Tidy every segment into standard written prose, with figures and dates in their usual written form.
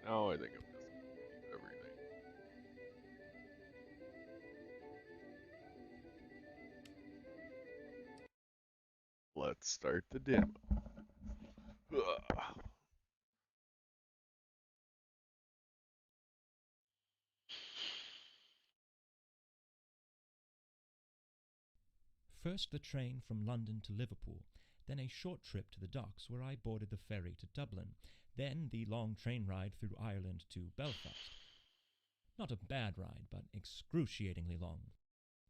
Now I think I'm just gonna leave everything. Let's start the demo. Ugh. First the train from London to Liverpool, then a short trip to the docks where I boarded the ferry to Dublin, then the long train ride through Ireland to Belfast. Not a bad ride, but excruciatingly long.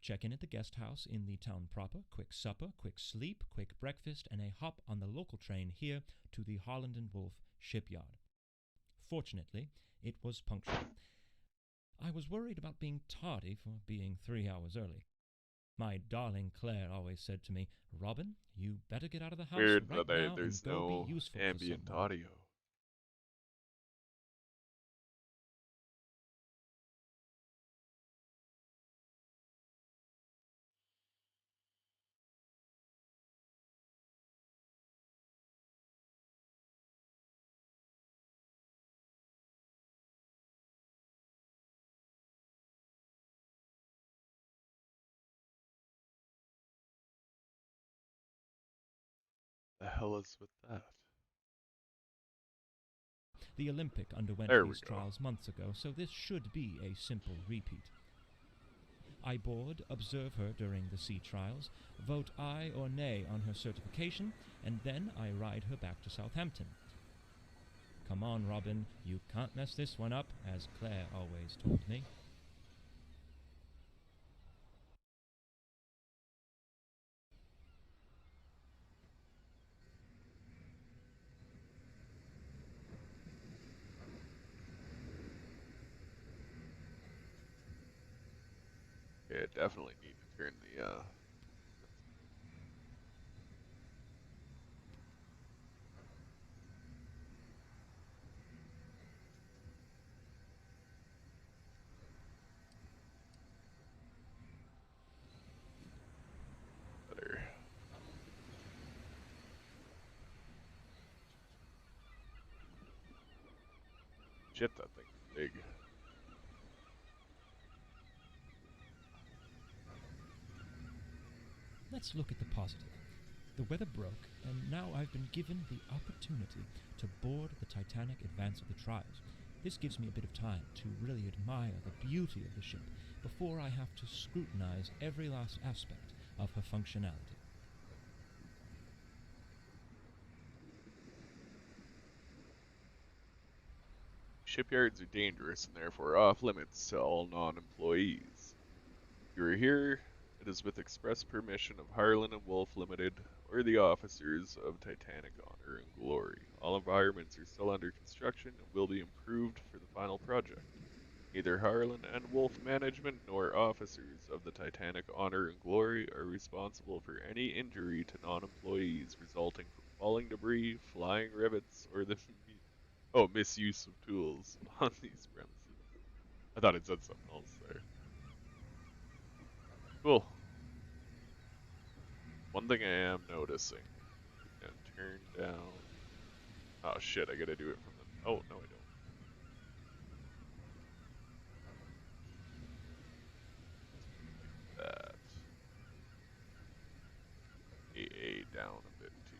Check in at the guest house in the town proper, quick supper, quick sleep, quick breakfast, and a hop on the local train here to the Holland and Wolff shipyard. Fortunately, it was punctual. I was worried about being tardy for being 3 hours early. My darling Claire always said to me, Robin, you better get out of the house Weird right that now and there's go be no useful for ambient someone. audio. The hell is with that? The Olympic underwent There we these go. trials months ago, so this should be a simple repeat. I board, observe her during the sea trials, vote aye or nay on her certification, and then I ride her back to Southampton. Come on, Robin, you can't mess this one up, as Claire always told me. Yeah, definitely need to turn the better. Shit, that thing's big. Let's look at the positive. The weather broke, and now I've been given the opportunity to board the Titanic Advance of the trials. This gives me a bit of time to really admire the beauty of the ship before I have to scrutinize every last aspect of her functionality. Shipyards are dangerous and therefore off limits to all non-employees. You are here, it is with express permission of Harlan and Wolff Limited or the officers of Titanic Honor and Glory. All environments are still under construction and will be improved for the final project. Neither Harlan and Wolff management nor officers of the Titanic Honor and Glory are responsible for any injury to non-employees resulting from falling debris, flying rivets, or the misuse of tools on these premises. I thought it said something else there. Cool. One thing I am noticing, and turn down. Oh shit! I gotta do it from the. Oh no, I don't. Like that. AA down a bit too.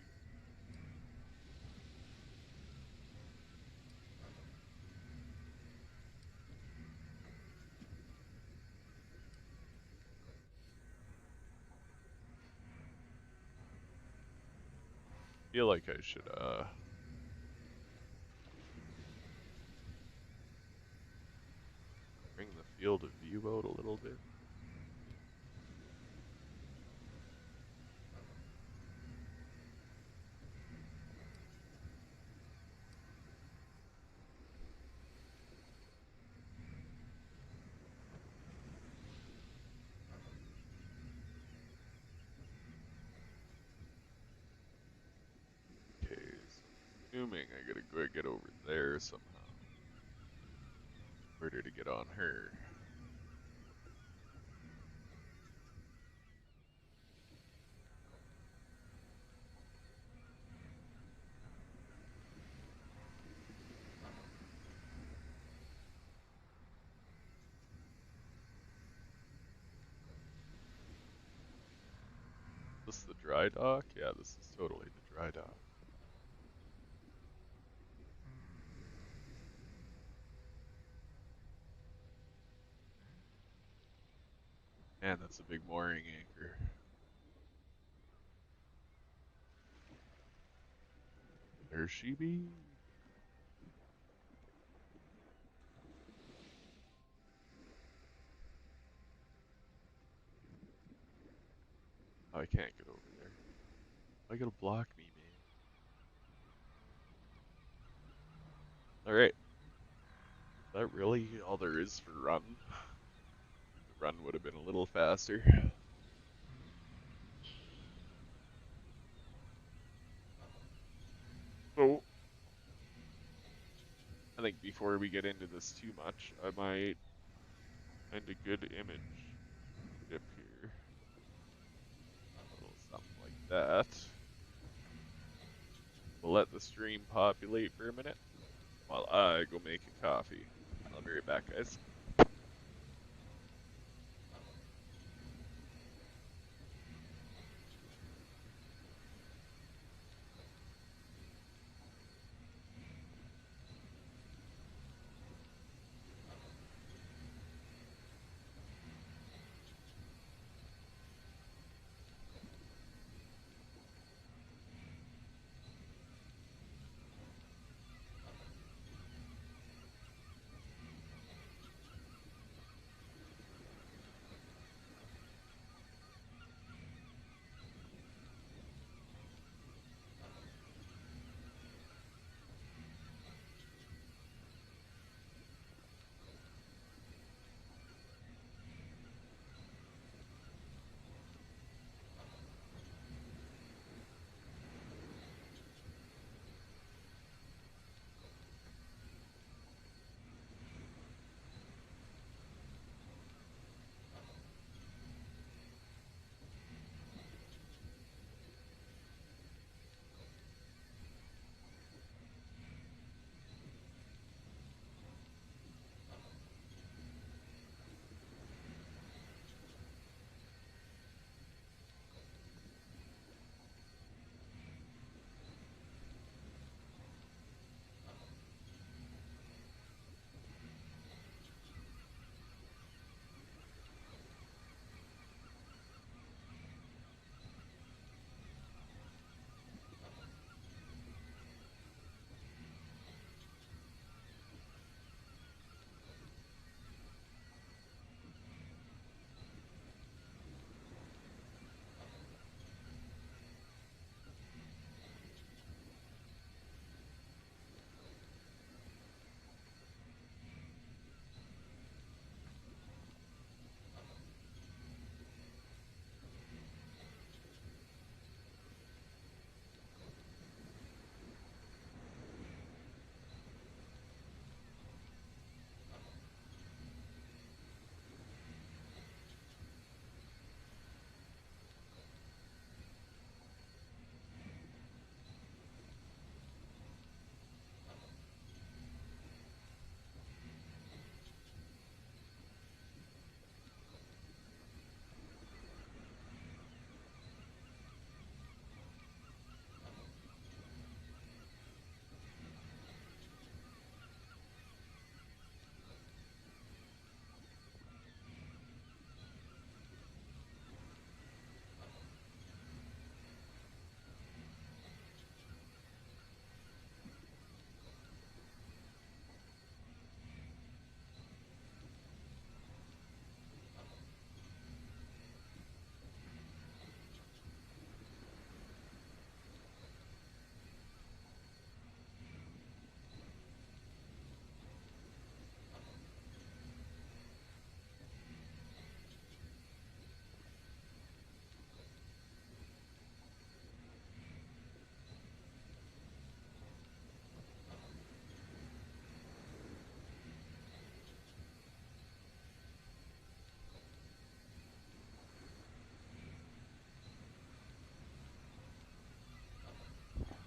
Feel like I should bring the field of view out a little bit. Okay, so assuming I gotta go get over there somehow. Order to get on her. This is the dry dock? Yeah, this is totally the dry dock. Man, that's a big mooring anchor. There she be. Oh, I can't get over there. Why you gotta block me, man? Alright, is that really all there is for run? The run would have been a little faster. So, I think before we get into this too much, I might find a good image dip here. A little something like that. We'll let the stream populate for a minute while I go make a coffee. I'll be right back, guys.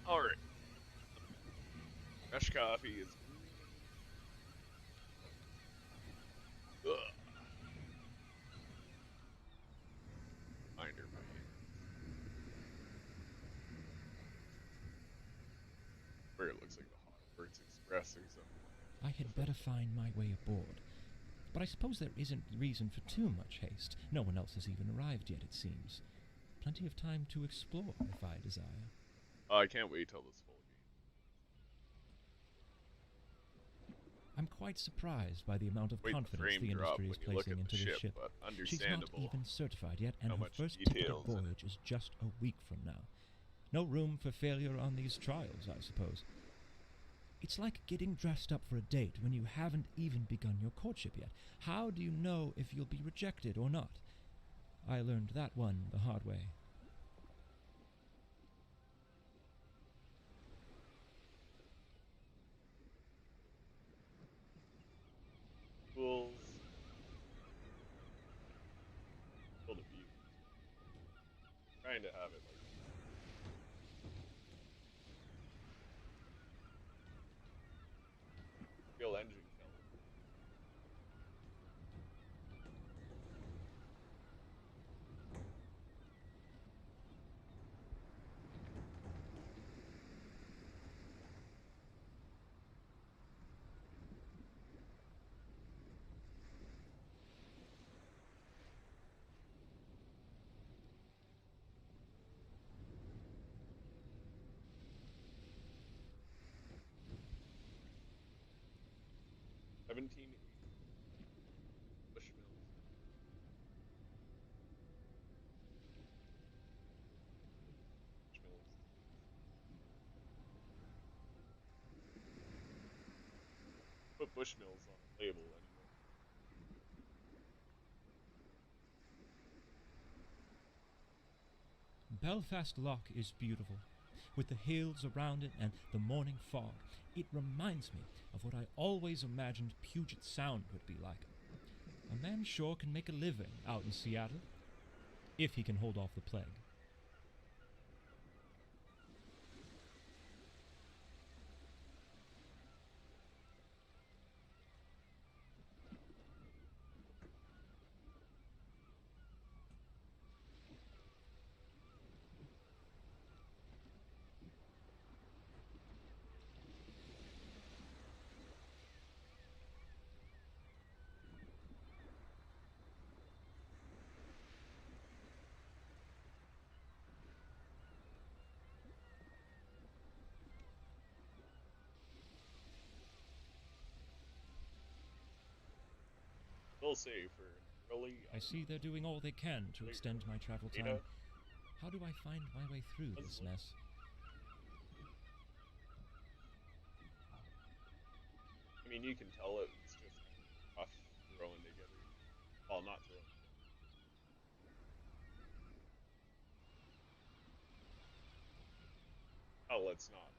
Alright, fresh coffee is ugh. Binder my hands. swear it looks like the Hogwarts Express or something. I had better find my way aboard. But I suppose there isn't reason for too much haste. No one else has even arrived yet, it seems. Plenty of time to explore if I desire. I can't wait till this full game. I'm quite surprised by the amount of Wait, the confidence frame the drop industry is when you look placing at into the this ship, ship. but She's not understandable. even certified yet, and How her much first typical details in it. voyage is just a week from now. No room for failure on these trials, I suppose. It's like getting dressed up for a date when you haven't even begun your courtship yet. How do you know if you'll be rejected or not? I learned that one the hard way. Schools. Full of view. Trying to have it like real engine kelly. $17.80. Bushmills. Bushmills. Put Bushmills on a label anymore. Belfast Loch is beautiful, with the hills around it and the morning fog. It reminds me of what I always imagined Puget Sound would be like. A man sure can make a living out in Seattle, if he can hold off the plague. They'll say for an early. I see they're doing all they can to extend my travel time. Data. How do I find my way through this mess? I mean, you can tell it's just rough thrown together. Well, not thrown. Oh, let's not.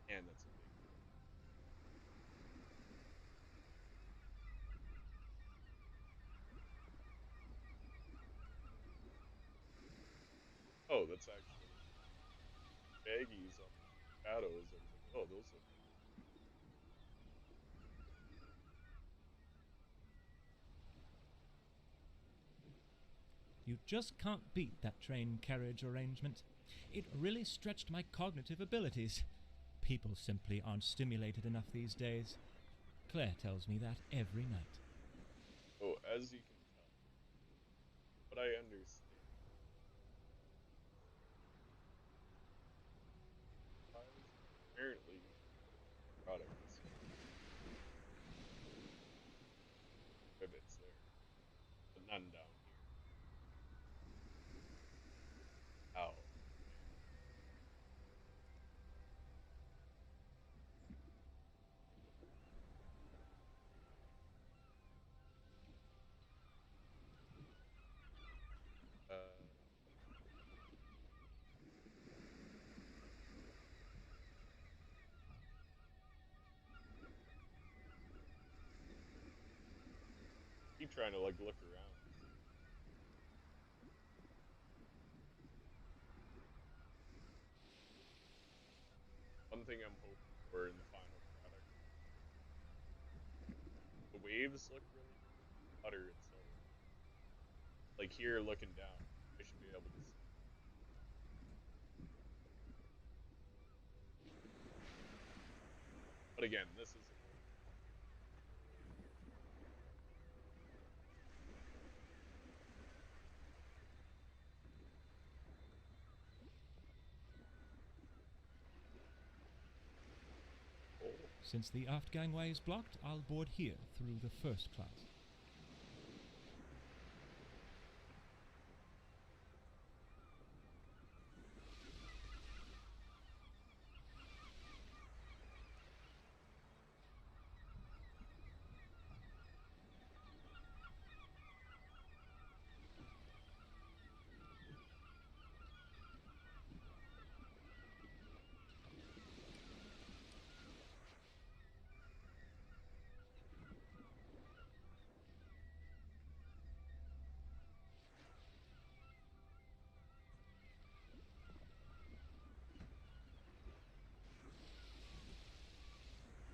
And that's a big. Oh, that's actually baggies on the shadows. I was like, oh, those look. You just can't beat that train carriage arrangement. It really stretched my cognitive abilities. People simply aren't stimulated enough these days. Claire tells me that every night. Oh, as you can tell, but I understand. Apparently, product this pivots there, but none down here. Ow. keep trying to like look around. One thing I'm hoping for in the final product, the waves look really good. Water itself, like here looking down, I should be able to see. But again, this is oh. Since the aft gangway is blocked, I'll board here through the first class.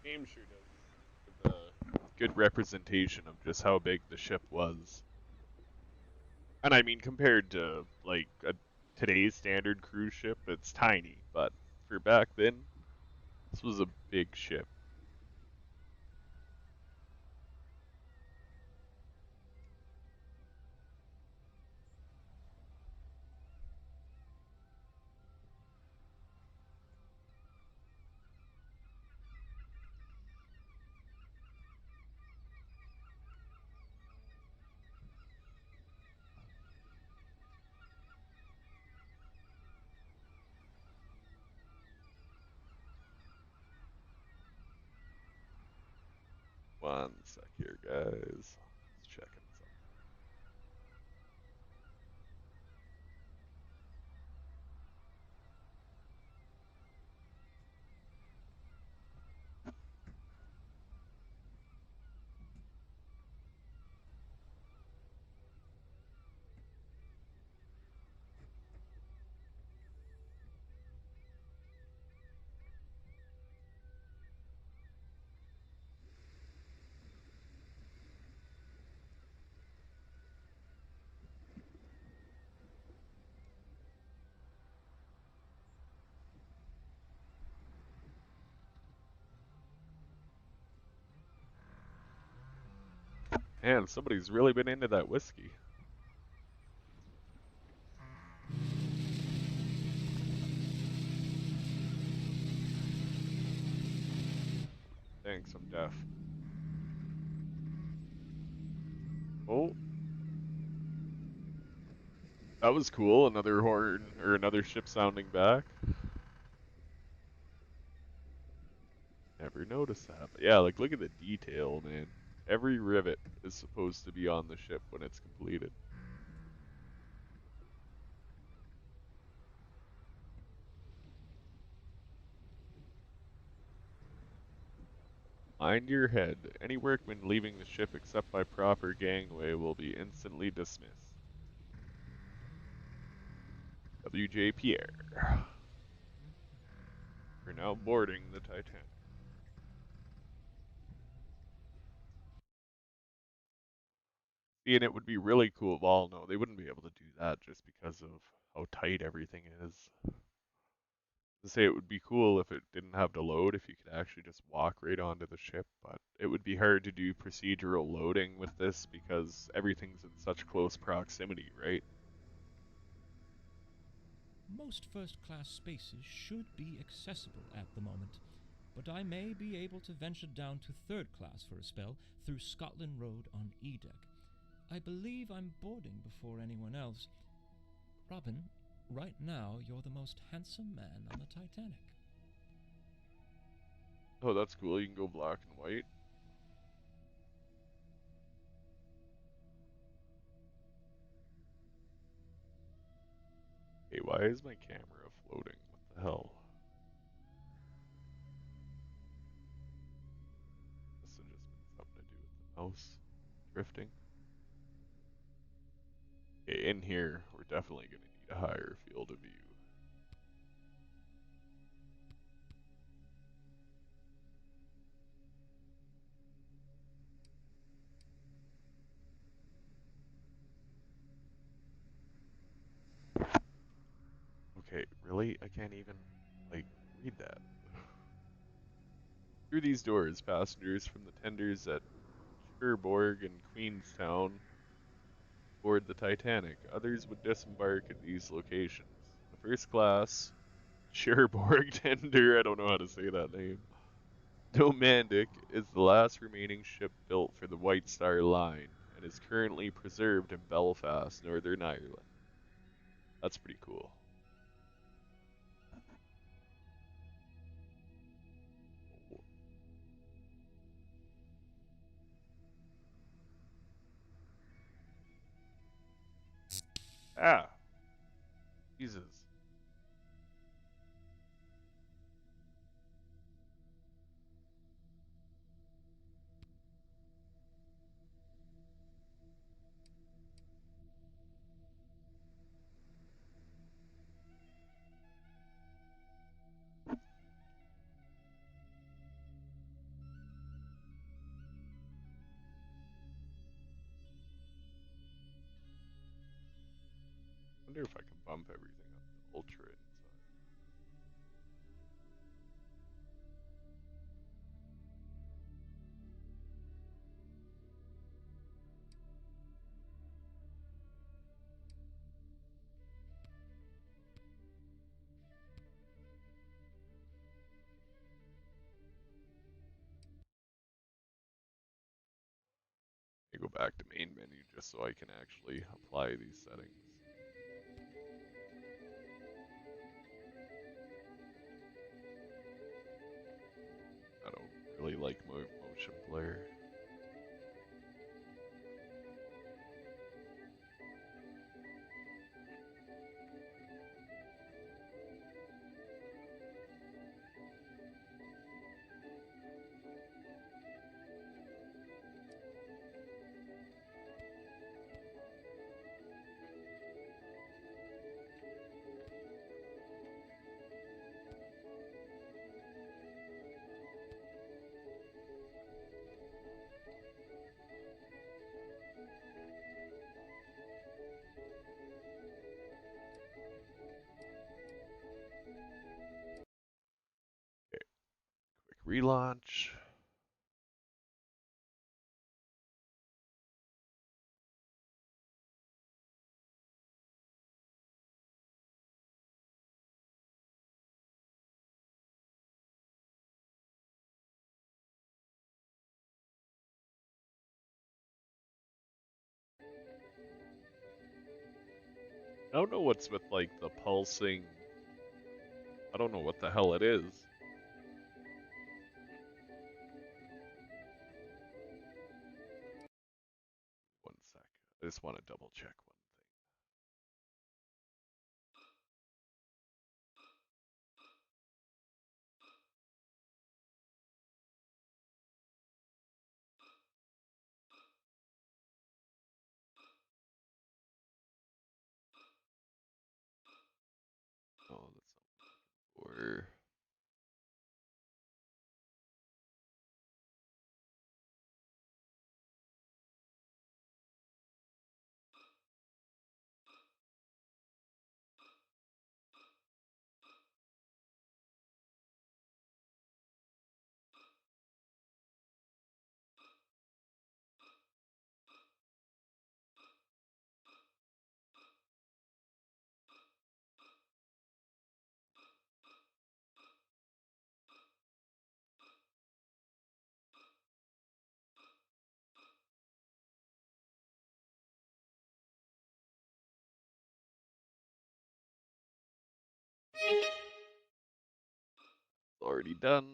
Game sure does give a good representation of just how big the ship was. And I mean, compared to like today's standard cruise ship, it's tiny. But for back then, this was a big ship. One sec here, guys. Let's check something. Man, somebody's really been into that whiskey. Thanks, I'm deaf. Oh, that was cool. Another horn or another ship sounding back. Never noticed that. But yeah, like look at the detail, man. Every rivet is supposed to be on the ship when it's completed. Mind your head. Any workman leaving the ship except by proper gangway will be instantly dismissed. W.J. Pierre. We're now boarding the Titanic. And it would be really cool. Well, no, they wouldn't be able to do that just because of how tight everything is. To say it would be cool if it didn't have to load, if you could actually just walk right onto the ship, but it would be hard to do procedural loading with this because everything's in such close proximity, right? Most first-class spaces should be accessible at the moment, but I may be able to venture down to third class for a spell through Scotland Road on E-Deck. I believe I'm boarding before anyone else. Robin, right now you're the most handsome man on the Titanic. Oh, that's cool. You can go black and white. Hey, why is my camera floating? What the hell? This has just been something to do with the mouse drifting. Okay, in here, we're definitely going to need a higher field of view. Okay, really? I can't even, like, read that. Through these doors, passengers from the tenders at Cherbourg and Queenstown board the Titanic. Others would disembark at these locations. The first class Cherbourg tender, I don't know how to say that name. Domandic is the last remaining ship built for the White Star Line and is currently preserved in Belfast, Northern Ireland. That's pretty cool. Ah, Jesus. Wonder if I can bump everything up to ultra inside. I go back to main menu just so I can actually apply these settings. I don't really like motion blur. Okay, quick relaunch. I don't know what's with like the pulsing. I don't know what the hell it is. One sec. I just want to double check one thing. Oh, that's not for. Already done.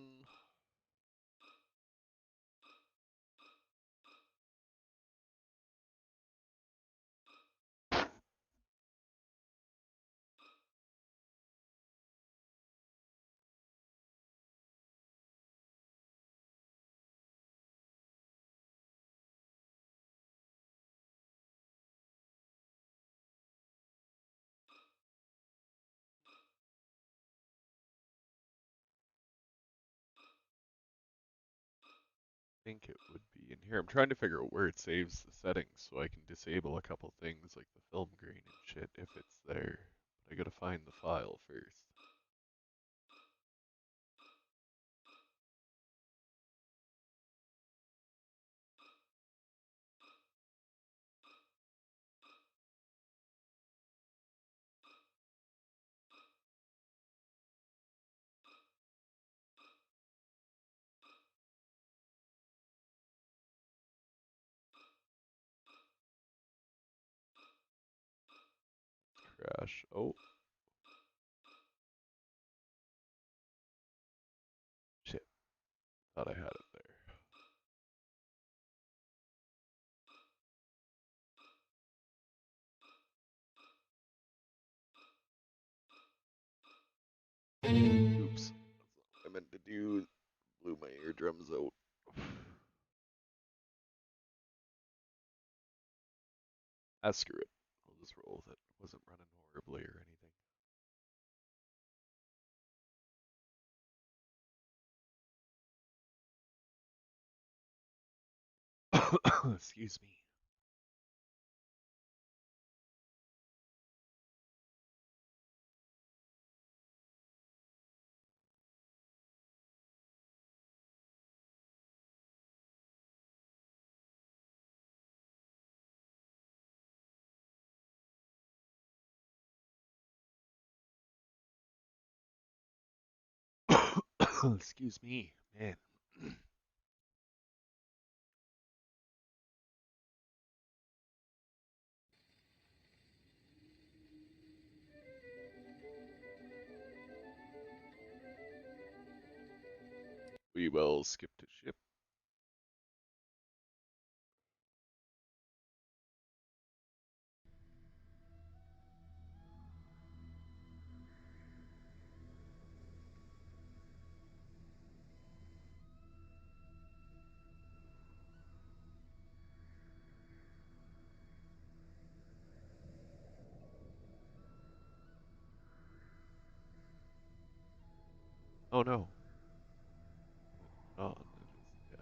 think it would be in here. I'm trying to figure out where it saves the settings so I can disable a couple things like the film grain and shit if it's there. But I gotta find the file first. Crash. Oh, shit. Thought I had it there. Oops. That's not what I meant to do. Blew my eardrums out. Ah, screw it. I'll just roll with it. It wasn't running horribly or anything. Excuse me. Excuse me, man. We will skip to ship. Oh no. Oh, it is. Yeah.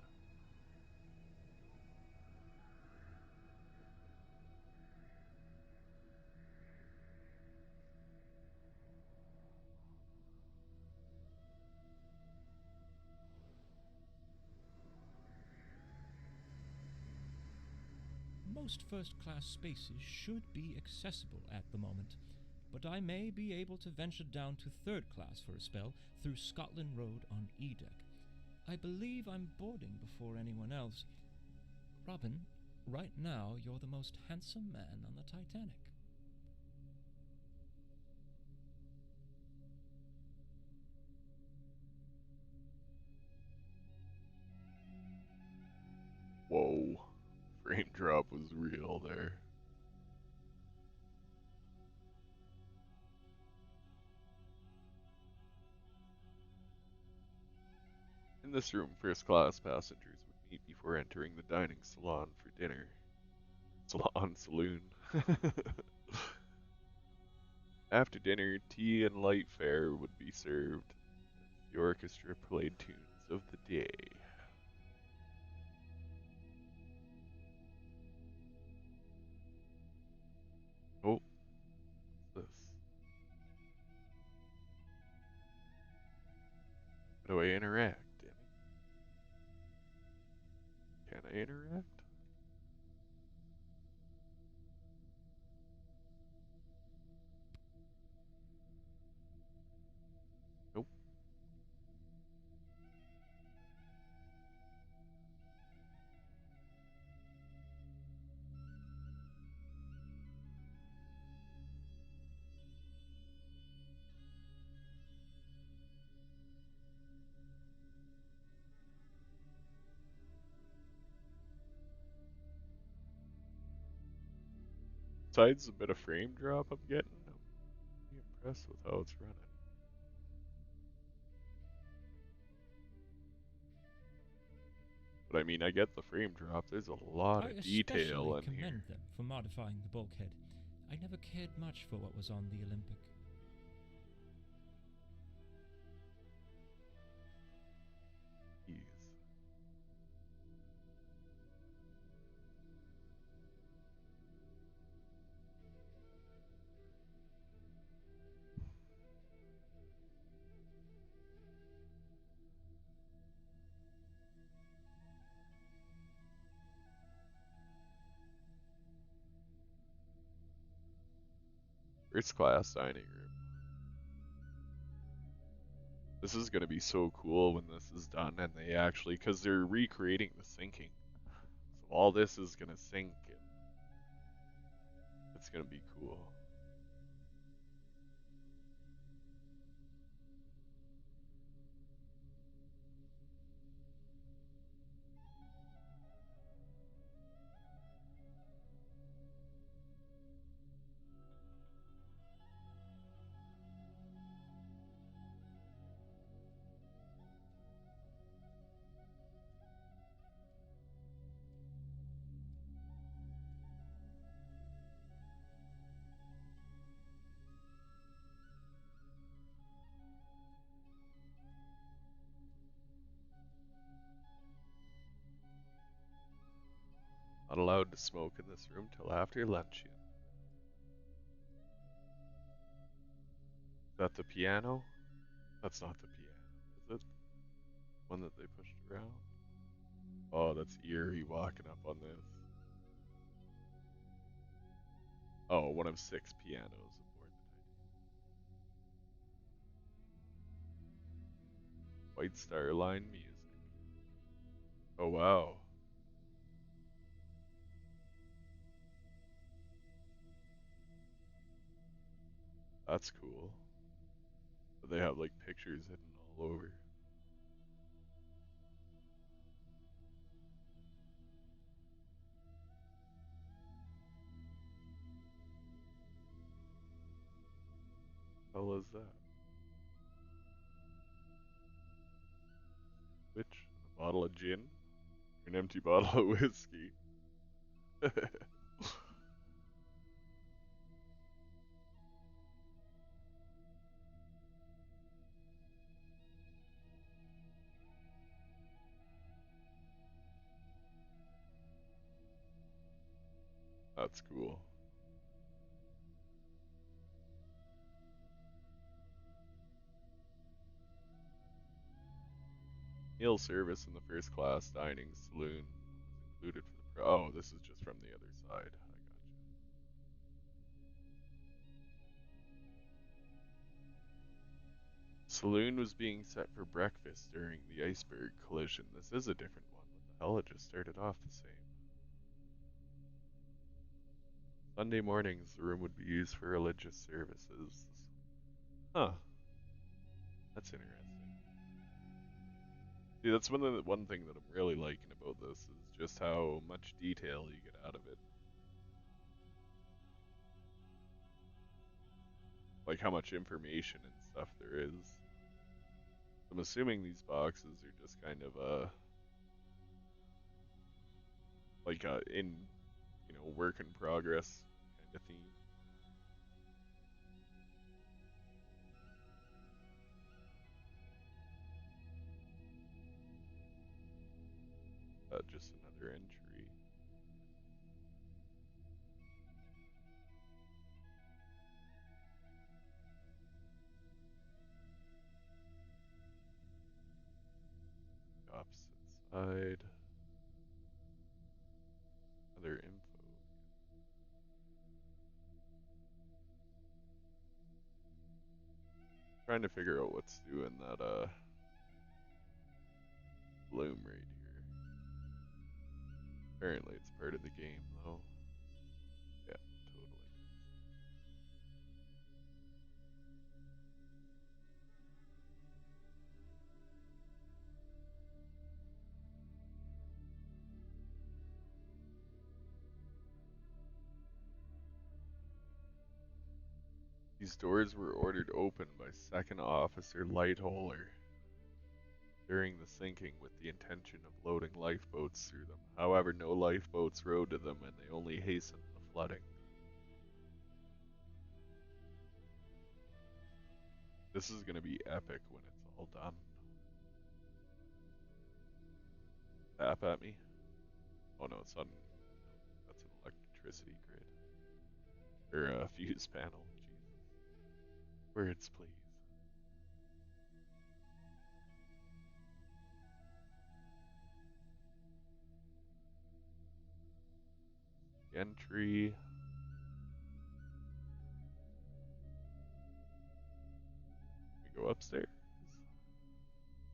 Most first-class spaces should be accessible at the moment, but I may be able to venture down to third class for a spell through Scotland Road on E-Deck. I believe I'm boarding before anyone else. Robin, right now you're the most handsome man on the Titanic. Whoa. Frame drop was real there. In this room, first class passengers would meet before entering the dining salon for dinner. Saloon. After dinner, tea and light fare would be served. The orchestra played tunes of the day. Oh, what's this? How do I interact? Damn it. Can I interact? Nope. Besides a bit of frame drop I'm getting, I'm pretty impressed with how it's running. But I mean, I get the frame drop. There's a lot I of detail especially in here. commend them for modifying the bulkhead. I never cared much for what was on the Olympic. Jeez. First class dining room. This is gonna be so cool when this is done and they actually, because they're recreating the sinking. So all this is gonna sink and it's gonna be cool. Not allowed to smoke in this room till after luncheon. Is that the piano? That's not the piano, is it? One that they pushed around? Oh, that's eerie walking up on this. Oh, one of 6 pianos aboard the White Star Line music. Oh, wow. That's cool. But they have like pictures hidden all over. What the hell is that? Which? A bottle of gin? Or an empty bottle of whiskey? That's cool. Meal service in the first class dining saloon was included for the. Oh, this is just from the other side. I gotcha. Saloon was being set for breakfast during the iceberg collision. This is a different one. What the hell? It just started off the same. Sunday mornings, the room would be used for religious services. Huh. That's interesting. See, that's one thing that I'm really liking about this is just how much detail you get out of it. Like how much information and stuff there is. I'm assuming these boxes are just kind of like in work in progress kind of theme. Just another entry. Opposite side. Other info. Trying to figure out what's doing that bloom right here. Apparently it's part of the game though. Yeah, totally. These doors were ordered open by Second Officer Lightoller during the sinking with the intention of loading lifeboats through them. However, no lifeboats rode to them and they only hastened the flooding. This is going to be epic when it's all done. Tap at me. Oh no, it's on. That's an electricity grid. Or a fuse panel. Jesus. Words, please. Entry. go upstairs?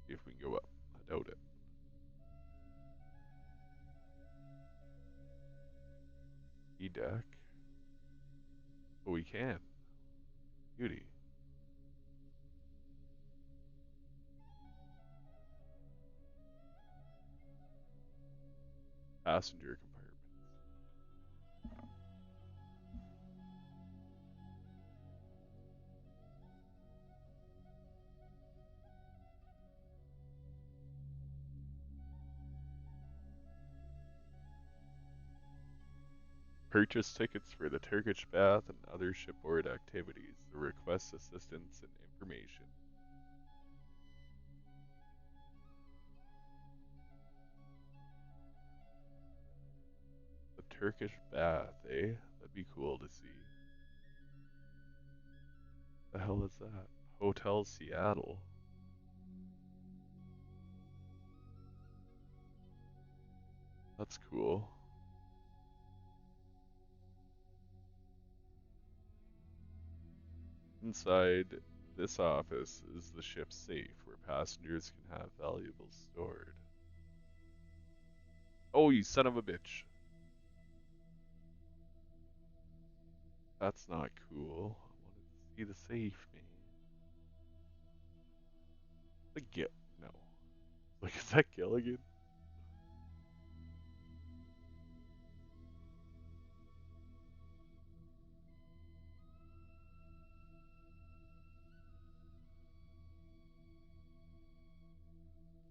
See if we can go up. I doubt it. E-deck. Oh, we can. Beauty. Passenger compartment. Purchase tickets for the Turkish bath and other shipboard activities, or request assistance and information. The Turkish bath, eh? That'd be cool to see. The hell is that? Hotel Seattle. That's cool. Inside this office is the ship's safe, where passengers can have valuables stored. Oh, you son of a bitch. That's not cool. I wanted to see the safe, man. The Gil. No. Like, is that Gilligan?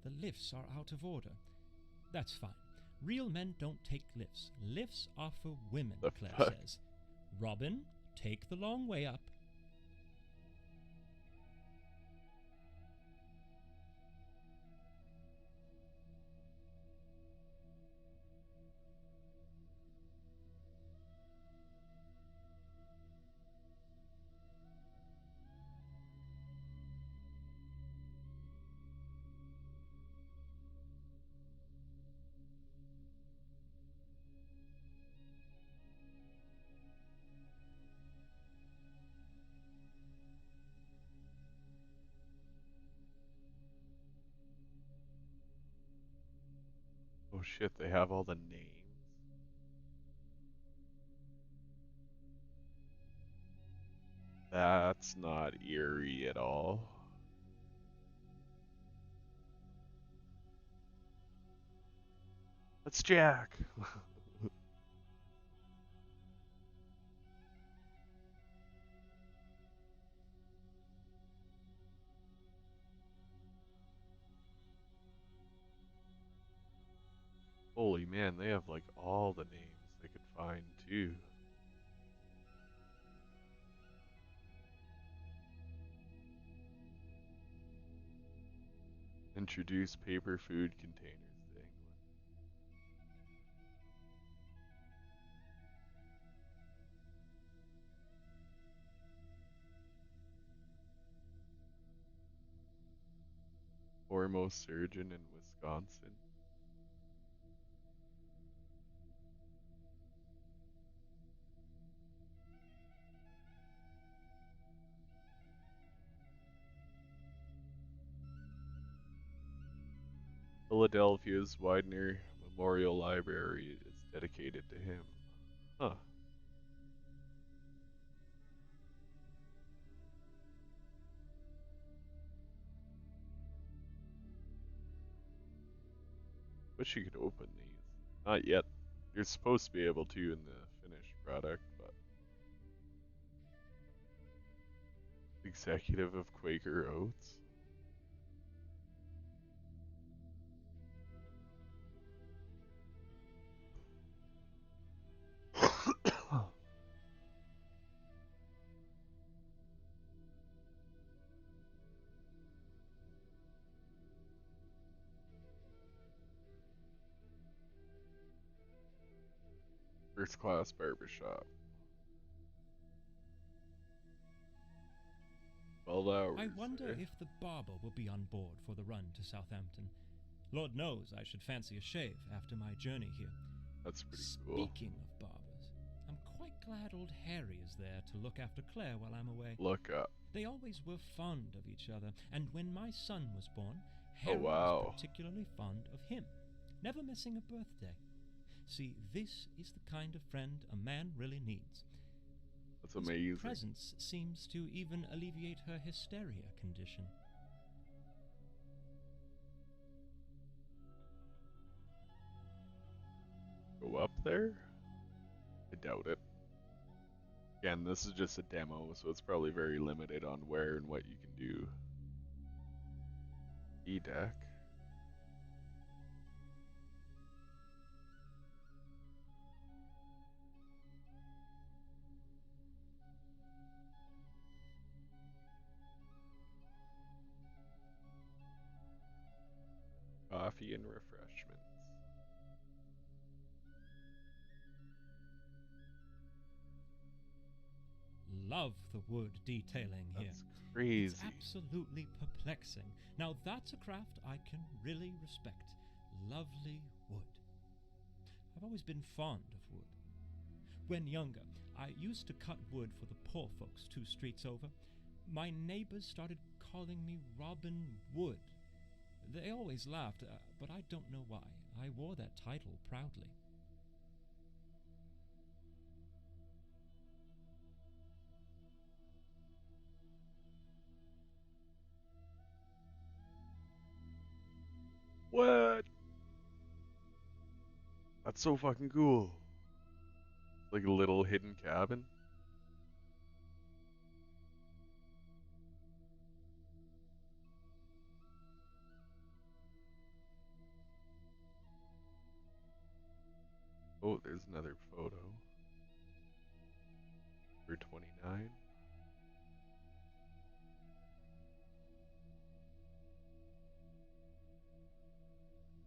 The lifts are out of order. That's fine. Real men don't take lifts. Lifts are for women, The Claire fuck? says. Robin, take the long way up. Oh shit, they have all the names. That's not eerie at all. That's Jack. Holy man, they have like all the names they could find too. Introduce paper food containers to England. Foremost surgeon in Wisconsin. Philadelphia's Widener Memorial Library is dedicated to him. Huh. Wish you could open these. Not yet. You're supposed to be able to in the finished product, but executive of Quaker Oats. First class barbershop. 12 hours. I wonder eh? if the barber will be on board for the run to Southampton. Lord knows I should fancy a shave after my journey here. That's pretty cool. Speaking of barbers, I'm quite glad old Harry is there to look after Claire while I'm away. Look up. They always were fond of each other, and when my son was born, Oh, Harry wow. was particularly fond of him, never missing a birthday. See, this is the kind of friend a man really needs. That's His amazing. presence seems to even alleviate her hysteria condition. Go up there? I doubt it. Again, this is just a demo, so it's probably very limited on where and what you can do. E-deck. Coffee and refreshments. Love the wood detailing here. That's crazy. It's absolutely perplexing. Now that's a craft I can really respect. Lovely wood. I've always been fond of wood. When younger, I used to cut wood for the poor folks 2 streets over. My neighbors started calling me Robin Wood. They always laughed, but I don't know why. I wore that title proudly. What? That's so fucking cool. Like a little hidden cabin. Oh, there's another photo. For 29.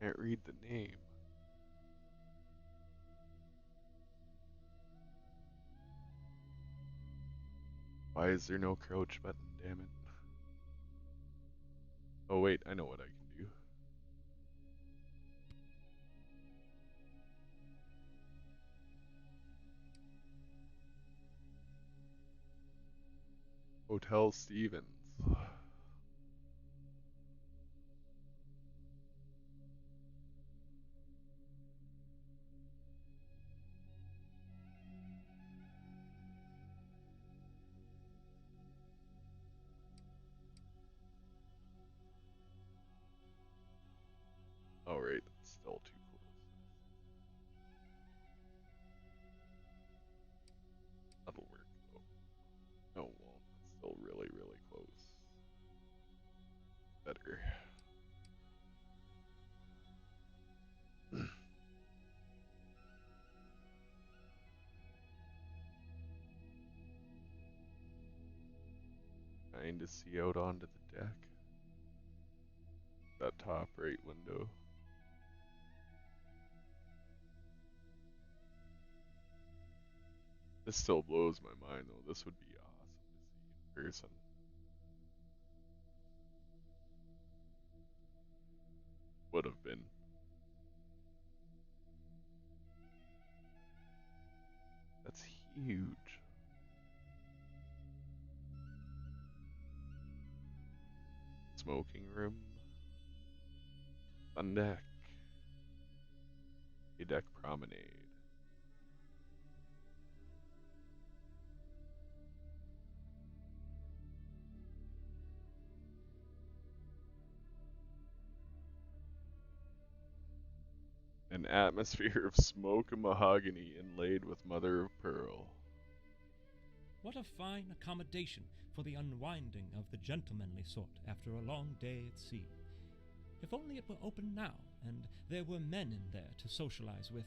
Can't read the name. Why is there no crouch button, damn it? Oh wait, I know what I can do. Hotel Stevens. Alright, that's still too close. That'll work though. No, it won't. It's still really, really close. Better. Trying to see out onto the deck. That top right window. This still blows my mind though. This would be awesome to see in person. Would have been. That's huge. Smoking room. On deck. A deck promenade. An atmosphere of smoke and mahogany inlaid with mother of pearl. What a fine accommodation for the unwinding of the gentlemanly sort after a long day at sea. If only it were open now, and there were men in there to socialize with.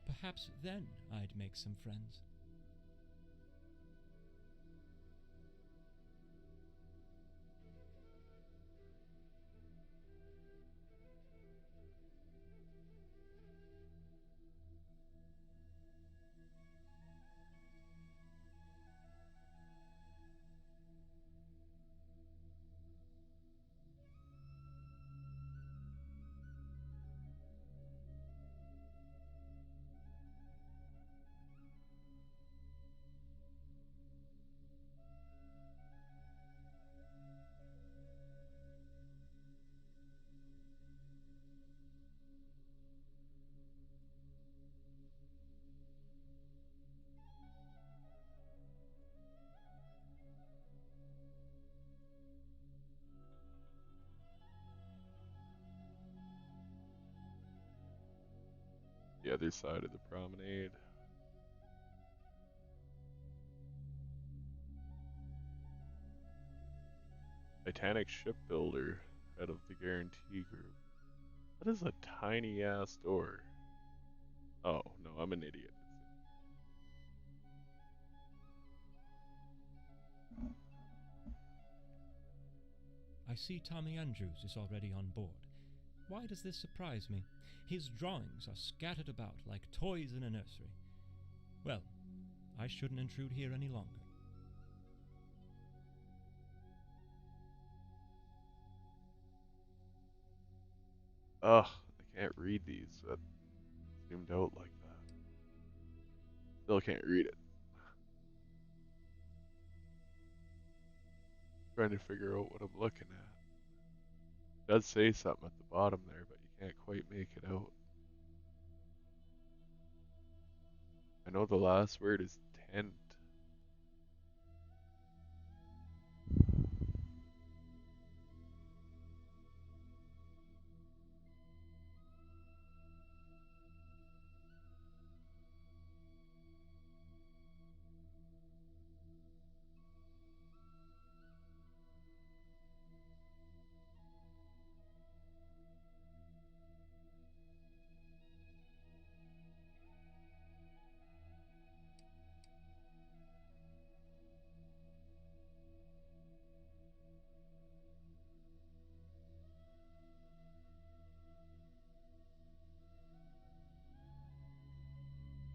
Perhaps then I'd make some friends. The other side of the promenade. Titanic shipbuilder, head of the Guarantee Group. That is a tiny ass door. Oh, no, I'm an idiot. I see Tommy Andrews is already on board. Why does this surprise me? His drawings are scattered about like toys in a nursery. Well, I shouldn't intrude here any longer. Ugh, I can't read these. That zoomed out like that. Still can't read it. Trying to figure out what I'm looking at. It does say something at the bottom there, but you can't quite make it out. I know the last word is tent.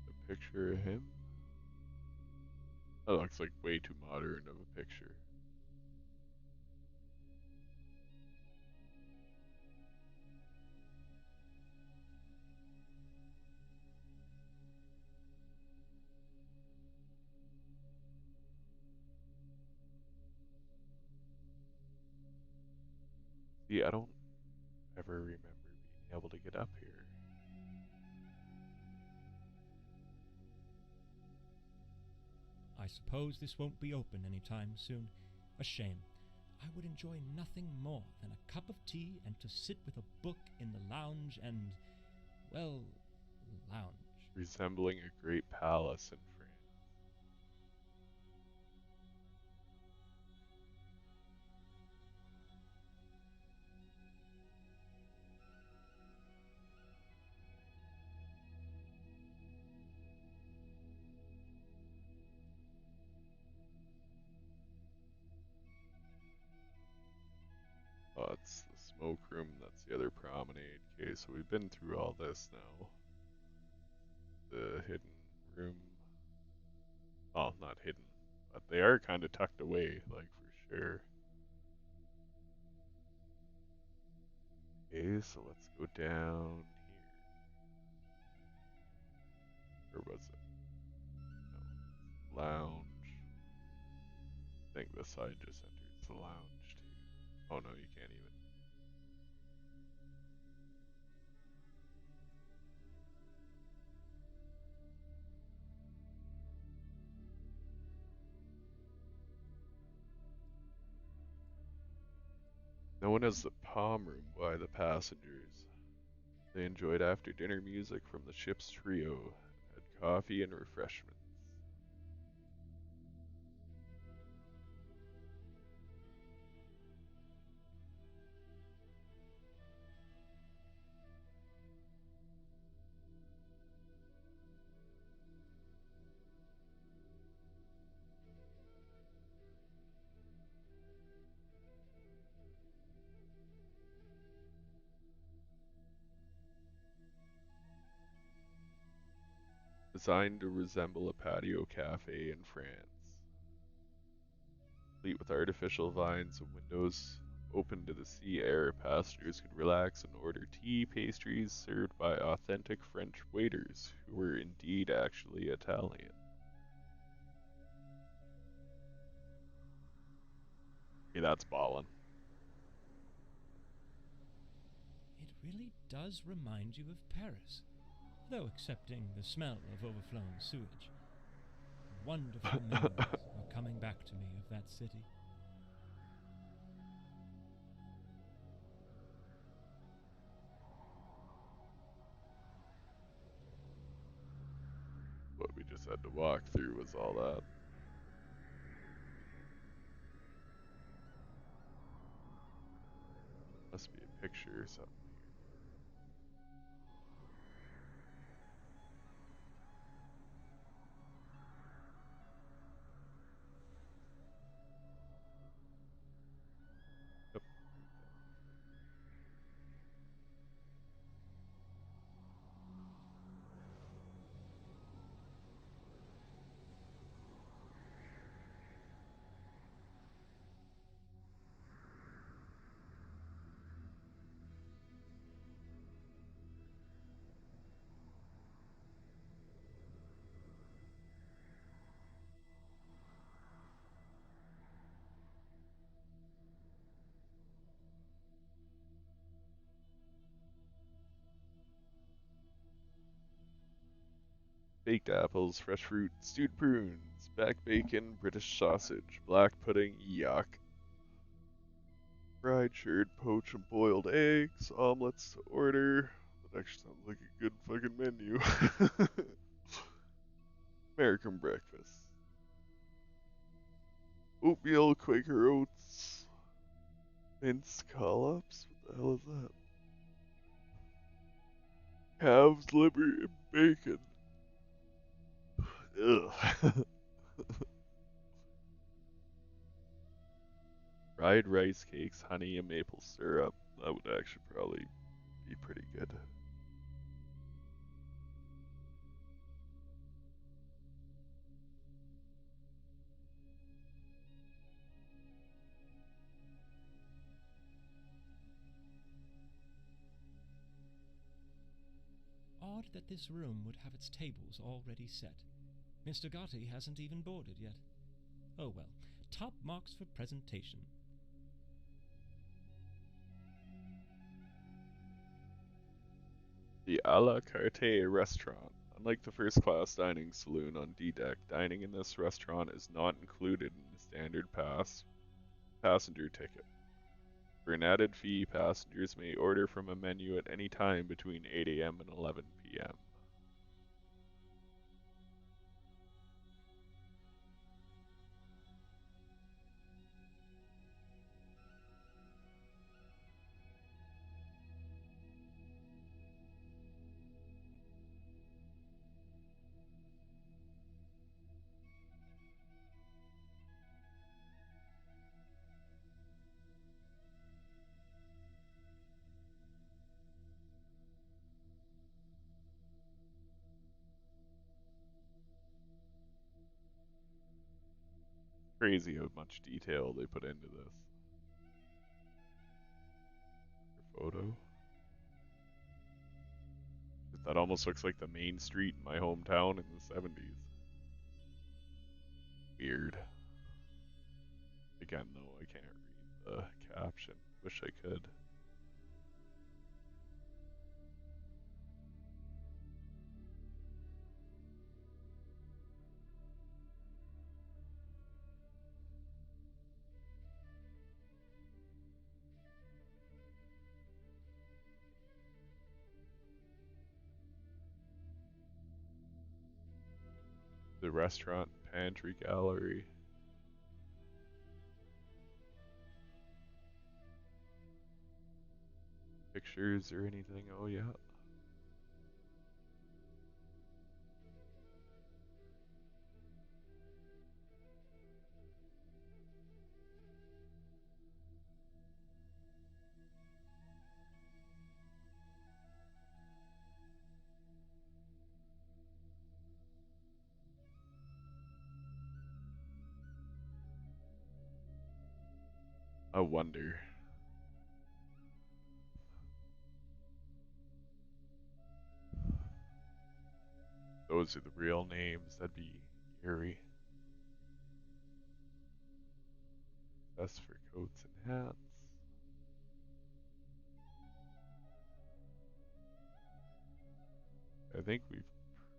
A picture of him? That looks like way too modern of a picture. See, I don't ever remember being able to get up here. I suppose this won't be open any time soon. A shame. I would enjoy nothing more than a cup of tea and to sit with a book in the lounge and, well, lounge. Resembling a great palace in France. Oh, it's the smoke room. That's the other promenade. Okay, so we've been through all this now. The hidden room. Oh, not hidden, but they are kind of tucked away, like for sure. Okay, so let's go down here. Or was it? No. Lounge. I think this side just enters the lounge too. Oh no, you can't even. Known as the palm room by the passengers, they enjoyed after dinner music from the ship's trio, had coffee and refreshments. Designed to resemble a patio cafe in France, complete with artificial vines and windows open to the sea air, passengers could relax and order tea, pastries served by authentic French waiters who were indeed actually Italian. Okay, that's ballin'. It really does remind you of Paris, though excepting the smell of overflowing sewage. Wonderful memories are coming back to me of that city. just had to walk through was all that. Must be a picture or something. Yep. Baked apples, fresh fruit, stewed prunes, back bacon, British sausage, black pudding, yuck. Fried shirred, poached and boiled eggs, omelets to order. That actually sounds like a good fucking menu. American breakfast. Oatmeal, Quaker oats, minced collops. What the hell is that? Calves, liver, and bacon. Ugh. Fried rice cakes, honey, and maple syrup. That would actually probably be pretty good. Odd that this room would have its tables already set. Mr. Gotti hasn't even boarded yet. Oh well, top marks for presentation. The a la carte restaurant. Unlike the first class dining saloon on D deck, dining in this restaurant is not included in the standard passenger ticket. For an added fee, passengers may order from a menu at any time between 8 a.m. and 11 p.m. Crazy how much detail they put into this. Photo. That almost looks like the main street in my hometown in the 70s. Weird. Again, though, I can't read the caption. Wish I could. The restaurant pantry gallery. Pictures or anything? Oh, yeah. I wonder. Those are the real names. That'd be eerie. Best for coats and hats. I think we've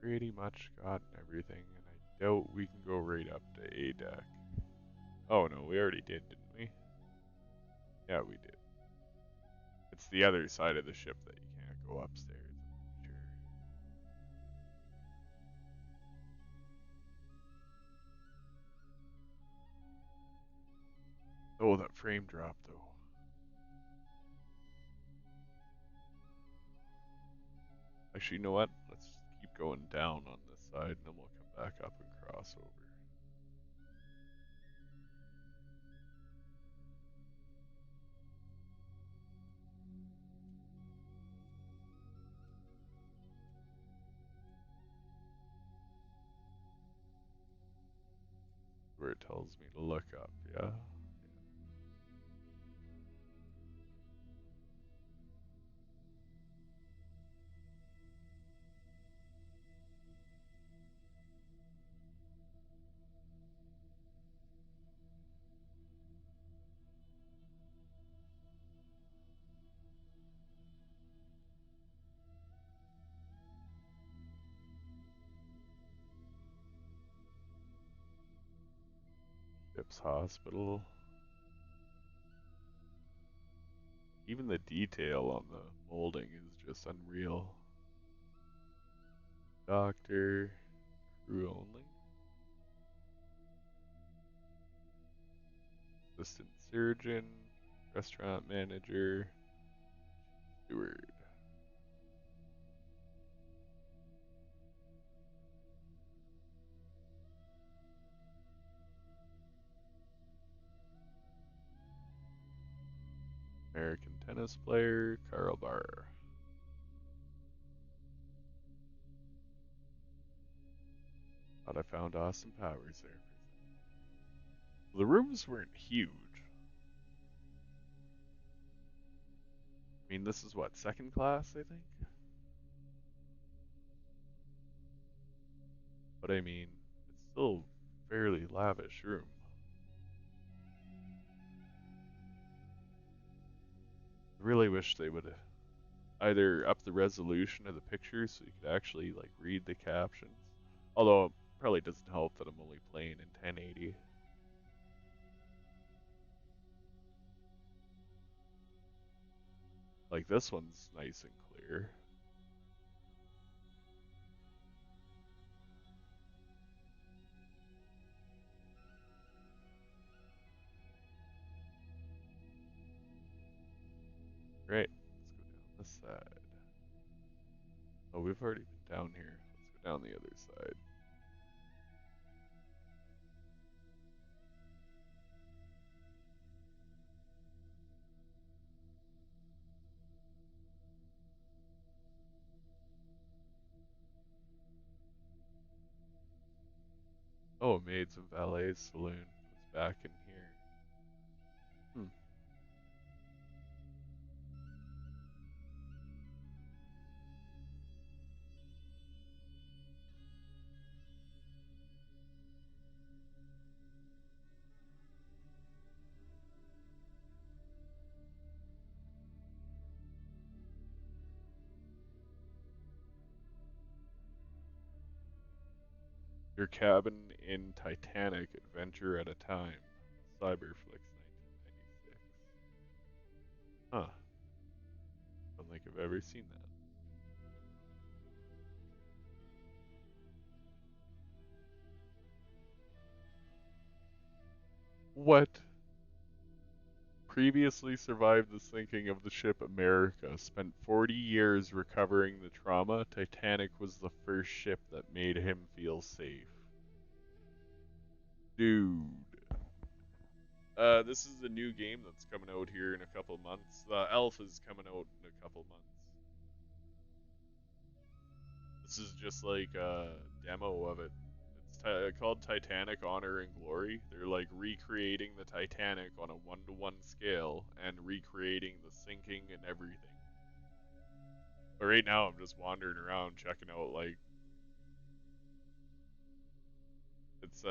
pretty much gotten everything, and I doubt we can go right up to A deck. Oh no, we already did, didn't we? Yeah, we did. It's the other side of the ship that you can't go upstairs, I'm sure. Oh, that frame drop though. Actually, you know what? Let's keep going down on this side, and then we'll come back up and cross over. Where it tells me to look up, yeah? Ship's hospital. Even the detail on the molding is just unreal. Doctor, crew only. Assistant surgeon, restaurant manager, steward. American tennis player, Carl Barr. Thought I found Austin Powers there. The rooms weren't huge. I mean, this is what, second class, I think? But I mean, it's still a fairly lavish room. I really wish they would either up the resolution of the pictures so you could actually like read the captions. Although it probably doesn't help that I'm only playing in 1080. Like this one's nice and clear. Right, let's go down this side. Oh, we've already been down here. Let's go down the other side. Oh, Maids and Valet Saloon was back in here. Hmm. Your cabin in Titanic, adventure at a time. Cyberflix 1996. Huh. Don't think I've ever seen that. What? Previously survived the sinking of the ship America, spent 40 years recovering the trauma. Titanic was the first ship that made him feel safe. Dude. This is the new game that's coming out here in a couple months. The alpha's coming out in a couple months. This is just like a demo of it. It's called Titanic Honor and Glory. They're like recreating the Titanic on a 1-to-1 scale and recreating the sinking and everything. But right now I'm just wandering around checking out like it's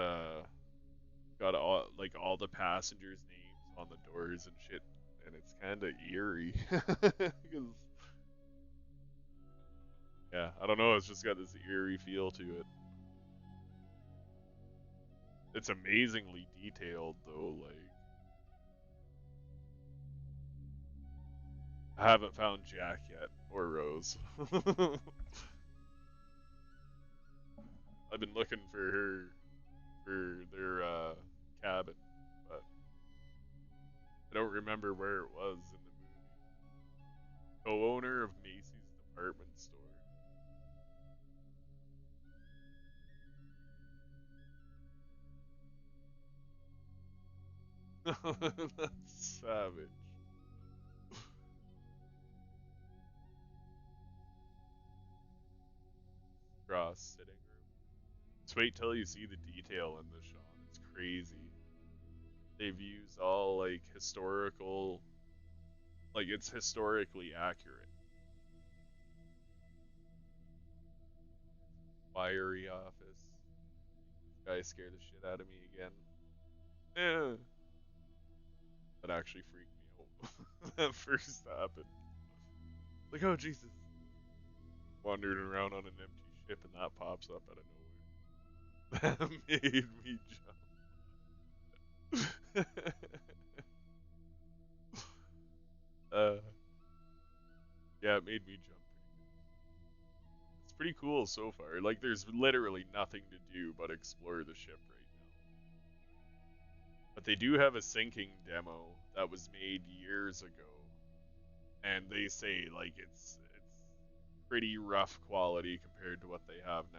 got all the passengers' names on the doors and shit, and it's kind of eerie because yeah, I don't know, it's just got this eerie feel to it. It's amazingly detailed though, like I haven't found Jack yet or Rose. I've been looking for her for their cabin, but I don't remember where it was in the movie. Co-owner of Macy's department store. That's savage. Cross sitting room. Just wait till you see the detail in the shot. It's crazy. They've used all like historical, like it's historically accurate. Wiry office. Guy scared the shit out of me again. Yeah. That actually freaked me out. That first happened. Like, oh Jesus. Wandering around on an empty ship and that pops up out of nowhere. That made me jump. uh, yeah, it made me jump. It's pretty cool so far. Like, there's literally nothing to do but explore the ship right now. But they do have a sinking demo that was made years ago, and they say like it's pretty rough quality compared to what they have now.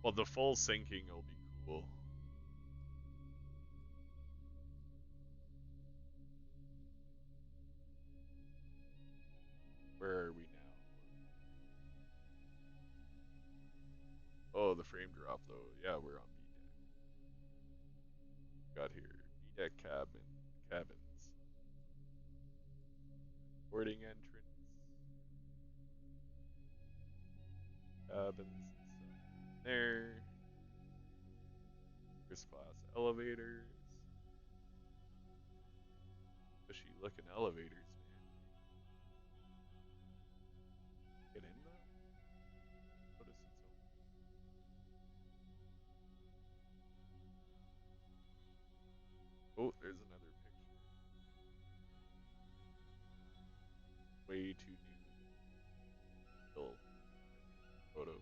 Well, the full sinking will be cool. Where are we now? Oh, the frame drop though. Yeah, we're on B deck. Got here B deck cabins, boarding entrance, cabins and stuff. There, first class elevators, fishy looking elevators, man. Get in though. Notice it's open. Oh, there's another picture. Way too new. Still photo.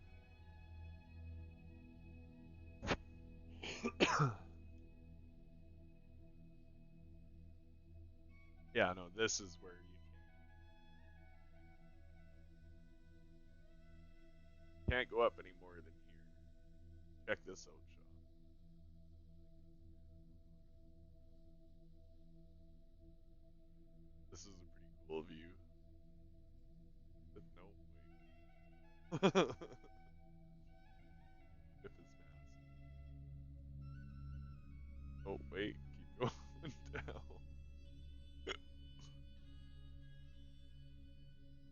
Yeah, no, this is where you can't go up any more than here. Check this out, Sean. This is a pretty cool view. But no, wait. Ship is massive. Oh, wait, keep going down.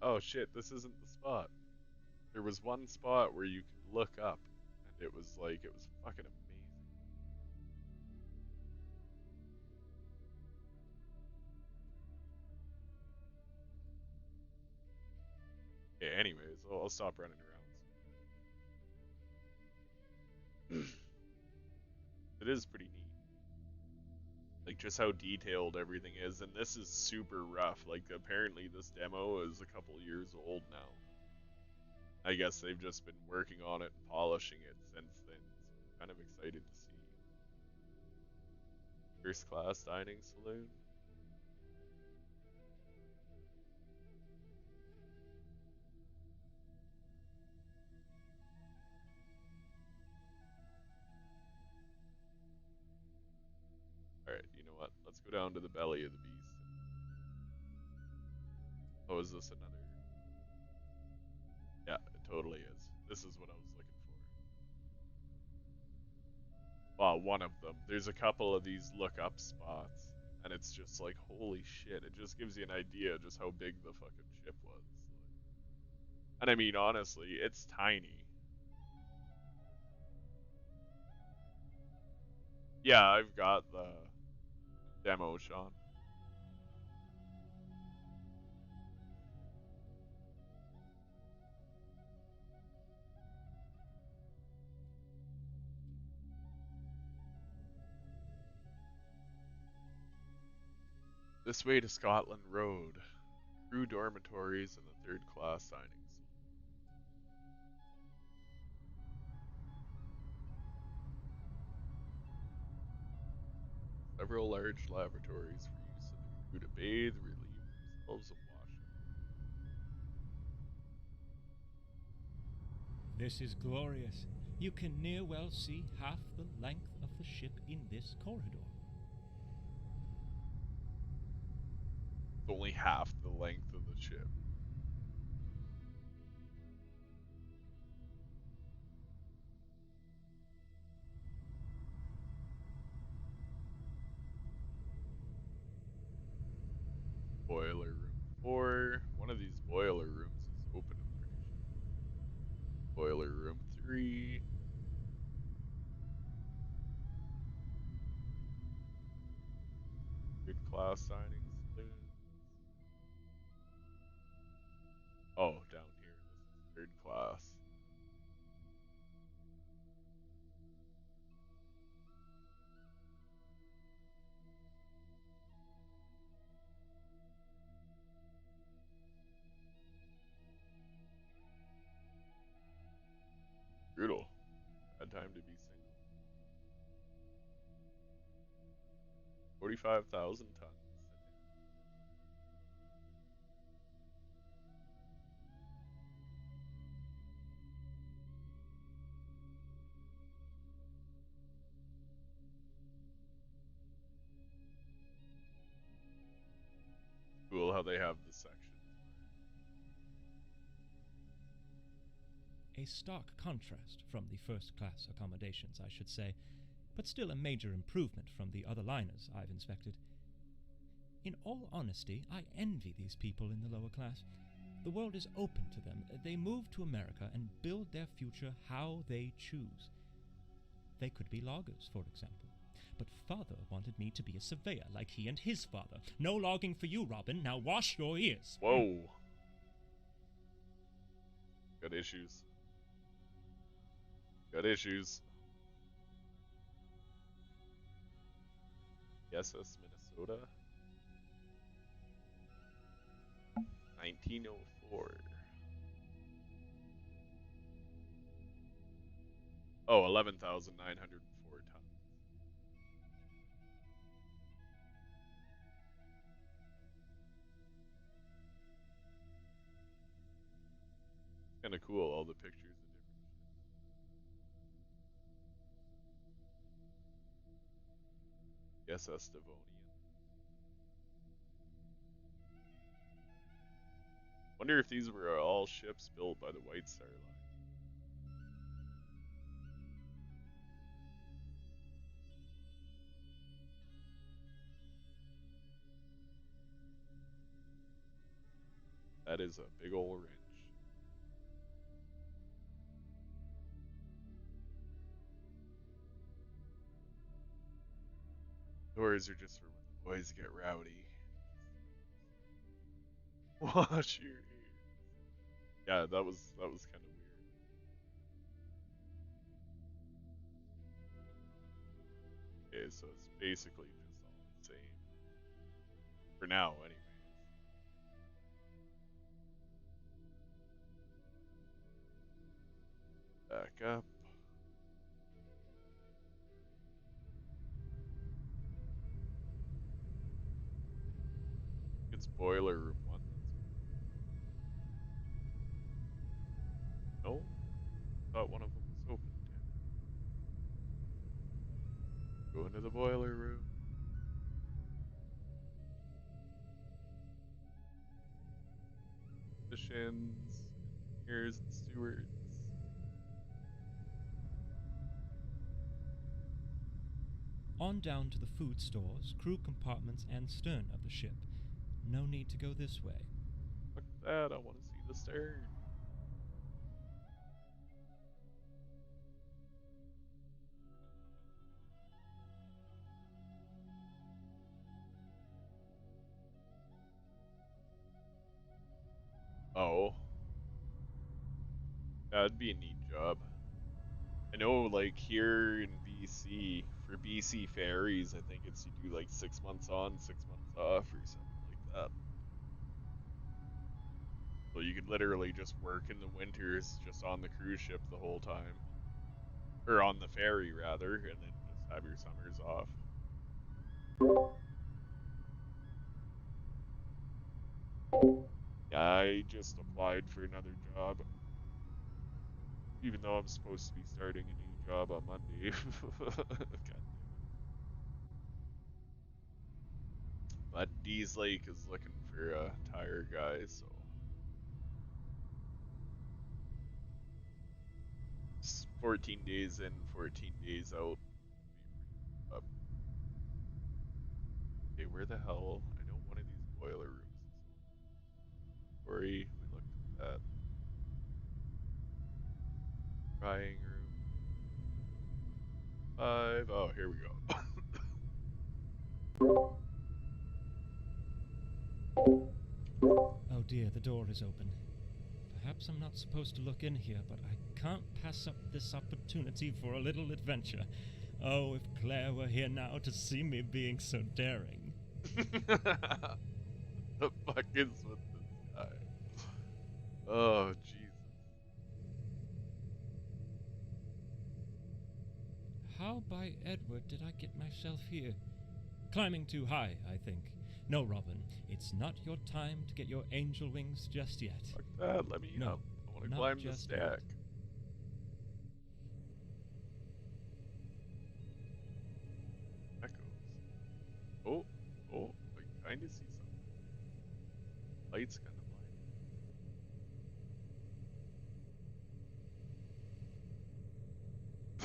Oh shit, this isn't the spot. There was one spot where you could look up, and it was like, it was fucking amazing. Yeah, anyways, I'll stop running around. It is pretty neat. Like, just how detailed everything is, and this is super rough. Like, apparently this demo is a couple years old now. I guess they've just been working on it and polishing it since then, so I'm kind of excited to see. First class dining saloon. Alright, you know what? Let's go down to the belly of the beast. Oh, is this another? Yeah, it totally is. This is what I was looking for. Well, one of them. There's a couple of these look up spots, and it's just like, holy shit. It just gives you an idea just how big the fucking ship was. And I mean, honestly, it's tiny. Yeah, I've got the demo, Sean. This way to Scotland Road. Crew dormitories and the third class dinings. Several large lavatories for use of the crew to bathe, relieve themselves, and wash up. This is glorious. You can near well see half the length of the ship in this corridor. It's only half the length of the ship. Boiler room 4. One of these boiler rooms is open, I'm pretty sure. Boiler room 3. Good class signing saloons. Oh, down here. This is third class. Brutal. Bad time to be single. 45,000 tons. Cool how they have the sections. A stark contrast from the first class accommodations, I should say, but still a major improvement from the other liners I've inspected. In all honesty, I envy these people in the lower class. The world is open to them. They move to America and build their future how they choose. They could be loggers, for example. But father wanted me to be a surveyor like he and his father. No logging for you, Robin. Now wash your ears. Whoa. Got issues. Got issues. SS Minnesota. 1904. Oh, 11,904 tons. Kind of cool, all the pictures of different ships. SS Devonian. Wonder if these were all ships built by the White Star Line. That is a big ol' wrench. Doors are just for when the boys get rowdy. Wash your ears. Yeah, that was kind of weird. Okay, so it's basically just all the same for now, anyways. Back up. It's boiler room 1. No, thought one of them was open. Damn it. Go into the boiler room. Positions, engineers, and stewards. On down to the food stores, crew compartments, and stern of the ship. No need to go this way. Fuck that, I want to see the stern. Oh, that'd be a neat job. I know, like here in BC, for BC ferries, I think it's you do like 6 months on, 6 months off, or something like that. So you could literally just work in the winters just on the cruise ship the whole time, or on the ferry rather, and then just have your summers off. Yeah, I just applied for another job, even though I'm supposed to be starting a new job on Monday. God damn it. But Dees Lake is looking for a tire guy, so 14 days in, 14 days out. Up. Okay, where the hell? I know one of these boiler rooms is open. Sorry, we looked at that. Drying room. 5. Oh, here we go. Oh dear, the door is open. Perhaps I'm not supposed to look in here, but I can't pass up this opportunity for a little adventure. Oh, if Claire were here now to see me being so daring. The fuck is with this guy? Oh, Jesus. How by Edward did I get myself here? Climbing too high, I think. No, Robin, it's not your time to get your angel wings just yet. Fuck that, let me No, up. I want to not climb the just stack. yet. Echoes. Oh, oh, I kind of see something. Light's kind of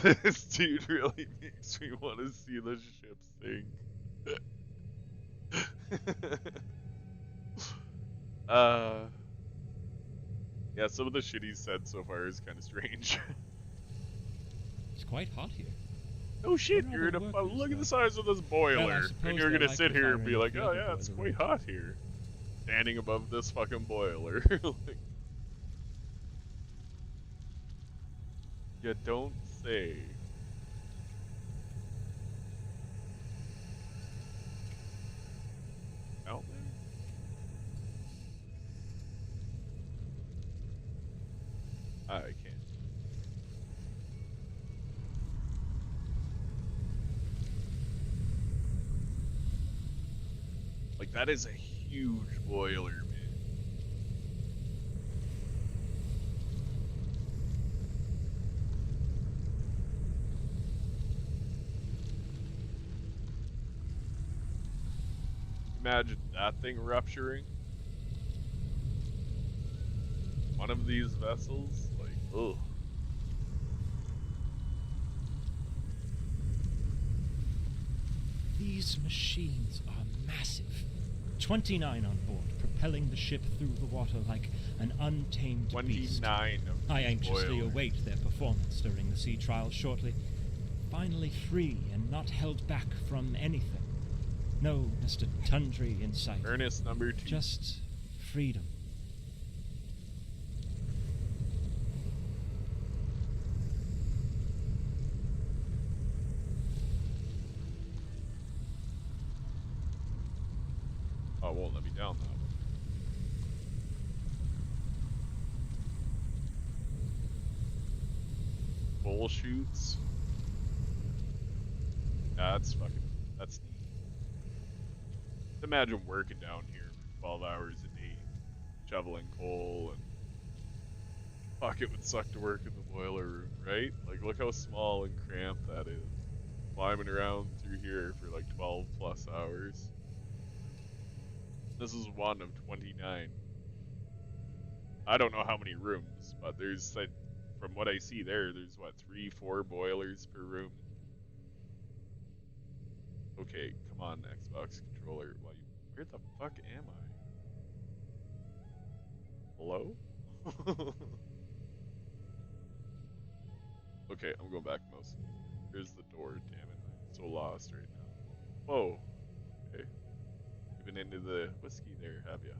blind. This dude really makes me want to see the ship sink. Yeah, some of the shit he's said so far is kind of strange. It's quite hot here. Oh shit, Where are you're in the a workers, look at though? the size of this boiler, Well, I and suppose you're they're gonna like sit the here and be firing like, of oh the yeah, other it's boiler quite rooms. hot here, standing above this fucking boiler. Like, you don't say. Out there? I can't. Like, that is a huge boiler, man. Imagine that thing rupturing. One of these vessels, like, ugh. These machines are massive. 29 on board, propelling the ship through the water like an untamed beast. 29 of I these anxiously boilers. await their performance during the sea trials shortly. Finally free and not held back from anything. No Mr. Tundry in sight. Ernest number 2. Just freedom. Oh, it won't let me down that one. Bull shoots. That's neat. Imagine working down here for 12 hours a day, shoveling coal, and fuck, it would suck to work in the boiler room, right? Like, look how small and cramped that is. Climbing around through here for like 12 plus hours. This is one of 29. I don't know how many rooms, but there's, like, from what I see there's what, 3, 4 boilers per room. Okay, come on, Xbox controller. Where the fuck am I? Hello? Okay, I'm going back mouse. Here's the door, damn it. I'm so lost right now. Whoa. Okay. You've been into the whiskey there, have ya?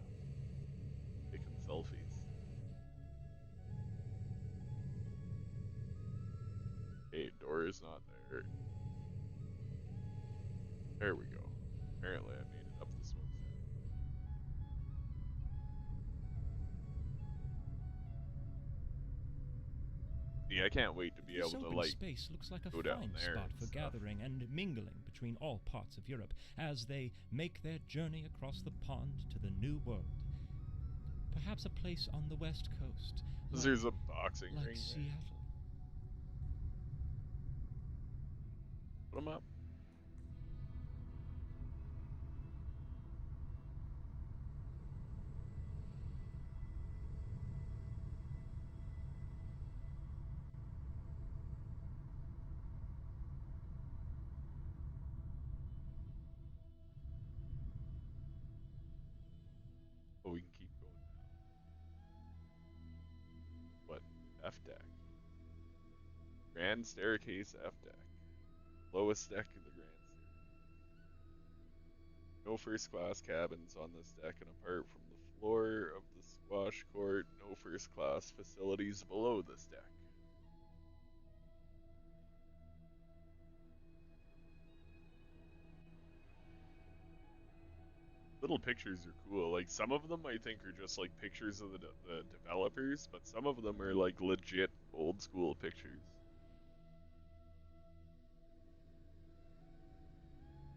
Taking selfies. Okay, door is not there. There we go. Apparently I made it up the smokestack. Yeah, I can't wait to be This able to, open like, space looks like a go down fine there spot and for stuff. gathering and mingling between all parts of Europe as they make their journey across the pond to the New World. Perhaps a place on the west coast, There's a boxing like ring there. Seattle. Put 'em up. Oh, we can keep going now. What? F deck. Grand staircase F deck. Lowest deck of the grand staircase. No first class cabins on this deck, and apart from the floor of the squash court, no first class facilities below this deck. Little pictures are cool. Like, some of them I think are just like pictures of the developers, but some of them are like legit old school pictures.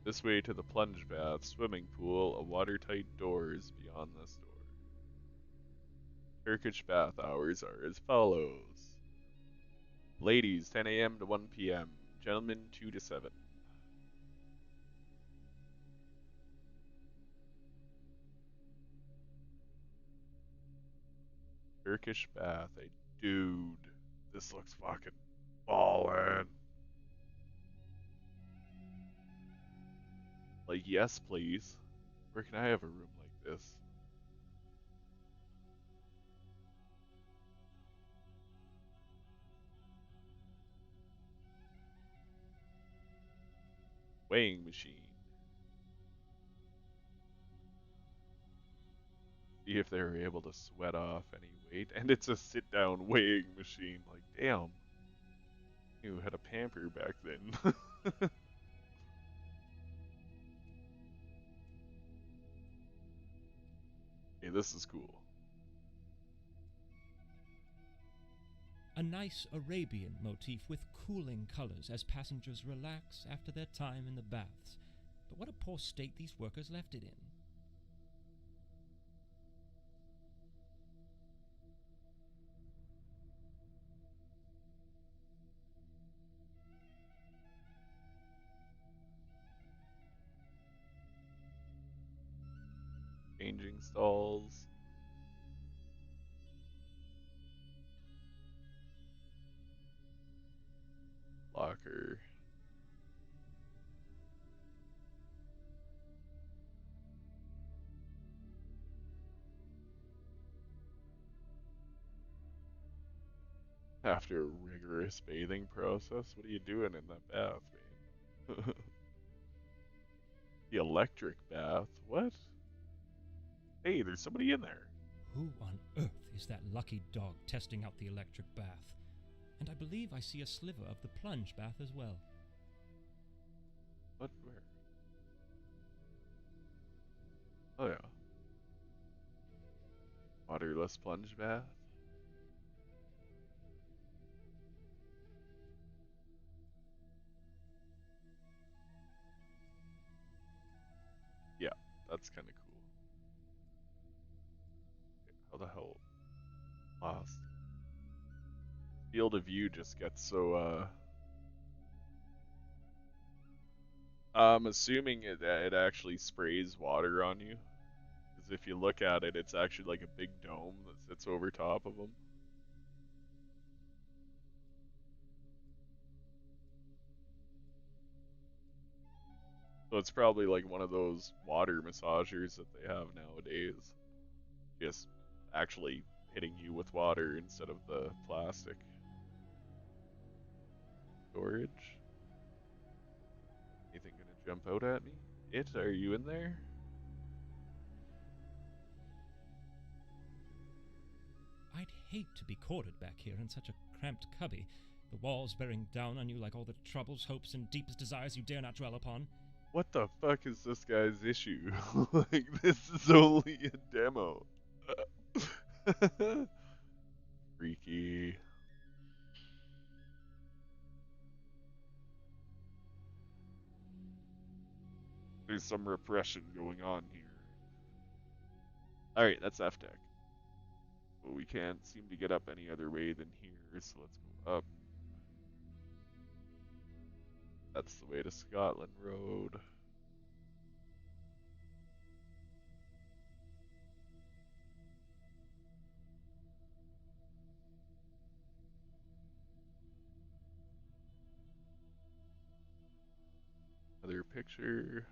This way to the plunge bath, swimming pool, a watertight door is beyond this door. Turkish bath hours are as follows. Ladies, 10 a.m. to 1 p.m. Gentlemen, 2 to 7. Turkish bath. Dude, this looks fucking ballin'. Like, yes, please. Where can I have a room like this? Weighing machine. See if they were able to sweat off any weight. And it's a sit-down weighing machine. Like, damn. You had a pamper back then. Hey, this is cool. A nice Arabian motif with cooling colors as passengers relax after their time in the baths. But what a poor state these workers left it in. Changing stalls. Locker. After a rigorous bathing process, what are you doing in that bath, man? The electric bath? What? Hey, there's somebody in there. Who on earth is that lucky dog testing out the electric bath? And I believe I see a sliver of the plunge bath as well. What? Where? Oh, yeah. Waterless plunge bath? Yeah, that's kind of cool. How the hell? Lost. Field of view just gets so, I'm assuming it actually sprays water on you. Because if you look at it, it's actually like a big dome that sits over top of them. So it's probably like one of those water massagers that they have nowadays. Just actually hitting you with water instead of the plastic. Storage? Anything gonna jump out at me? Are you in there? I'd hate to be quartered back here in such a cramped cubby, the walls bearing down on you like all the troubles, hopes, and deepest desires you dare not dwell upon. What the fuck is this guy's issue? Like, this is only a demo. Freaky. there's some repression going on here. Alright, that's F deck. But we can't seem to get up any other way than here, so let's go up. That's the way to Scotland Road. Another picture.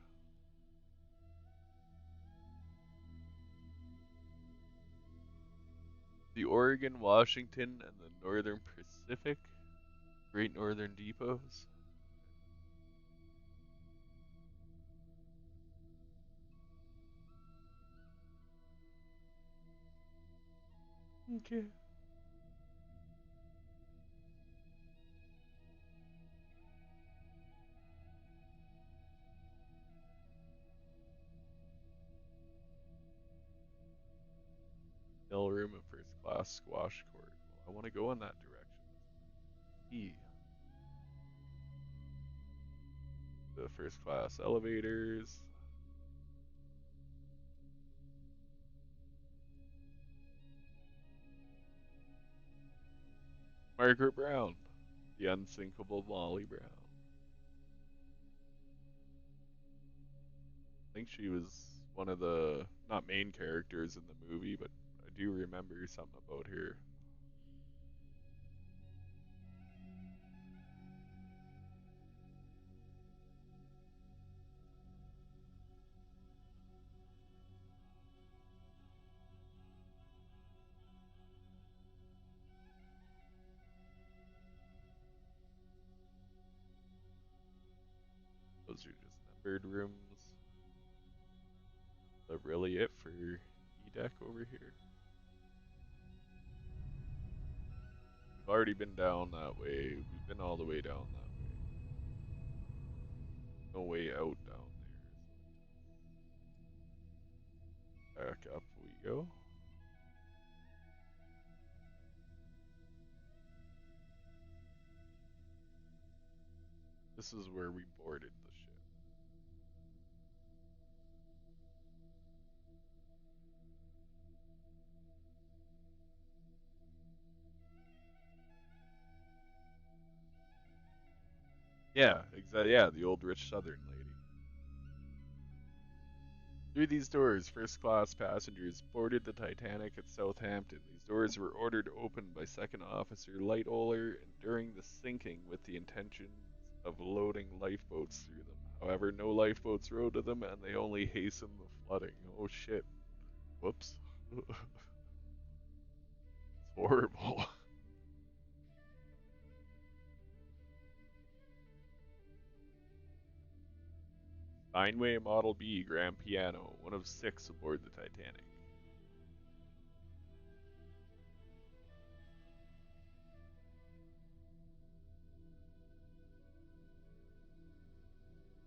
The Oregon, Washington, and the Northern Pacific Great Northern Depots. Okay. Hill room of first class squash court. Well, I want to go in that direction. E. The first class elevators. Margaret Brown. The unsinkable Molly Brown. I think she was one of the, not main characters in the movie, but I do remember something about her. Those are just numbered rooms. That's really it for E-Deck over here. We've already been down that way. We've been all the way down that way. No way out down there. Back up we go. This is where we boarded the ship. Yeah, exactly. Yeah, the old rich Southern lady. Through these doors, first class passengers boarded the Titanic at Southampton. These doors were ordered open by Second Officer Lightoller during the sinking with the intention of loading lifeboats through them. However, no lifeboats rode to them and they only hastened the flooding. Oh shit. Whoops. It's horrible. Steinway Model B grand piano, one of 6 aboard the Titanic.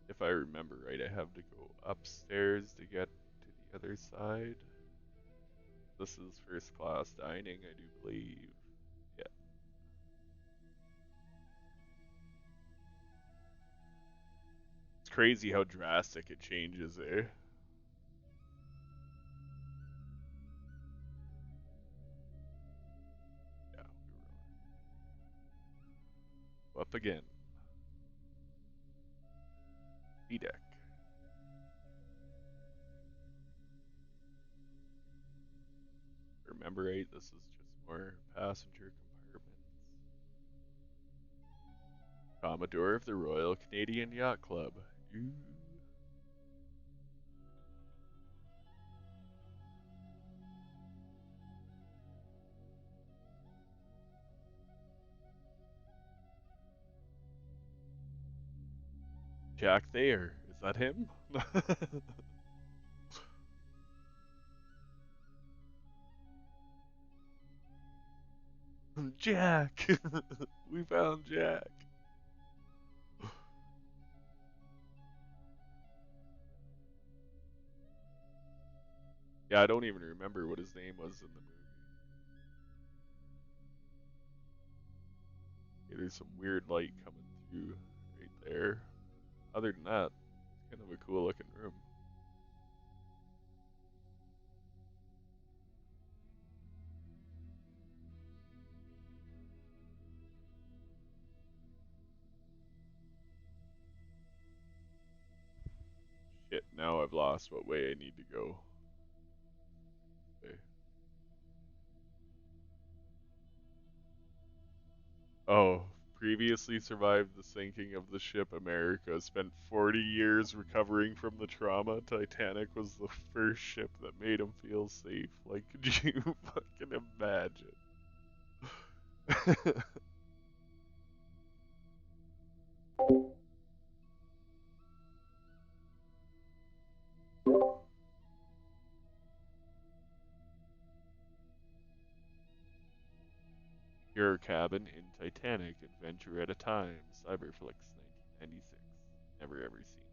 If I remember right, I have to go upstairs to get to the other side. This is first class dining, I do believe. Yeah. It's crazy how drastic it changes, eh? Yeah. Up again. E-Deck. Remember right, this is just more passenger compartments. Commodore of the Royal Canadian Yacht Club. Ooh. Jack Thayer. Is that him? Jack! We found Jack. Yeah, I don't even remember what his name was in the movie. Okay, there's some weird light coming through right there. Other than that, it's kind of of a cool looking room. Shit, now I've lost what way I need to go. Okay. Oh, previously survived the sinking of the ship America, spent 40 years recovering from the trauma. Titanic was the first ship that made him feel safe. Like, could you fucking imagine? Your cabin in Titanic, adventure at a time. Cyberflix 1996. Never ever seen it.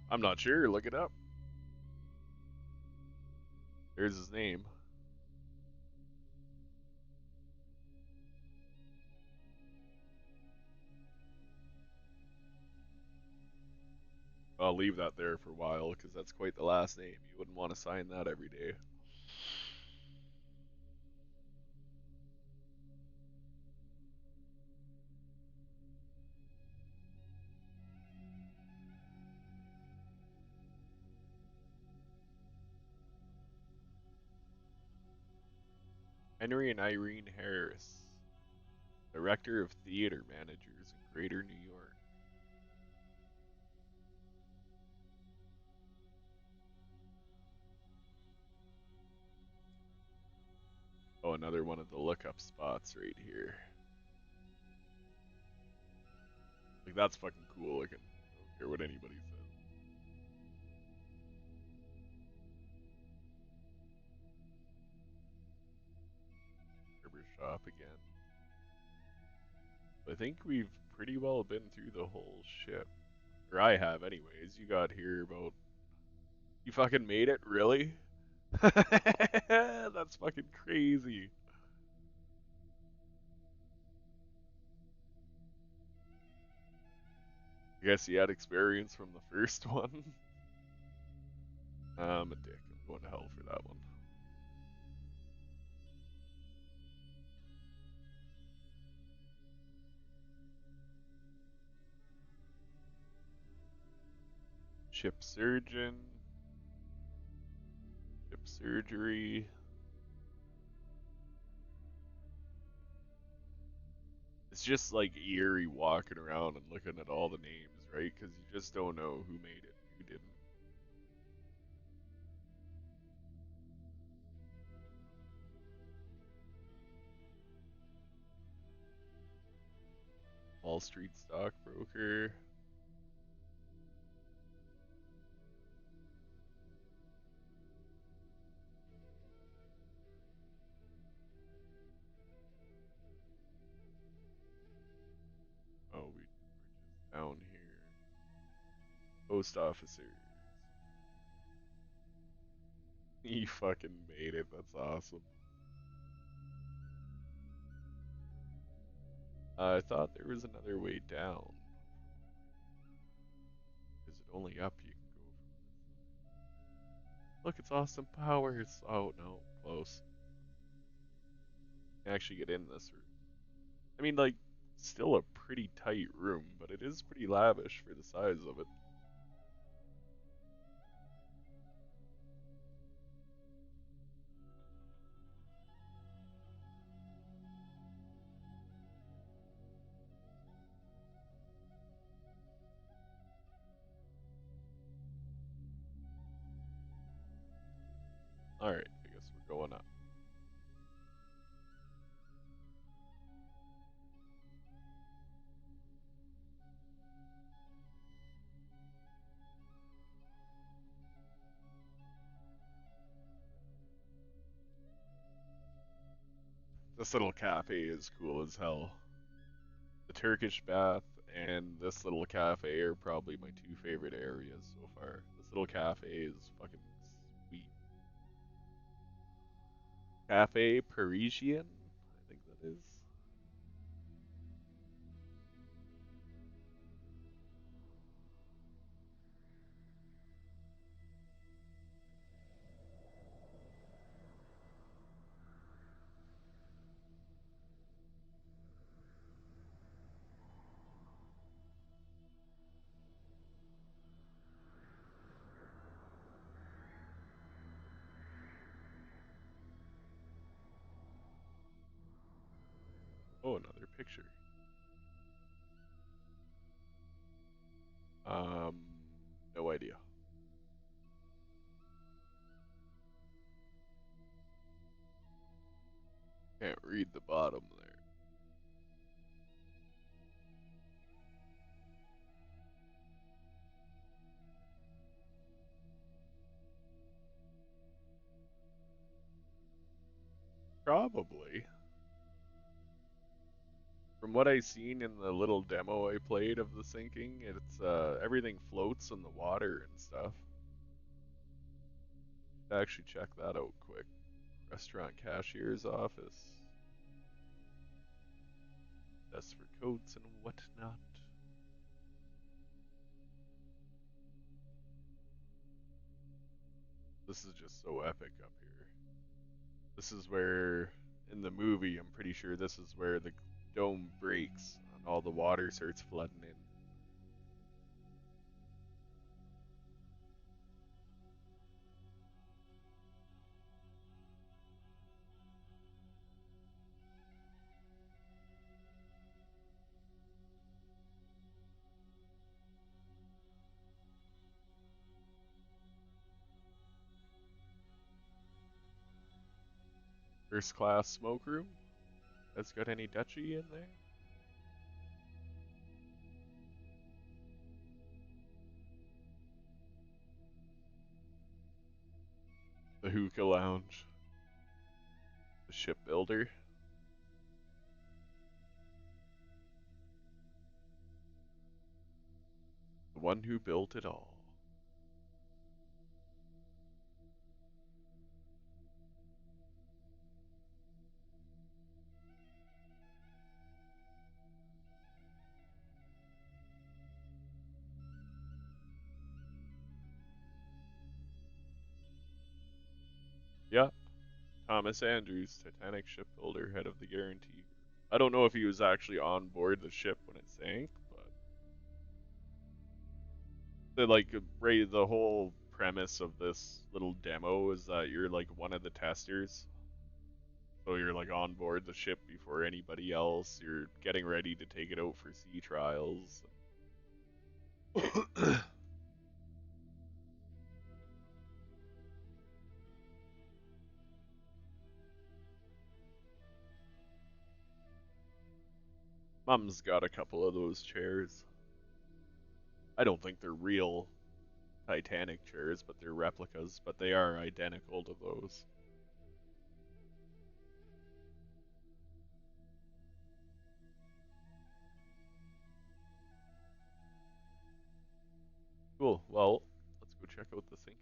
I'm not sure. Look it up. There's his name. I'll leave that there for a while because that's quite the last name. You wouldn't want to sign that every day. Henry and Irene Harris, Director of Theater Managers in Greater New York. Oh, another one of the lookup spots right here. Like, that's fucking cool looking. I don't care what anybody says. Barber shop again. I think we've pretty well been through the whole ship. Or I have, anyways. You got here about. You fucking made it? Really? That's fucking crazy. I guess you had experience from the first one. I'm a dick. I'm going to hell for that one. Ship surgeon. Ship surgery. It's just like eerie walking around and looking at all the names, right? Because you just don't know who made it, who didn't. Wall Street stockbroker. Oh, we're just down here. Post officers. You fucking made it. That's awesome. I thought there was another way down. Is it only up you can go from? Look, it's Austin Powers. Oh no, close. You can actually get in this room. I mean, like, still a pretty tight room, but it is pretty lavish for the size of it. Alright, I guess we're going up. This little cafe is cool as hell. The Turkish bath and this little cafe are probably my two favorite areas so far. This little cafe is fucking sweet. Cafe Parisien, I think that is. Oh, another picture. Um, no idea. Can't read the bottom there. Probably. From what I seen in the little demo I played of the sinking, it's everything floats in the water and stuff. Actually check that out quick. Restaurant cashier's office. That's for coats and whatnot. This is just so epic up here. This is where, in the movie, I'm pretty sure this is where the dome breaks and all the water starts flooding in. First class smoke room? Has got any Dutchy in there? The hookah lounge. The shipbuilder. The one who built it all. Yep, Thomas Andrews, Titanic shipbuilder, head of the Guarantee. I don't know if he was actually on board the ship when it sank, but the whole premise of this little demo is that you're like one of the testers. So you're like on board the ship before anybody else. You're getting ready to take it out for sea trials. Mom's got a couple of those chairs. I don't think they're real Titanic chairs, but they're replicas, but they are identical to those. Cool. Well, let's go check out the sinking.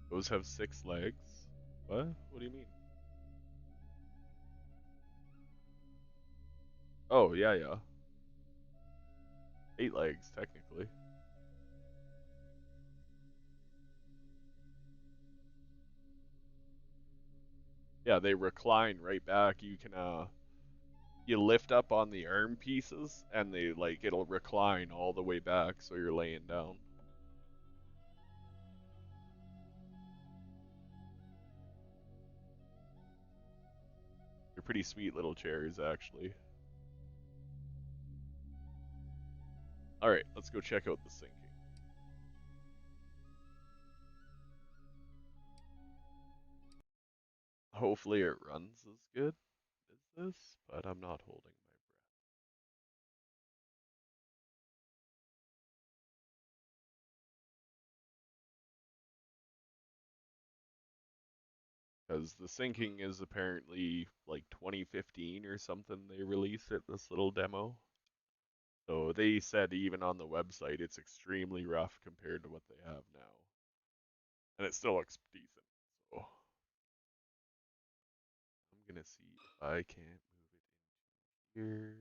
Those have 6 legs. What? What do you mean? Oh, yeah, yeah. 8 legs, technically. Yeah, they recline right back. You lift up on the arm pieces and it'll recline all the way back so you're laying down. They're pretty sweet little chairs, actually. All right, let's go check out the sinking. Hopefully it runs as good as this, but I'm not holding my breath. Because the sinking is apparently like 2015 or something they released it, this little demo. So they said even on the website it's extremely rough compared to what they have now. And it still looks decent. So gonna see if I can't move it into here.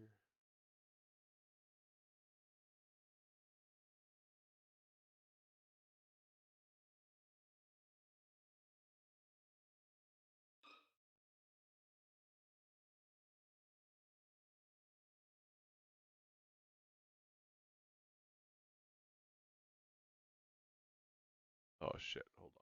Oh shit, hold on.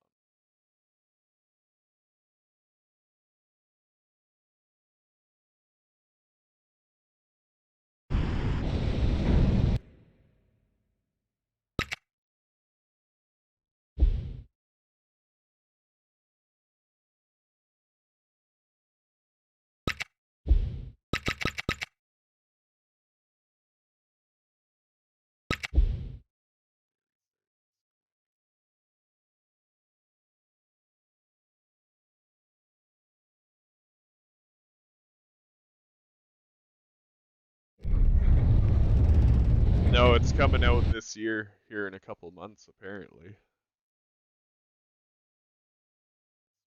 No, it's coming out this year, here in a couple months, apparently.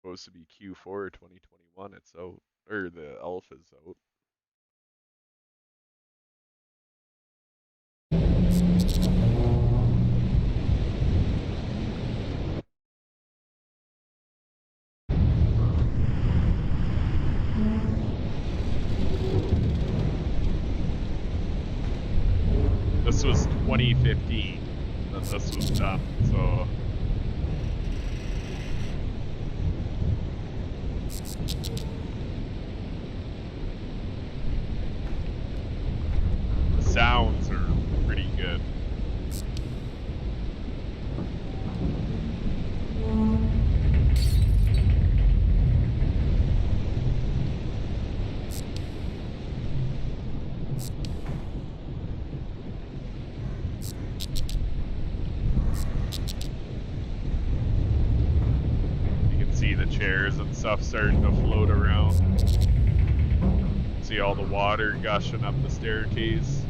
Supposed to be Q4 2021, it's out. Or the alpha's out. This was 2015 that this was done, so... The sounds are pretty good. You can see the chairs and stuff starting to float around. See all the water gushing up the staircase.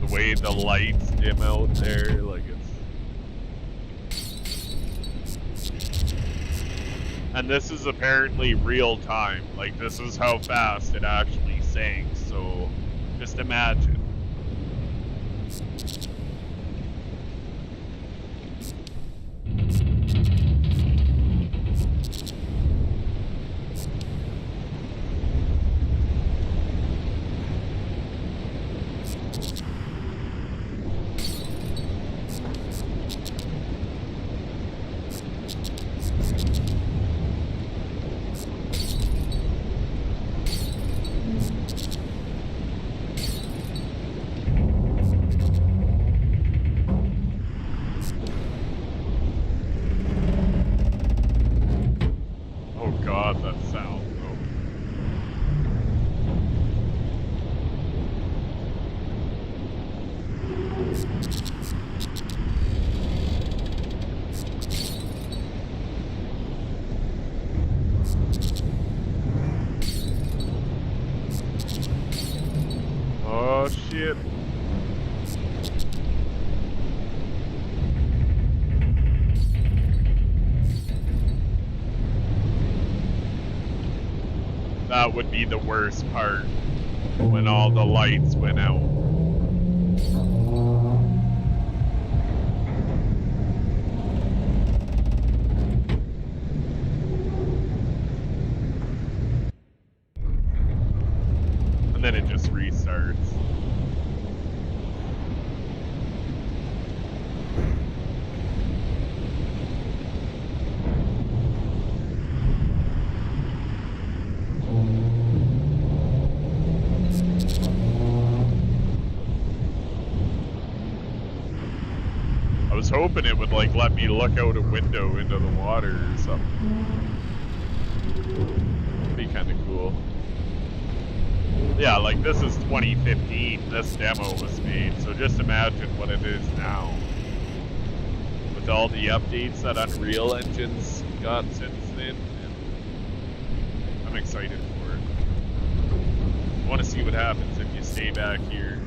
The way the lights dim out there, like it's... And this is apparently real time, like this is how fast it actually sank, so just imagine. Oh god, that sound though. Oh shit. That would be the worst part, when all the lights went out. And then it just restarts. I was hoping it would like let me look out a window into the water or something. It'd be kind of cool. Yeah, like this is 2015, this demo was made, so just imagine what it is now. With all the updates that Unreal Engine's got since then, and I'm excited for it. I want to see what happens if you stay back here.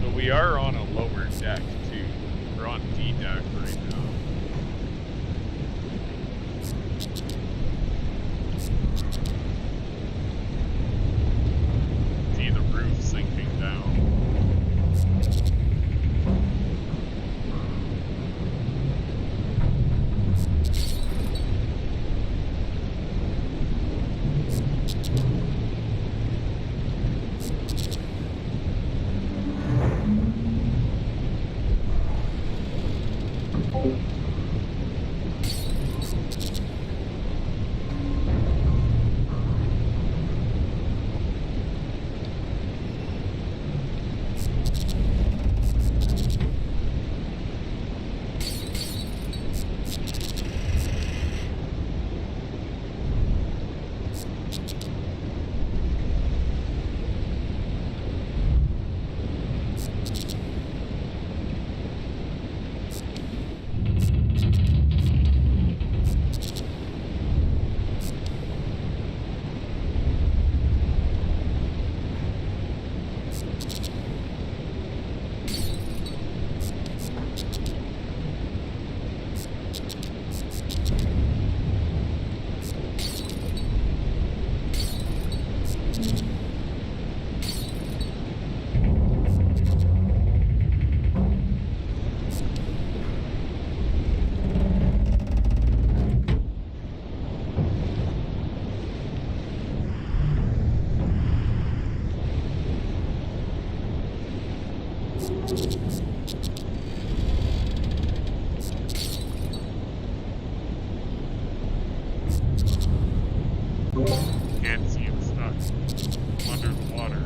So we are on a lower deck too. We're on D deck right now. See the roof sinking down. Can't see him stuck. I'm under the water.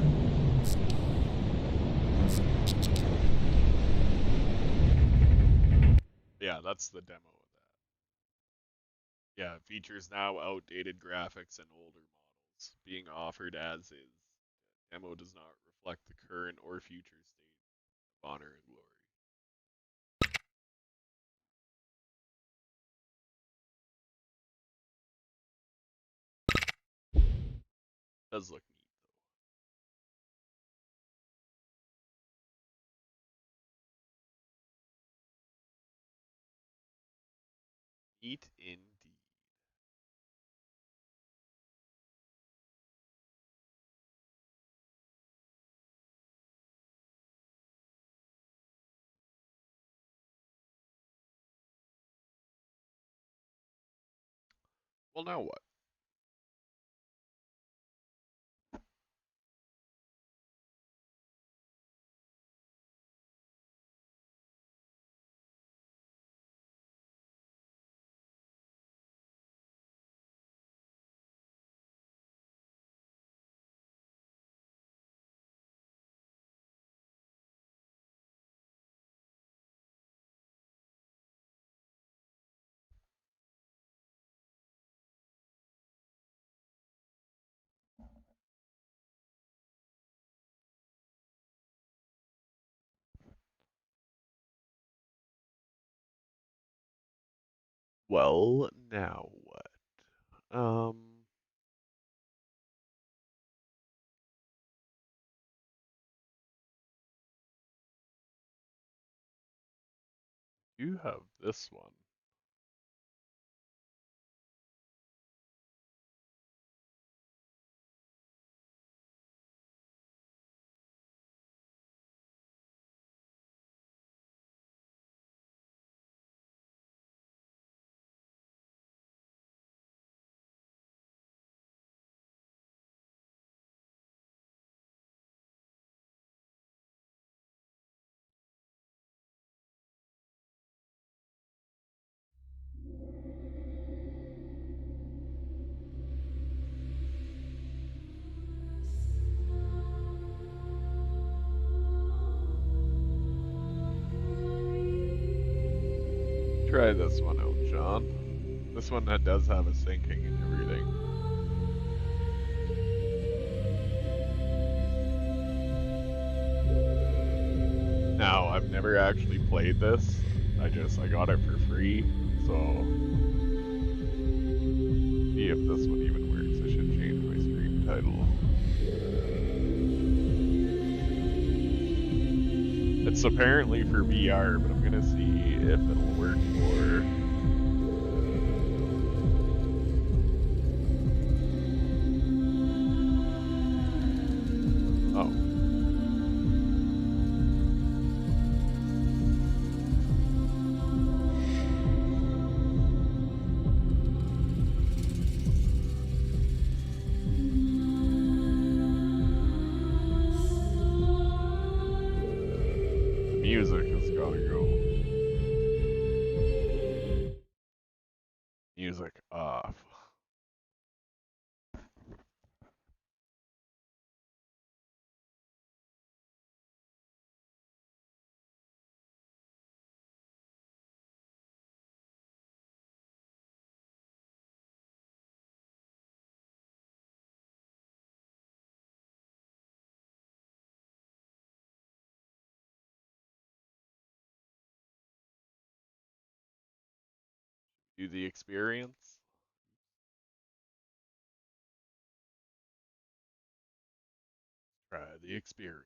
Yeah, that's the demo of that. Yeah, it features now outdated graphics and older models being offered as is. Demo does not reflect the current or future state of Honor and Glory. Does look neat though. Neat indeed. Well, now what? Well, now what? You have this one. Try this one out, John. This one that does have a sinking and everything. Now, I've never actually played this. I got it for free, so see if this one even works. I should change my stream title. It's apparently for VR, but I'm gonna see if it'll work for... Oh. Music has gotta go. Music off. Do the experience. Try the experience.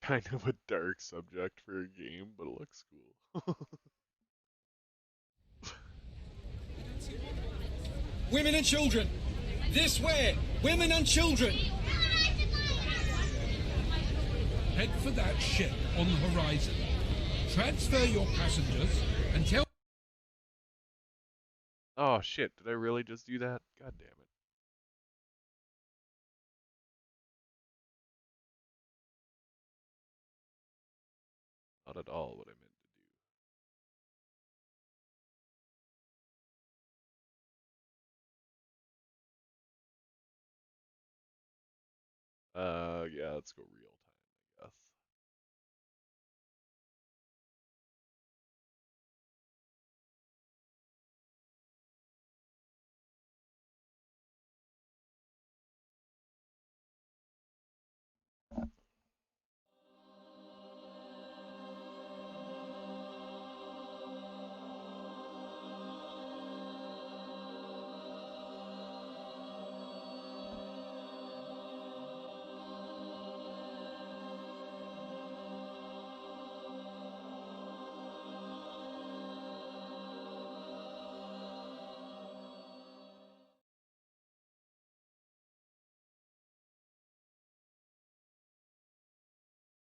Kind of a dark subject for a game, but it looks cool. Women and children! This way! Women and children! Head for that ship on the horizon. Transfer your passengers and tell... Oh shit, did I really just do that? God damn it. Not at all what I meant to do. Yeah, let's go real time, I guess.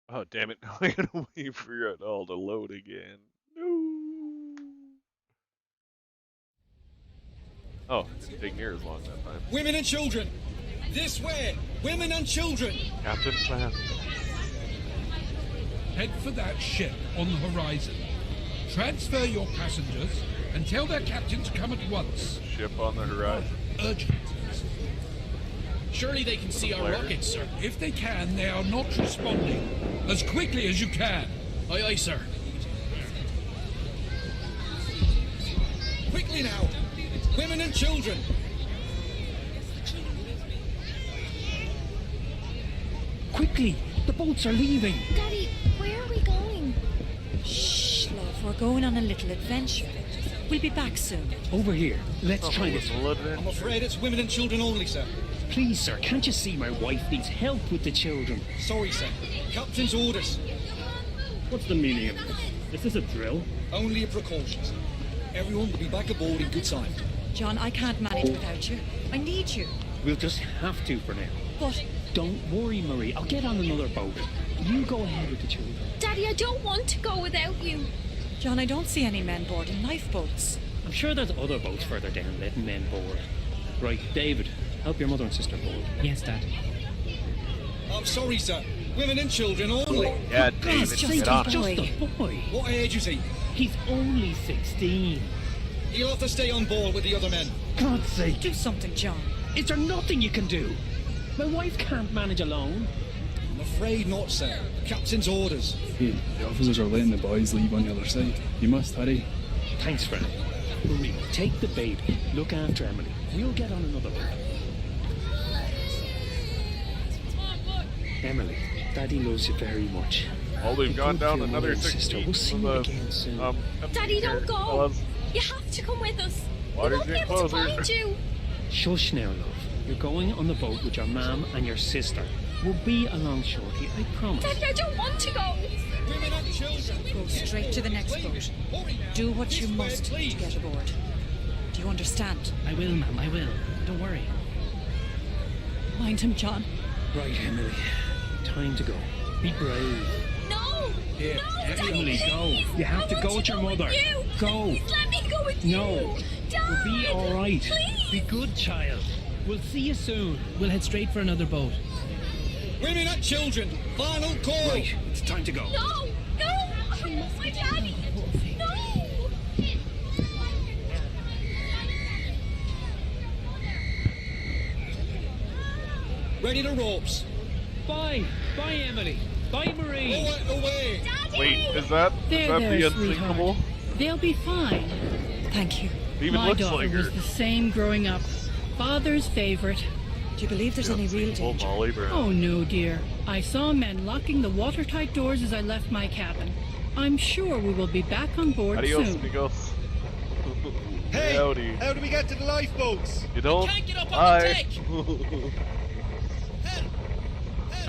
Oh damn it, now I gotta wait for it all to load again. No. Oh, didn't take near as long that time. Women and children! This way! Women and children! Captain Plan. Head for that ship on the horizon. Transfer your passengers and tell their captain to come at once. Ship on the horizon. Urgent. Surely they can see our rockets, sir. If they can, they are not responding. As quickly as you can. Aye, aye, sir. Quickly now! Women and children! Quickly! The boats are leaving! Daddy, where are we going? Shh, love. We're going on a little adventure. We'll be back soon. Over here. Let's try this. I'm afraid it's women and children only, sir. Please, sir, can't you see my wife needs help with the children? Sorry, sir. Captain's orders. What's the meaning of this? Is this a drill? Only a precaution, sir. Everyone will be back aboard in good time. John, I can't manage without you. I need you. We'll just have to for now. But Don't worry, Marie. I'll get on another boat. You go ahead with the children. Daddy, I don't want to go without you. John, I don't see any men boarding lifeboats. I'm sure there's other boats further down letting men board. Right, David, help your mother and sister board. Yes, Dad. I'm sorry, sir. Women and children only. Yeah, God's David, just get a on boy. it. Just a boy. What age is he? He's only 16. He'll have to stay on board with the other men. God's sake. Do something, John. Is there nothing you can do? My wife can't manage alone. I'm afraid not, sir. Captain's orders. Hey, the officers are letting the boys leave on the other side. You must hurry. Thanks, Fred. Marie, take the baby. Look after Emily. We'll get on another boat. Emily, Daddy loves you very much. Well, we've Be gone good down for your another mother and 6 sister. feet We'll see from you the, again soon. Daddy, don't go. fellas. You have to come with us. Water's We won't be getting able to closer. find you. Shush now, love. You're going on the boat with your mum and your sister. We'll be along shortly, I promise. Daddy, I don't want to go. Women and children. Go straight to the next boat. Do what you must to get aboard. Do you understand? I will, Mum, I will. Don't worry. Mind him, John. Right, Emily. Time to go. Be brave. No. Here, No, Emily, Daddy, go. please. You have I to want go with your mother. you. Go. Please let me go with No. you. Dad, We'll be all right. Please. Be good, child. We'll see you soon. We'll head straight for another boat. Women and children. Final call. Right, it's time to go. No. No. I want my daddy. No. Ready the ropes. Bye. Bye, Emily. Bye, Marie. Lower it away. Daddy. Wait, is that There, the unsinkable? They'll be fine. Thank you. It even My looks daughter like her. was the same growing up. Father's favorite. Do you believe there's any real Unsinkable danger? Molly Brown. Oh no, dear. I saw men locking the watertight doors as I left my cabin. I'm sure we will be back on board Adios, soon. amigos. Hey, Howdy. how do we get to the lifeboats? You don't? Can't get up on the Bye.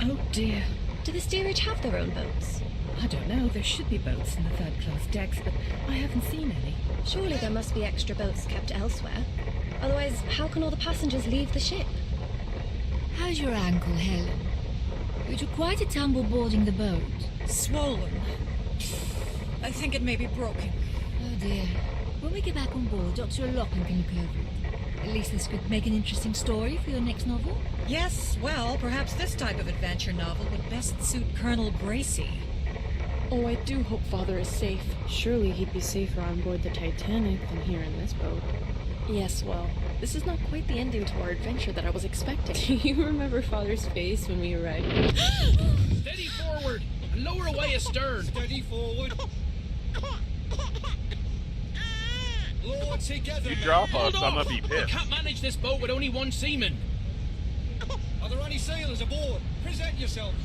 Oh dear. Do the steerage have their own boats? I don't know. There should be boats in the third-class decks, but I haven't seen any. Surely there must be extra boats kept elsewhere. Otherwise, how can all the passengers leave the ship? How's your ankle, Helen? You took quite a tumble boarding the boat. Swollen. I think it may be broken. Oh dear. When we get back on board, Dr. Locken can look over it. At least this could make an interesting story for your next novel. Yes, well, perhaps this type of adventure novel would best suit Colonel Gracie. Oh, I do hope Father is safe. Surely he'd be safer on board the Titanic than here in this boat. Yes, well, this is not quite the ending to our adventure that I was expecting. Do you remember Father's face when we arrived? Steady forward and lower away astern. Steady forward. Lower together. You men. drop Hold us, I'm off. gonna be I pissed. can't manage this boat with only one seaman. Are there any sailors aboard? Present yourselves.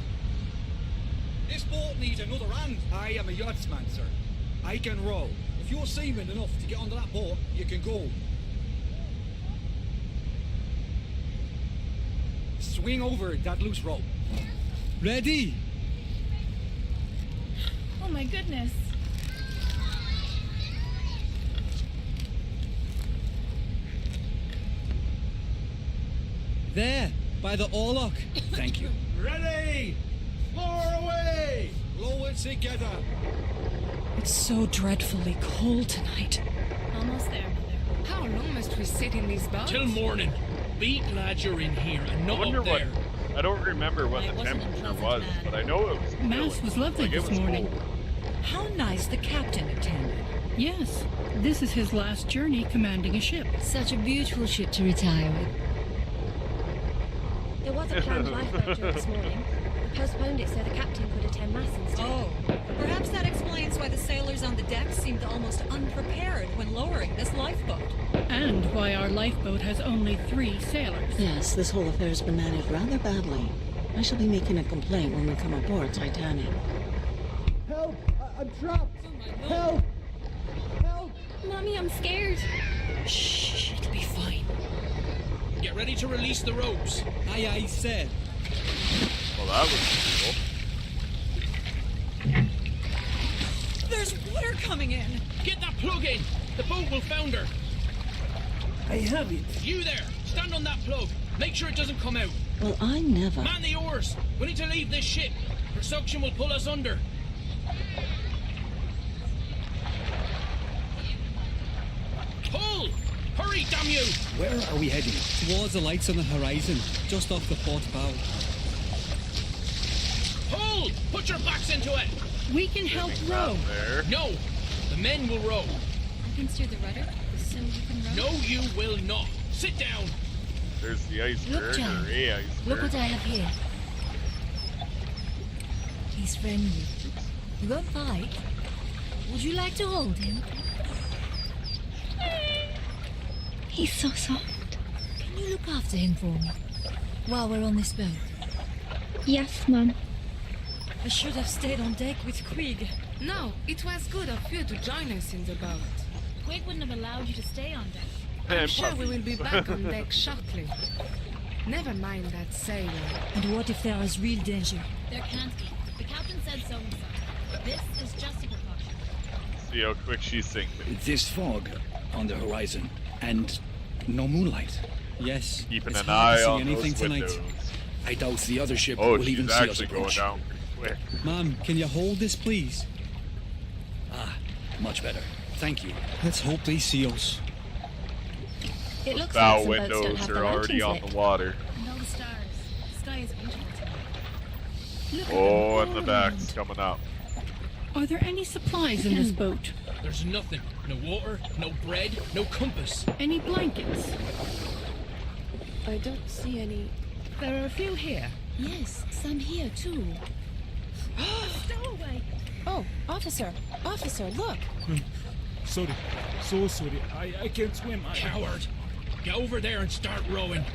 This boat needs another hand. I am a yachtsman, sir. I can row. If you're seaman enough to get onto that boat, you can go. Swing over that loose rope. Ready? Oh my goodness. There, by the oarlock. Thank you. Ready! Lower away! Lower together. It's so dreadfully cold tonight. Almost there, Mother. How long must we sit in these boats? Till morning. Be glad you're in here and I not wonder up what. there. I don't remember what I the wasn't a temperature pleasant was, man. but I know it was. Mass chilly. was lovely Like, it this was morning. cold. How nice the captain attended. Yes, this is his last journey commanding a ship. Such a beautiful ship to retire with. There was a planned lifeboat drill this morning. We postponed it so the captain could attend mass instead. Oh, perhaps that explains why the sailors on the deck seemed almost unprepared when lowering this lifeboat. And why our lifeboat has only 3 sailors. Yes, this whole affair has been managed rather badly. I shall be making a complaint when we come aboard Titanic. Help! I'm trapped! Help! Mommy, I'm scared. Shh, it'll be fine. Get ready to release the ropes. Aye, aye, sir. Well, that was cool. There's water coming in. Get that plug in. The boat will founder. I have it. You there. Stand on that plug. Make sure it doesn't come out. Well, I never. Man the oars. We need to leave this ship. Her suction will pull us under. Pull! Hurry, damn you! Where are we heading? Towards the lights on the horizon, just off the port bow. Pull! Put your backs into it! We can help row. There. No! The men will row. I can steer the rudder, so you can row. No, you will not. Sit down. There's the iceberg, Look, John. or a iceberg. Look what I have here. He's friendly. You won't fight. Would you like to hold him? He's so soft. Can you look after him for me while we're on this boat? Yes, Mum. I should have stayed on deck with Quig. No, it was good of you to join us in the boat. Quig wouldn't have allowed you to stay on deck. I'm sure we will be back on deck shortly. Never mind that sailor. And what if there is real danger? There can't be. The captain said so himself. This is just a precaution. See how quick she's sinking. This fog on the horizon, and no moonlight. Yes. Keeping it's an hard to eye see on anything those tonight. windows. I doubt the other ship Oh, will even she's see us actually going approach. down pretty quick. Ma'am, can you hold this, please? Ah, much better. Thank you. Let's hope they see us. It looks Bow like some boats don't windows have are the already lanterns on lit. the water. And all the stars. The sky is beautiful tonight. Look Oh, at and them the all back's around. coming up. Are there any supplies in this boat? There's nothing. No water, no bread, no compass. Any blankets? I don't see any. There are a few here. Yes, some here too. Stowaway! Oh, officer! Officer, look! Sorry. So sorry. I can't swim. Coward! Get over there and start rowing.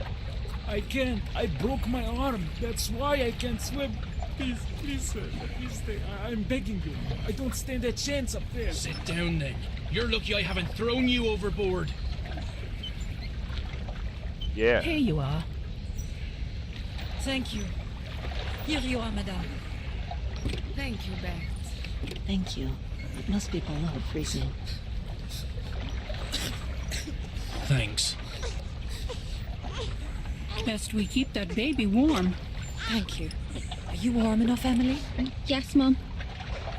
I can't. I broke my arm. That's why I can't swim. Please, sir. Please stay. I'm begging you. I don't stand a chance up there. Sit down then. You're lucky I haven't thrown you overboard. Yeah. Here you are. Thank you. Here you are, madame. Thank you, Beth. Thank you. It must be below freezing. Thanks. Best we keep that baby warm. Thank you. Are you warm enough, Emily? Yes, Mum.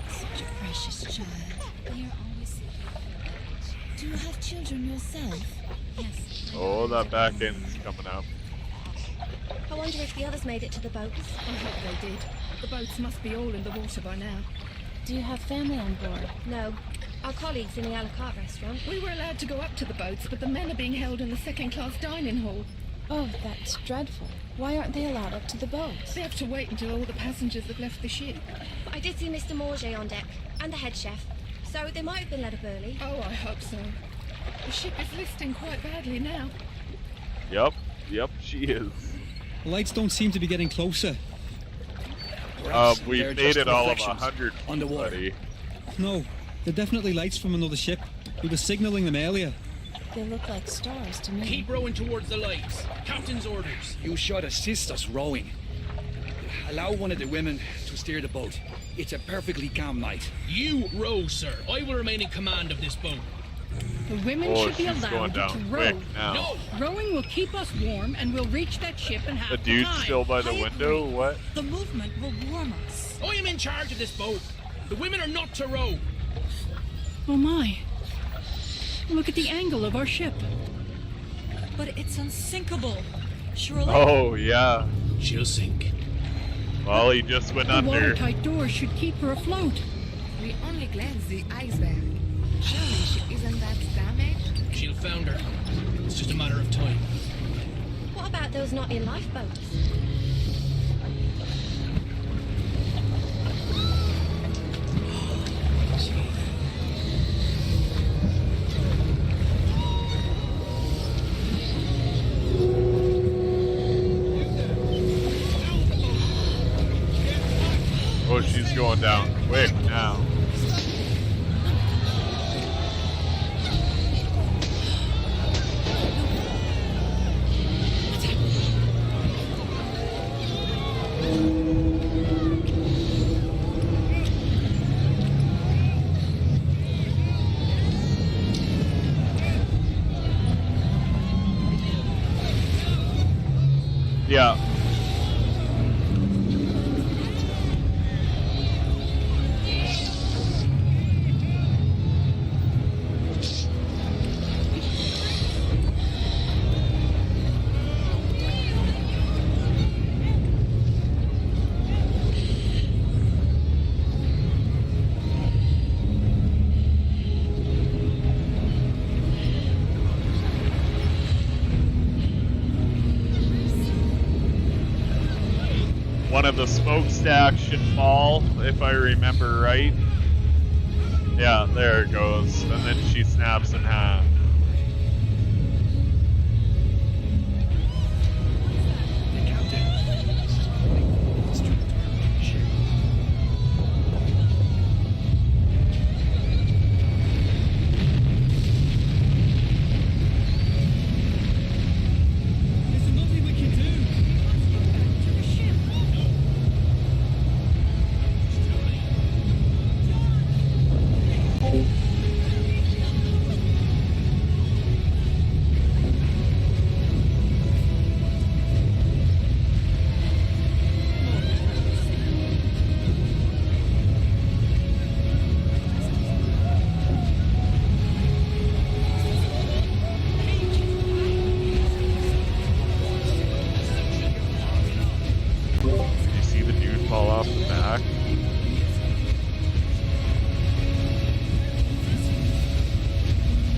Such a precious child. They are always so beautiful. Do you have children yourself? Yes. Oh, that back end's coming up. I wonder if the others made it to the boats. I hope they did. The boats must be all in the water by now. Do you have family on board? No. Our colleagues in the a la carte restaurant. We were allowed to go up to the boats, but the men are being held in the second-class dining hall. Oh, that's dreadful. Why aren't they allowed up to the boats? They have to wait until all the passengers have left the ship. But I did see Mr. Morget on deck, and the head chef. So they might have been let up early. Oh, I hope so. The ship is listing quite badly now. Yep, she is. Lights don't seem to be getting closer. We've They're made just it all of reflections 100 on the water. buddy. No, they're definitely lights from another ship. We were signaling them earlier. They look like stars to me. Keep rowing towards the lights. Captain's orders. You should assist us rowing. Allow one of the women to steer the boat. It's a perfectly calm night. You row, sir. I will remain in command of this boat. The women Oh, should be she's going allowed down to quick row. now. No! Rowing will keep us warm, and we'll reach that ship in half The the dude's time. still by the I window? agree. What? The movement will warm us. I am in charge of this boat. The women are not to row. Oh my. Look at the angle of our ship. But it's unsinkable. Surely. Oh, yeah. She'll sink. Well, he just went The under. watertight doors should keep her afloat. We only glanced the iceberg. Surely she isn't that damaged? She'll founder. It's just a matter of time. What about those not in lifeboats? Oh, she's going down quick now. Yeah. One of the smokestacks should fall, if I remember right. Yeah, there it goes. And then she snaps in half.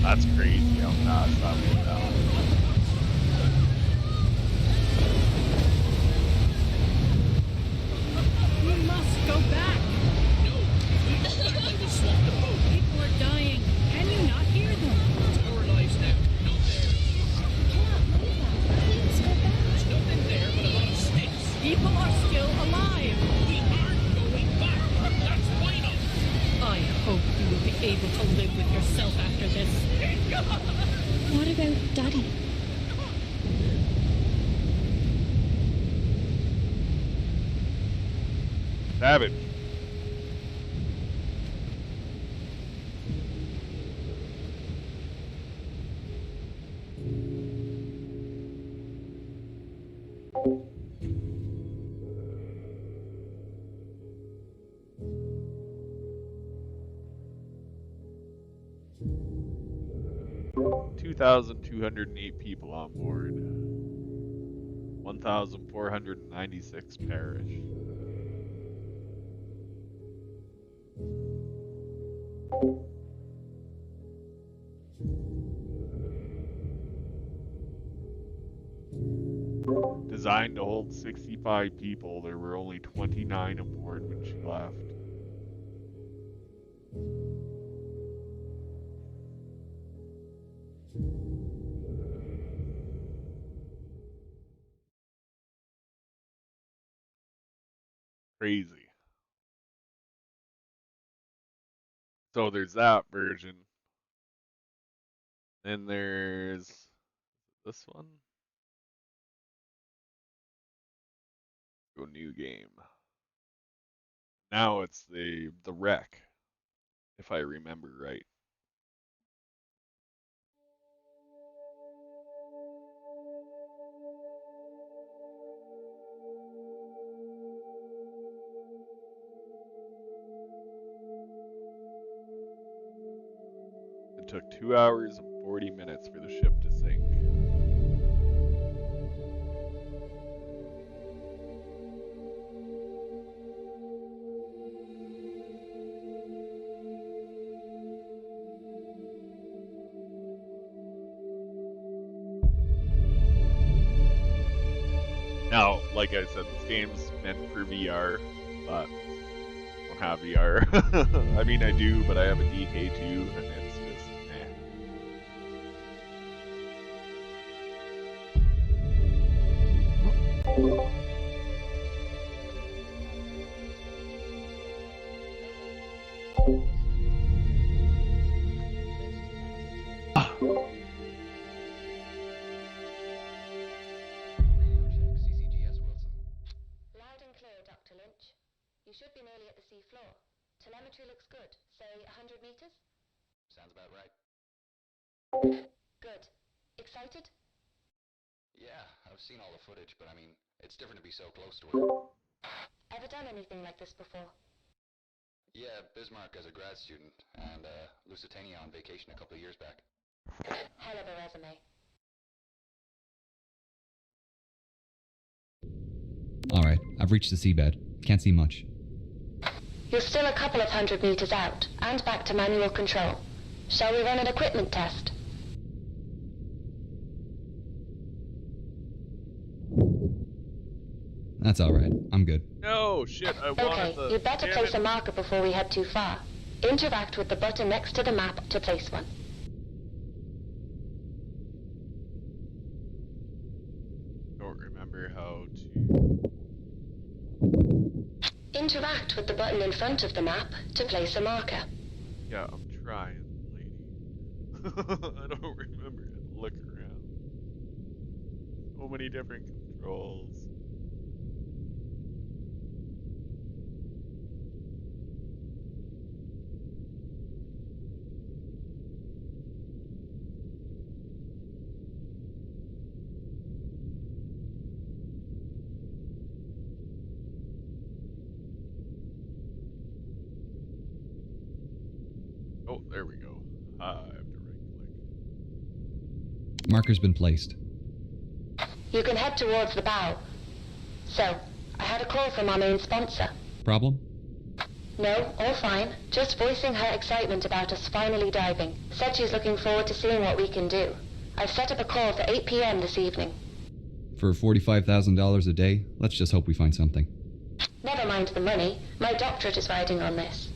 That's crazy how fast that went down. You must go back. People are dying. Can you not hear them? Our lives now. Not there. There's nothing there but a lot of sticks. People are still alive. We aren't going back. That's final. I hope you will be able to live with yourself after this. What about Daddy? Savage. $2,208 people on board. 1,496 perished. Designed to hold 65 people, there were only 29 aboard when she left. Crazy. So there's that version. Then there's this one. Go new game. Now it's the wreck, if I remember right. It took 2 hours and 40 minutes for the ship to sink. Now, like I said, this game's meant for VR, but I don't have VR. I mean, I do, but I have a DK2, and it's just, You should be nearly at the sea floor. Telemetry looks good. Say 100 meters? Sounds about right. Good. Excited? Yeah, I've seen all the footage, but I mean, It's different to be so close to her. Ever done anything like this before? Yeah, Bismarck as a grad student, and Lusitania on vacation a couple of years back. Hell of a resume. Alright, I've reached the seabed. Can't see much. You're still a couple of 100 meters out, and back to manual control. Shall we run an equipment test? That's alright. I'm good. No, shit, I wanted Okay, you'd better damn place it. a marker before we head too far. Interact with the button next to the map to place one. Don't remember how to... Interact with the button in front of the map to place a marker. Yeah, I'm trying, lady. I don't remember it. Look around. So many different controls. Oh, there we go. I have to right click. Marker's been placed. You can head towards the bow. So, I had a call from our main sponsor. Problem? No, all fine. Just voicing her excitement about us finally diving. Said she's looking forward to seeing what we can do. I've set up a call for 8 p.m. this evening. For $45,000 a day, let's just hope we find something. Never mind the money. My doctorate is riding on this.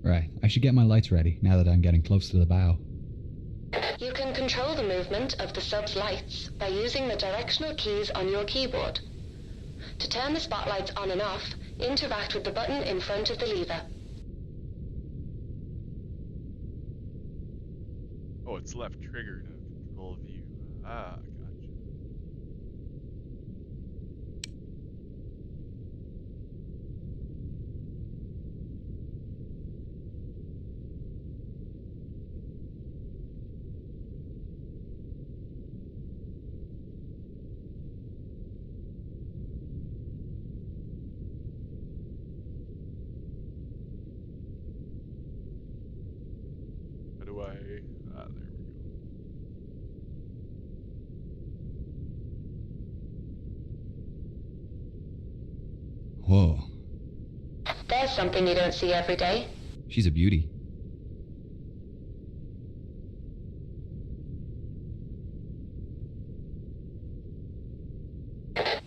Right, I should get my lights ready now that I'm getting close to the bow. You can control the movement of the sub's lights by using the directional keys on your keyboard. To turn the spotlights on and off, interact with the button in front of the lever. Oh, it's left trigger to control view. Ah, gotcha. How do I... Ah, there we go. Whoa, There's something you don't see every day. she's a beauty.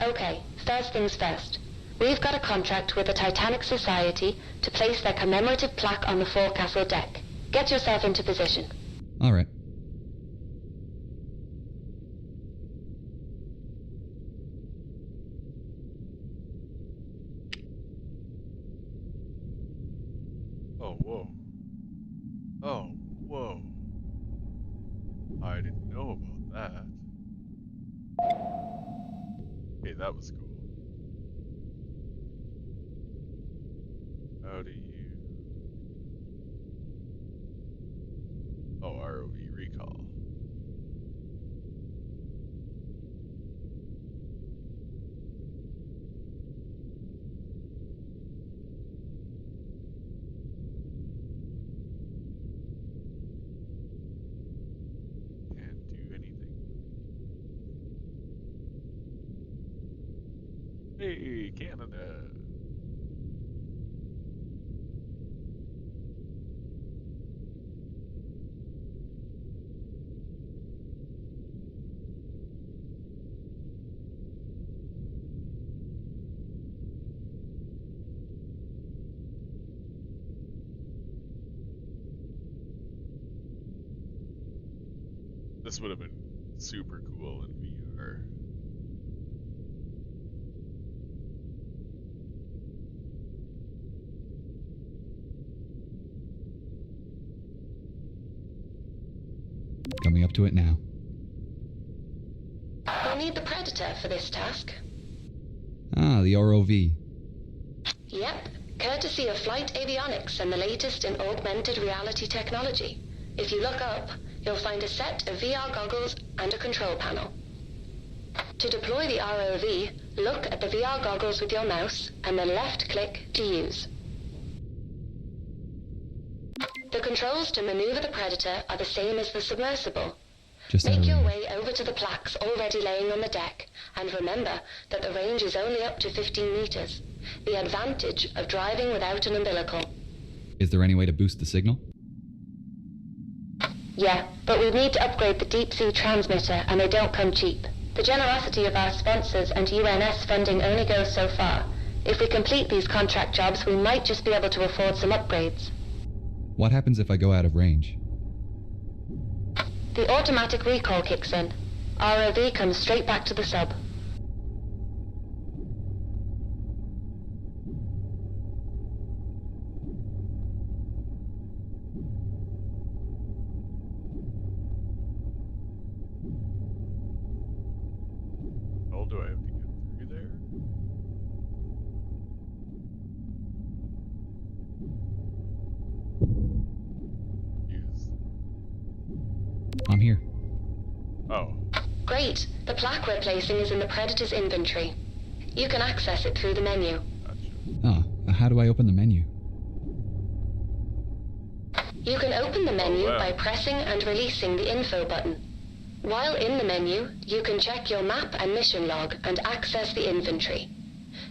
Okay, first things first. We've got a contract with the Titanic Society to place their commemorative plaque on the forecastle deck. Get yourself into position. Alright. Oh, whoa. Oh, whoa. I didn't know about that. Okay, that was cool. How do you... Oh, ROV recall. Can't do anything. Hey, Canada. This would have been super cool in VR. Coming up to it now. We'll need the Predator for this task. Ah, the ROV. Yep, courtesy of Flight Avionics and the latest in augmented reality technology. If you look up, you'll find a set of VR goggles and a control panel. To deploy the ROV, look at the VR goggles with your mouse and then left-click to use. The controls to maneuver the Predator are the same as the submersible. Make your way over to the plaques already laying on the deck, and remember that the range is only up to 15 meters. The advantage of driving without an umbilical. Is there any way to boost the signal? Yeah, but we need to upgrade the deep-sea transmitter, and they don't come cheap. The generosity of our sponsors and UNS funding only goes so far. If we complete these contract jobs, we might just be able to afford some upgrades. What happens if I go out of range? The automatic recall kicks in. ROV comes straight back to the sub. How do I have to get through there? I'm here. Oh. Great. The plaque we're placing is in the Predator's inventory. You can access it through the menu. Ah, how do I open the menu? You can open the menu by pressing and releasing the info button. While in the menu, you can check your map and mission log and access the inventory.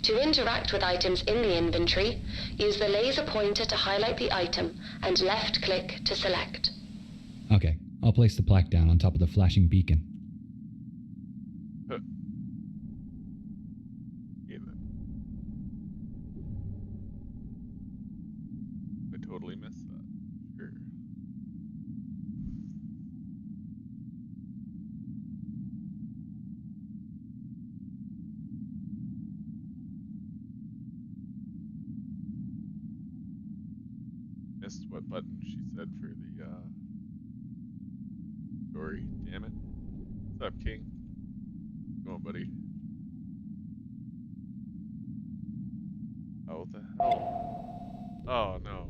To interact with items in the inventory, use the laser pointer to highlight the item and left-click to select. Okay, I'll place the plaque down on top of the flashing beacon. Yeah, I totally missed that. Sure. Missed what button she said for the story. Damn it. What's up, King? Come on, buddy. Oh, what the hell? Oh, no.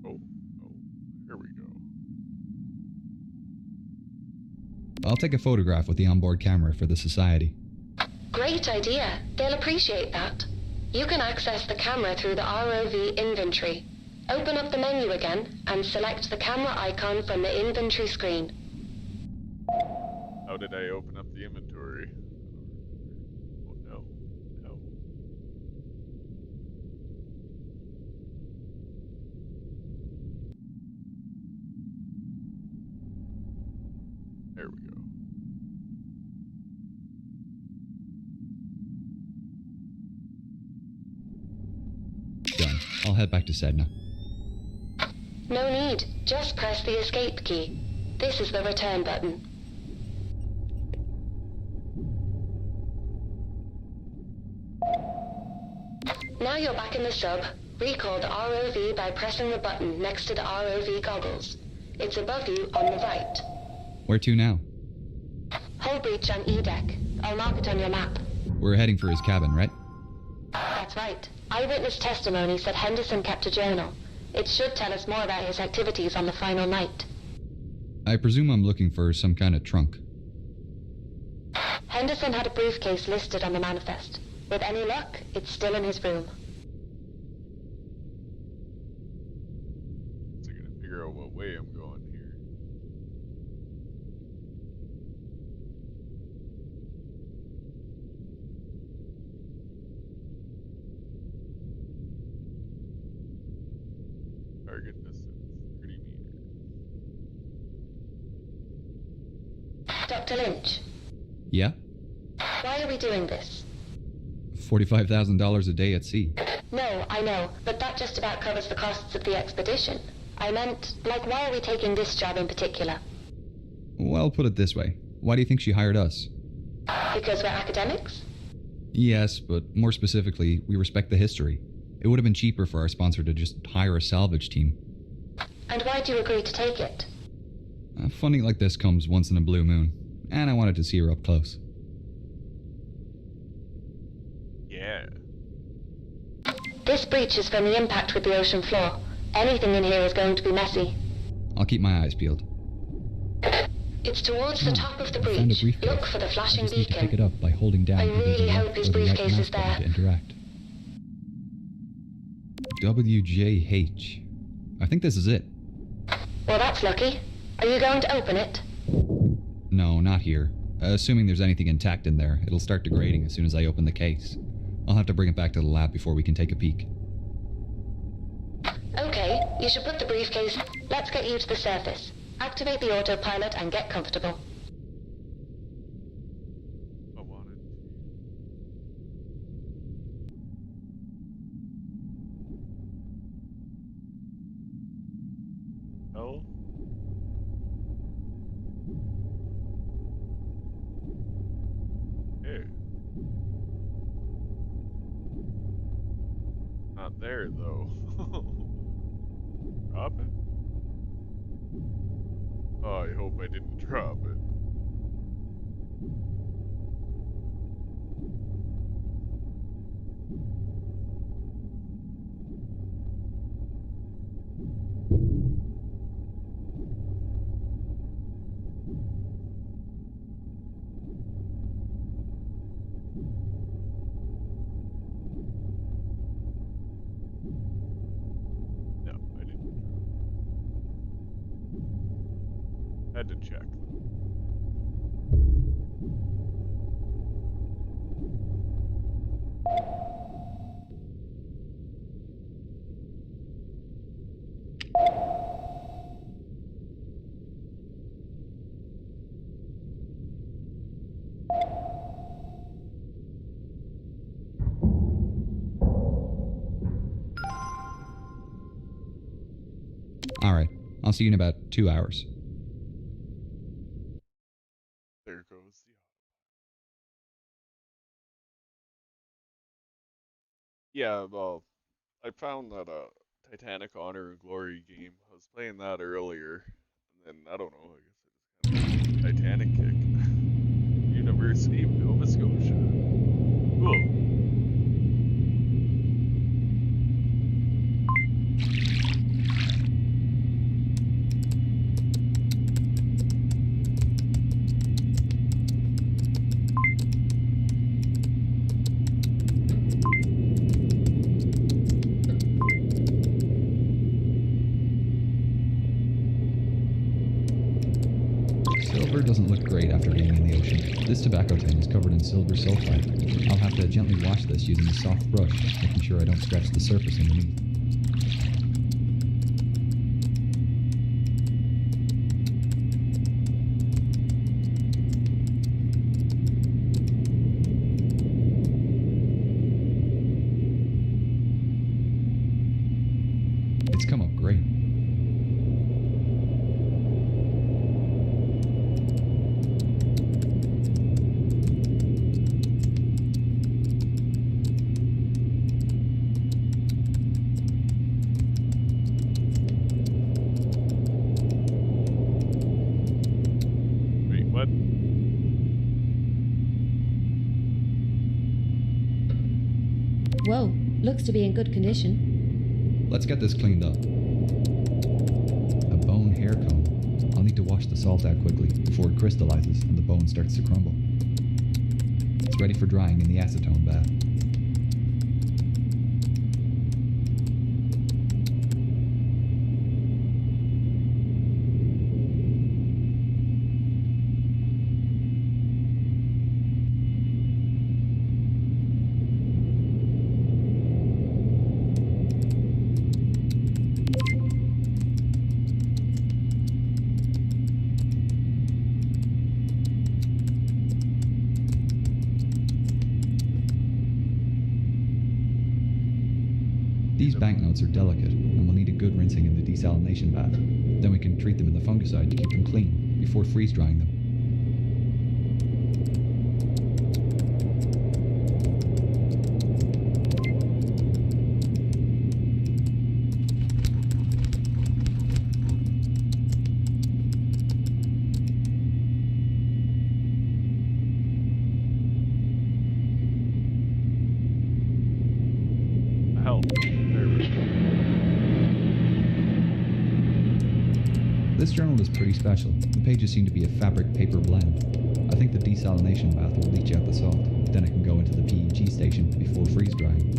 Oh, here we go. I'll take a photograph with the onboard camera for the Society. Great idea. They'll appreciate that. You can access the camera through the ROV inventory. Open up the menu again and select the camera icon from the inventory screen. How did I open up the inventory? Oh, no. No. There we go. Done. I'll head back to Sedna. No need. Just press the escape key. This is the return button. Now you're back in the sub. Recall the ROV by pressing the button next to the ROV goggles. It's above you on the right. Where to now? Hull breach on E-deck. I'll mark it on your map. We're heading for his cabin, right? That's right. Eyewitness testimony said Henderson kept a journal. It should tell us more about his activities on the final night. I presume I'm looking for some kind of trunk. Henderson had a briefcase listed on the manifest. With any luck, it's still in his room. So I gotta figure out what way I'm going here. Target distance, 30 meters. Dr. Lynch, Yeah? why are we doing this? $45,000 a day at sea. No, I know, but that just about covers the costs of the expedition. I meant, like, why are we taking this job in particular? Well, put it this way. Why do you think she hired us? Because we're academics? Yes, but more specifically, we respect the history. It would have been cheaper for our sponsor to just hire a salvage team. And why do you agree to take it? Funding like this comes once in a blue moon, and I wanted to see her up close. Yeah. This breach is from the impact with the ocean floor. Anything in here is going to be messy. I'll keep my eyes peeled. It's towards the top of the I found a breach. briefcase. Look for the I flashing just need to pick beacon. it up by holding down I either the really left hope his or the right briefcase mouse is button there. to interact. WJH. I think this is it. Well, that's lucky. Are you going to open it? No, not here. Assuming there's anything intact in there, it'll start degrading as soon as I open the case. I'll have to bring it back to the lab before we can take a peek. Okay, you should put the briefcase. Let's get you to the surface. Activate the autopilot and get comfortable. I wanted to. Oh. Hey. Not there though. Drop it? Oh, I hope I didn't drop it. No, I didn't drop it. Had to check. Alright, I'll see you in about 2 hours. There goes the. Yeah, well, I found that Titanic Honor and Glory game. I was playing that earlier, and then I don't know. I guess I just kind of Titanic kick. University of Nova Scotia. Cool. Silver doesn't look great after being in the ocean. This tobacco tin is covered in silver sulfide. I'll have to gently wash this using a soft brush, making sure I don't scratch the surface underneath. It's come up great. Wait, what? Whoa, looks to be in good condition. Let's get this cleaned up. A bone hair comb. I'll need to wash the salt out quickly before it crystallizes and the bone starts to crumble. It's ready for drying in the acetone bath. notes are delicate and will need a good rinsing in the desalination bath. Then we can treat them in the fungicide to keep them clean before freeze drying them. This journal is pretty special. The pages seem to be a fabric paper blend. I think the desalination bath will leach out the salt. Then it can go into the PEG station before freeze drying.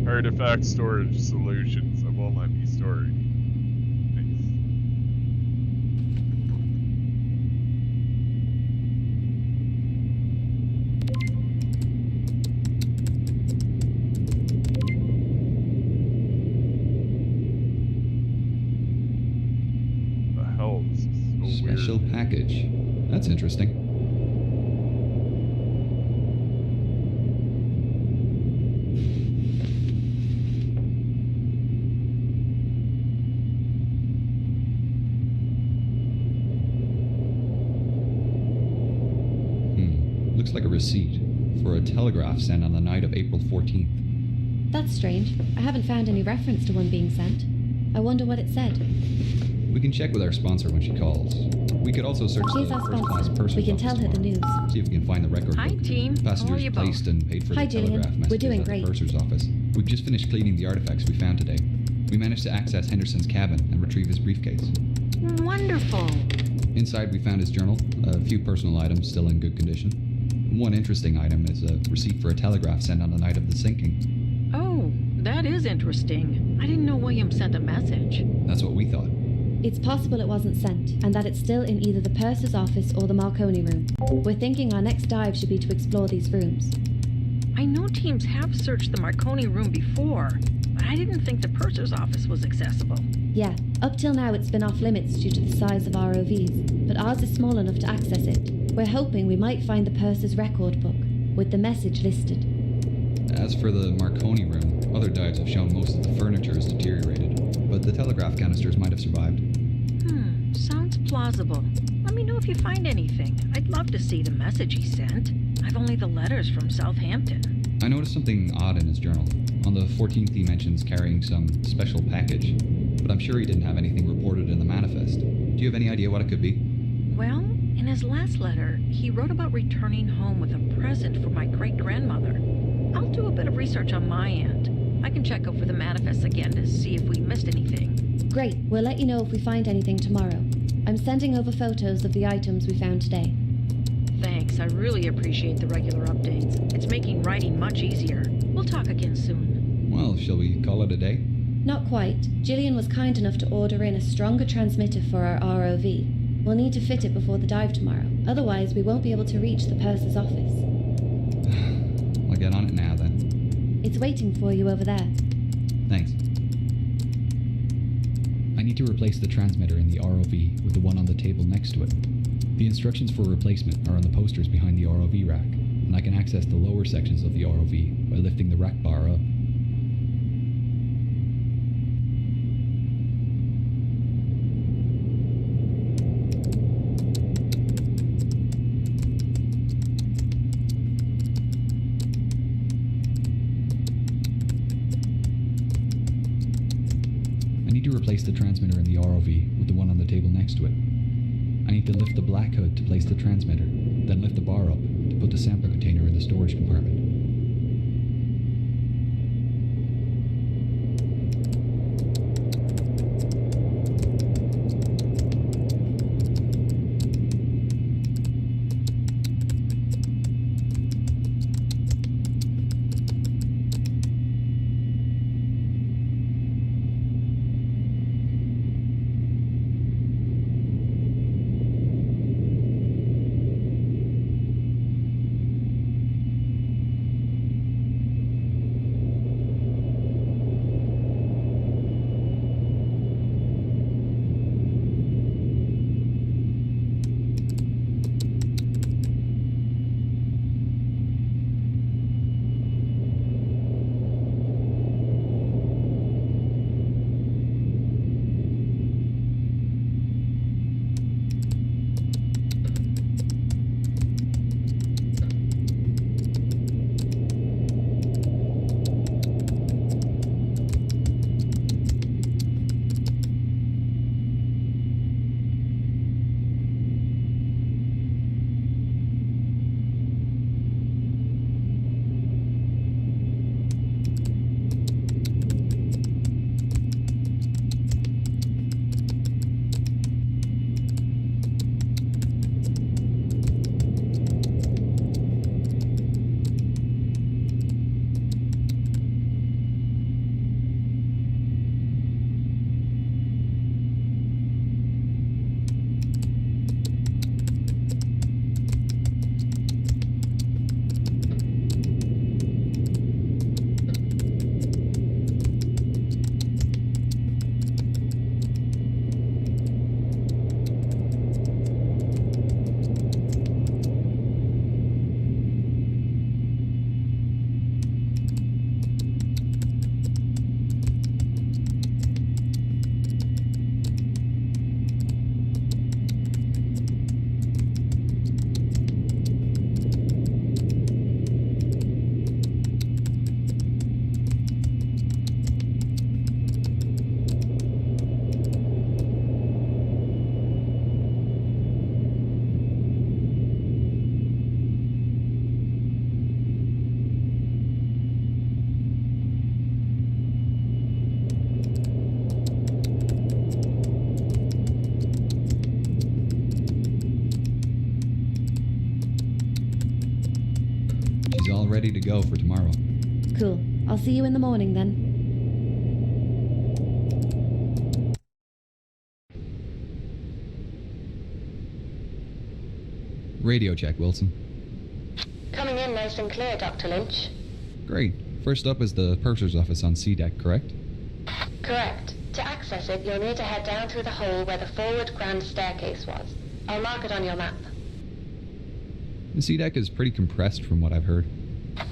Artifact storage solutions. It won't let me store it. The hell is this? So Special weird. package. That's interesting. Looks like a receipt for a telegraph sent on the night of April 14th. That's strange. I haven't found any reference to one being sent. I wonder what it said. We can check with our sponsor when she calls. We could also search She's the our first-class sponsor. purser's We can office tell her the tomorrow. news. See if we can find the record Hi, book. team. How are Passengers you both? placed and paid for Hi, the Gillian. telegraph We're messages doing at great. the purser's office. We've just finished cleaning the artifacts we found today. We managed to access Henderson's cabin and retrieve his briefcase. Wonderful. Inside we found his journal, a few personal items still in good condition. One interesting item is a receipt for a telegraph sent on the night of the sinking. Oh, that is interesting. I didn't know William sent a message. That's what we thought. It's possible it wasn't sent, and that it's still in either the purser's office or the Marconi room. We're thinking our next dive should be to explore these rooms. I know teams have searched the Marconi room before, but I didn't think the purser's office was accessible. Yeah, up till now it's been off limits due to the size of ROVs, but ours is small enough to access it. We're hoping we might find the purser's record book, with the message listed. As for the Marconi room, other dives have shown most of the furniture is deteriorated, but the telegraph canisters might have survived. Sounds plausible. Let me know if you find anything. I'd love to see the message he sent. I've only the letters from Southampton. I noticed something odd in his journal. On the 14th he mentions carrying some special package, but I'm sure he didn't have anything reported in the manifest. Do you have any idea what it could be? Well, in his last letter, he wrote about returning home with a present for my great-grandmother. I'll do a bit of research on my end. I can check over the manifest again to see if we missed anything. Great, we'll let you know if we find anything tomorrow. I'm sending over photos of the items we found today. Thanks, I really appreciate the regular updates. It's making writing much easier. We'll talk again soon. Well, shall we call it a day? Not quite. Gillian was kind enough to order in a stronger transmitter for our ROV. We'll need to fit it before the dive tomorrow. Otherwise, we won't be able to reach the purser's office. I'll get on it now then. It's waiting for you over there. Thanks. I need to replace the transmitter in the ROV with the one on the table next to it. The instructions for replacement are on the posters behind the ROV rack. and I can access the lower sections of the ROV by lifting the rack bar up. I need to replace the transmitter in the ROV with the one on the table next to it. I need to lift the black hood to place the transmitter, then lift the bar up to put the sample container in the storage compartment. Ready to go for tomorrow. Cool. I'll see you in the morning then. Radio check, Wilson. Coming in nice and clear, Dr. Lynch. Great. First up is the purser's office on C deck, correct? Correct. To access it, you'll need to head down through the hole where the forward grand staircase was. I'll mark it on your map. The C deck is pretty compressed from what I've heard.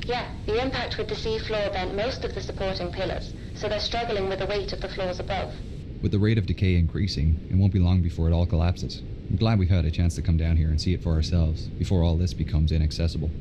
Yeah, the impact with the sea floor bent most of the supporting pillars, so they're struggling with the weight of the floors above. With the rate of decay increasing, it won't be long before it all collapses. I'm glad we've had a chance to come down here and see it for ourselves, before all this becomes inaccessible.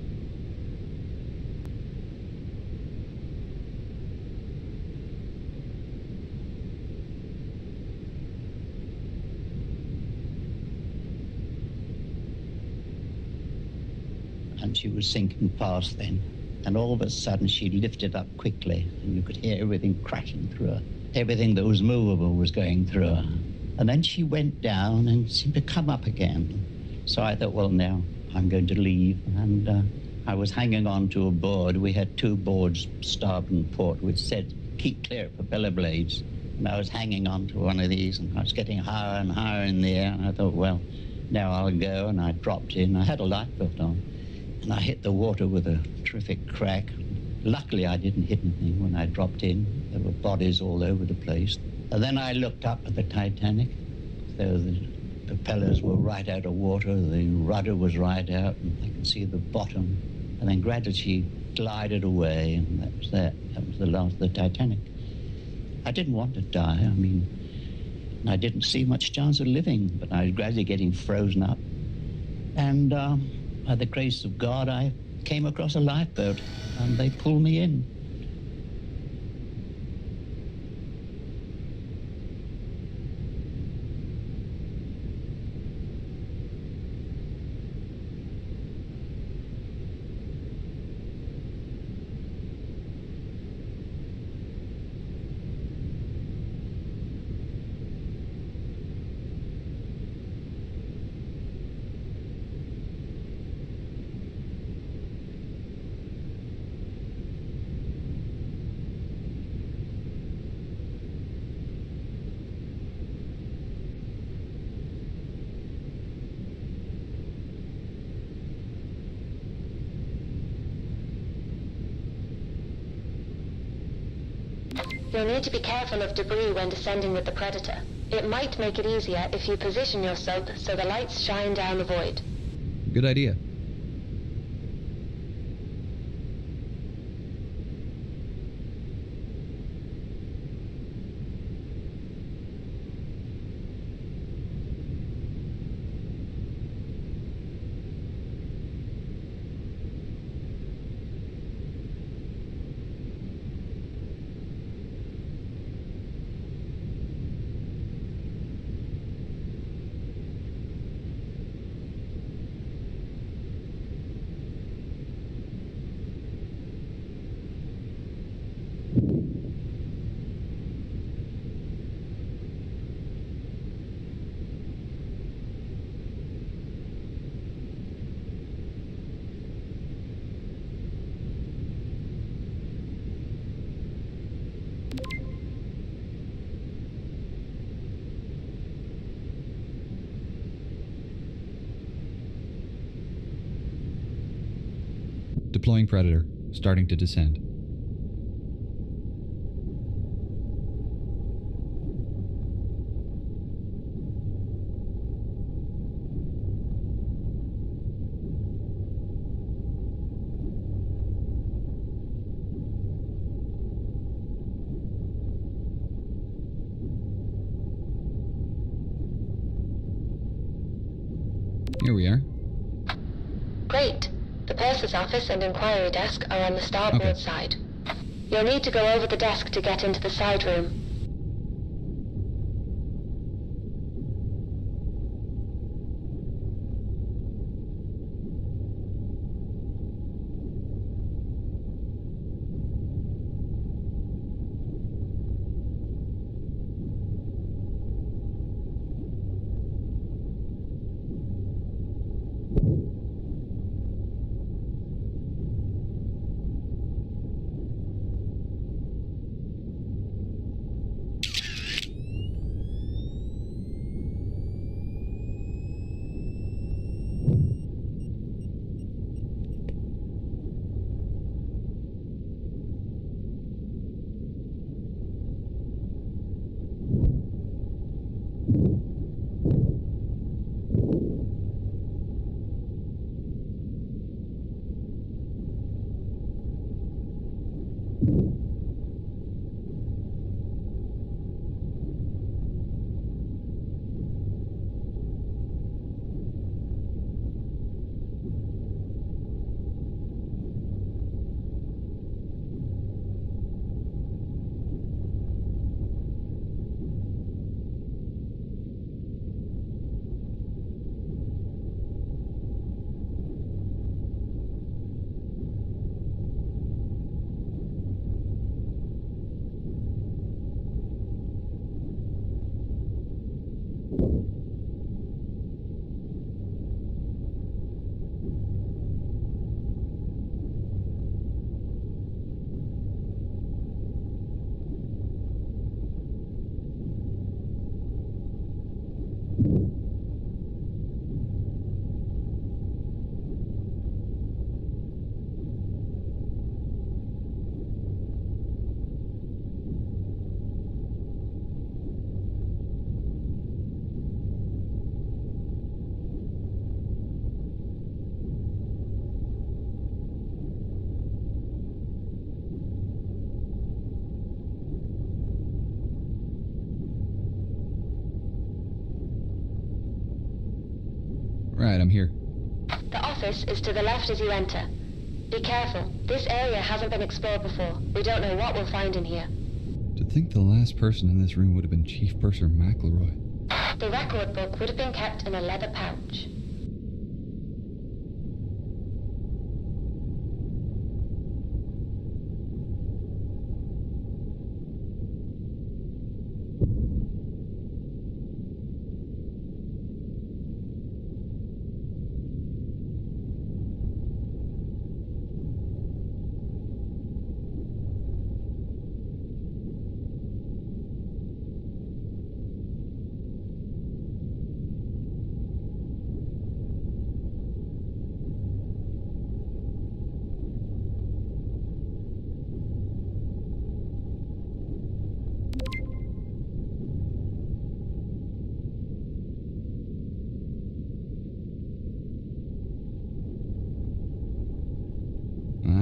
And she was sinking fast then. And all of a sudden she lifted up quickly, and you could hear everything crashing through her. Everything that was movable was going through her. And then she went down and seemed to come up again. So I thought, well, now I'm going to leave. And I was hanging on to a board. We had two boards, starboard and port, which said, keep clear of propeller blades. And I was hanging on to one of these, and I was getting higher and higher in the air. And I thought, well, now I'll go. And I dropped in. I had a life belt on. And I hit the water with a terrific crack. Luckily, I didn't hit anything when I dropped in. There were bodies all over the place. And then I looked up at the Titanic. So the propellers were right out of water. The rudder was right out. And I could see the bottom And then gradually she glided away, and that was that. That was the last of the Titanic. I didn't want to die. I mean, I didn't see much chance of living, but I was gradually getting frozen up. And by the grace of God, I came across a lifeboat, and they pulled me in. You'll need to be careful of debris when descending with the Predator. It might make it easier if you position yourself so the lights shine down the void. Good idea. Deploying Predator, starting to descend. Here we are. Great. The purser's office and inquiry desk are on the starboard side. You'll need to go over the desk to get into the side room. Alright, I'm here. The office is to the left as you enter. Be careful. This area hasn't been explored before. We don't know what we'll find in here. To think the last person in this room would have been Chief Purser McElroy. The record book would have been kept in a leather pouch.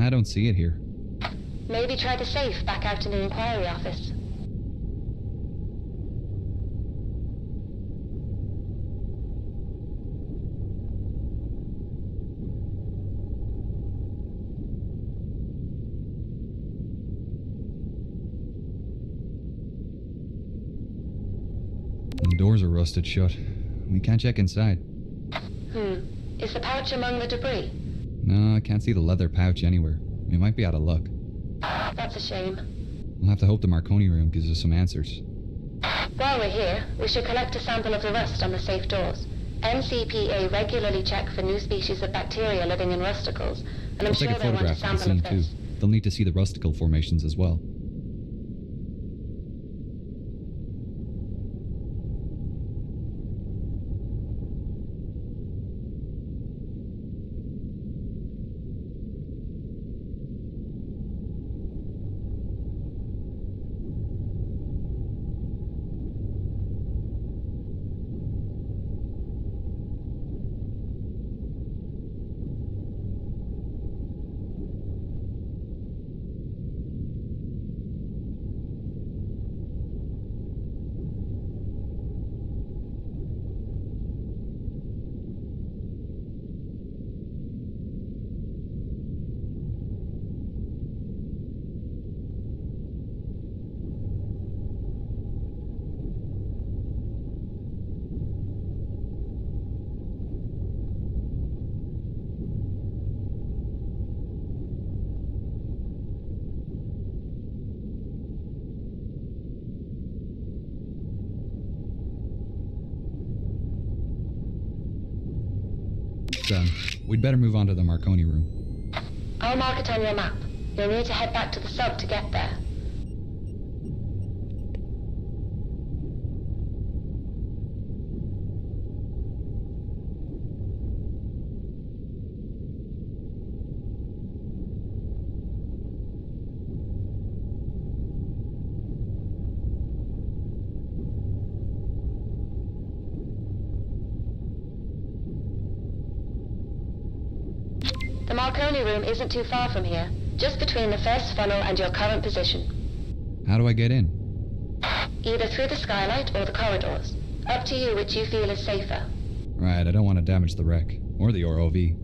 I don't see it here. Maybe try the safe back out in the inquiry office. The doors are rusted shut. We can't check inside. Is the pouch among the debris? No, I can't see the leather pouch anywhere. We might be out of luck. That's a shame. We'll have to hope the Marconi room gives us some answers. While we're here, we should collect a sample of the rust on the safe doors. NCPA regularly check for new species of bacteria living in rusticles, and I'm I'll sure take a they'll want a photograph of the sample scene of too. this. They'll need to see the rusticle formations as well. Done. We'd better move on to the Marconi room. I'll mark it on your map. You'll need to head back to the sub to get there. The Marconi room isn't too far from here, just between the first funnel and your current position. How do I get in? Either through the skylight or the corridors. Up to you which you feel is safer. Right, I don't want to damage the wreck. Or the ROV.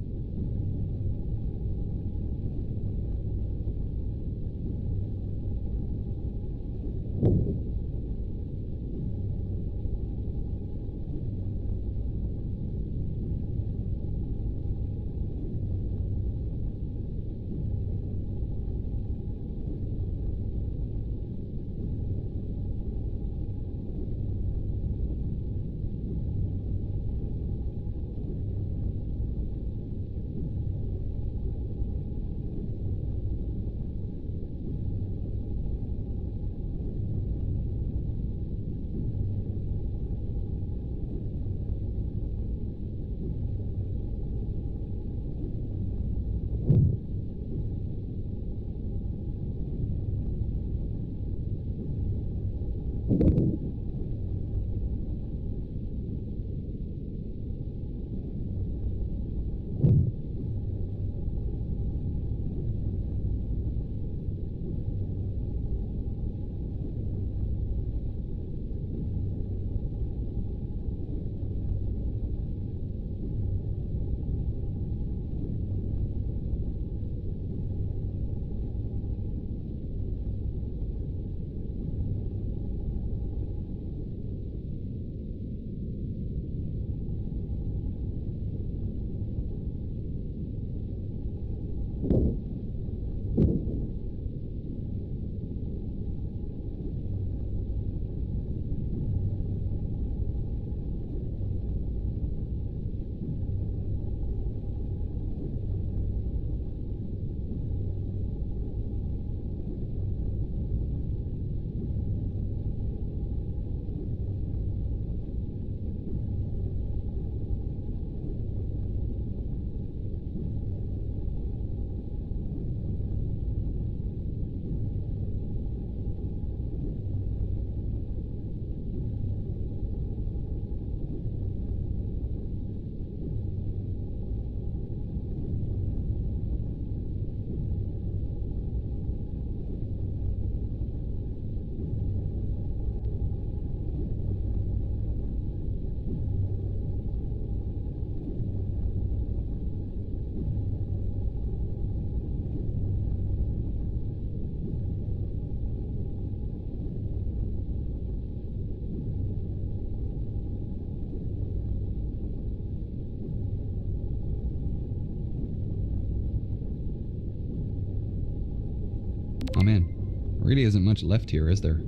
really isn't much left here, is there?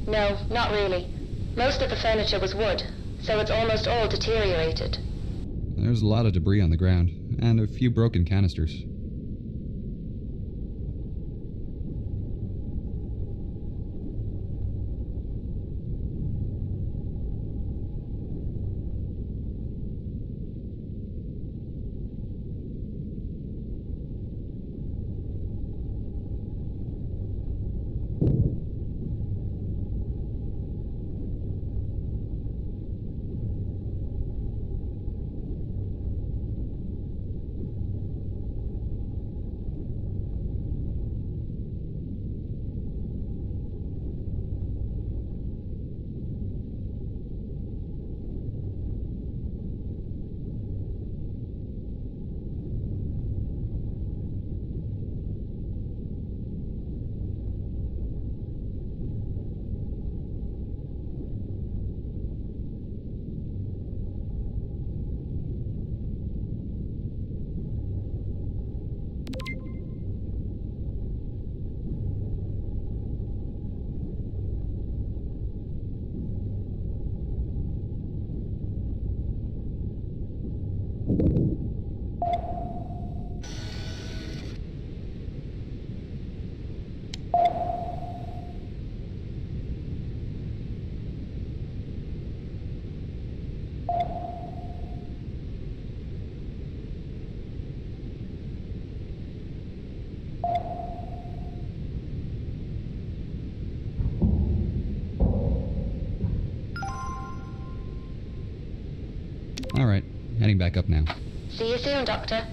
No, not really. Most of the furniture was wood, so it's almost all deteriorated. There's a lot of debris on the ground, and a few broken canisters. Alright, heading back up now. See you soon, Doctor.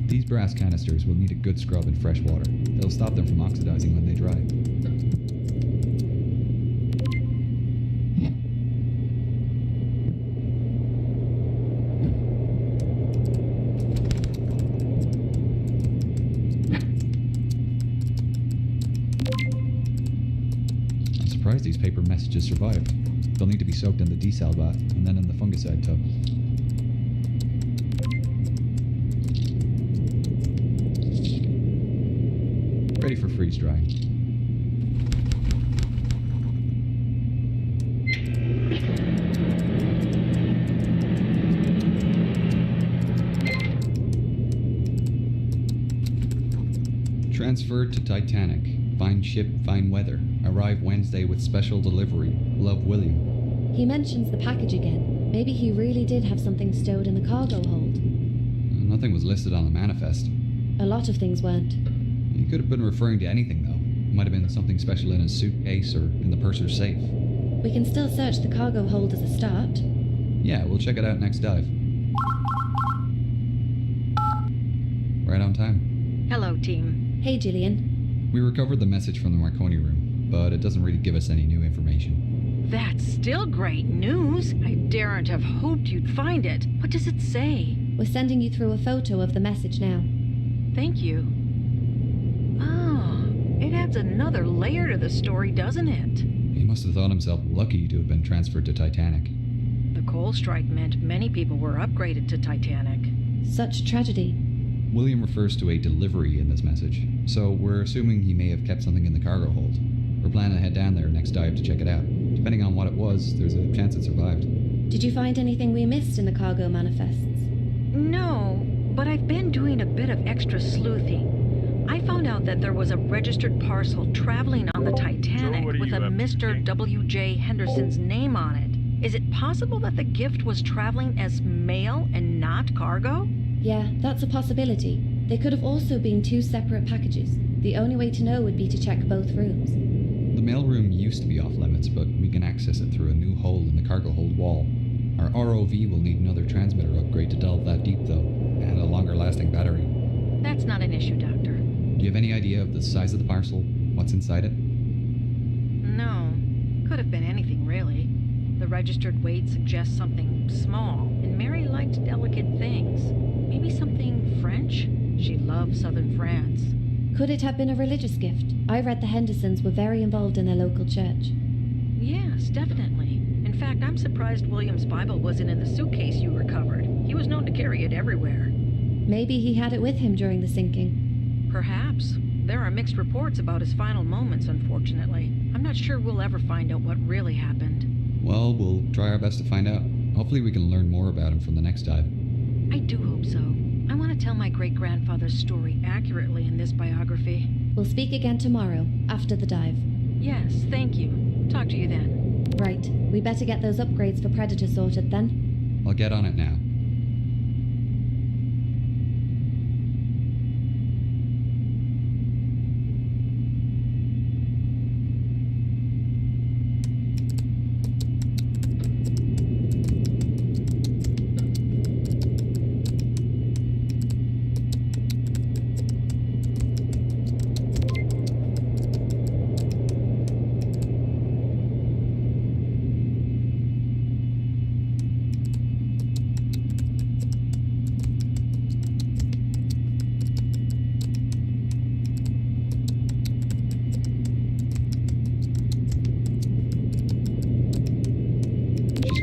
These brass canisters will need a good scrub in fresh water. It'll stop them from oxidizing when they dry. I'm surprised these paper messages survived. They'll need to be soaked in the desal bath and then in the fungicide tub. Ready for freeze drying. Transferred to Titanic. Fine ship, fine weather. Arrive Wednesday with special delivery. Love, William. He mentions the package again. Maybe he really did have something stowed in the cargo hold. Nothing was listed on the manifest. A lot of things weren't. He could have been referring to anything, though. It might have been something special in his suitcase or in the purser's safe. We can still search the cargo hold as a start. Yeah, we'll check it out next dive. Right on time. Hello, team. Hey, Gillian. We recovered the message from the Marconi room, but it doesn't really give us any new information. That's still great news. I daren't have hoped you'd find it. What does it say? We're sending you through a photo of the message now. Thank you. It adds another layer to the story, doesn't it? He must have thought himself lucky to have been transferred to Titanic. The coal strike meant many people were upgraded to Titanic. Such tragedy. William refers to a delivery in this message, so we're assuming he may have kept something in the cargo hold. We're planning to head down there next dive to check it out. Depending on what it was, there's a chance it survived. Did you find anything we missed in the cargo manifests? No, but I've been doing a bit of extra sleuthing. I found out that there was a registered parcel traveling on the Titanic with a Mr. W.J. Henderson's name on it. Is it possible that the gift was traveling as mail and not cargo? Yeah, that's a possibility. They could have also been two separate packages. The only way to know would be to check both rooms. The mailroom used to be off limits, but we can access it through a new hole in the cargo hold wall. Our ROV will need another transmitter upgrade to delve that deep, though, and a longer-lasting battery. That's not an issue, Doctor. Do you have any idea of the size of the parcel? What's inside it? No. Could have been anything, really. The the registered weight suggests something small, and Mary liked delicate things. Maybe something French? She loved southern France. Could it have been a religious gift? I read the Hendersons were very involved in their local church. Yes, definitely. In fact, I'm surprised William's Bible wasn't in the suitcase you recovered. He was known to carry it everywhere. Maybe he had it with him during the sinking. Perhaps. There are mixed reports about his final moments, unfortunately. I'm not sure we'll ever find out what really happened. Well, we'll try our best to find out. Hopefully we can learn more about him from the next dive. I do hope so. I want to tell my great-grandfather's story accurately in this biography. We'll speak again tomorrow, after the dive. Yes, thank you. Talk to you then. Right. We better get those upgrades for Predator sorted then. I'll get on it now.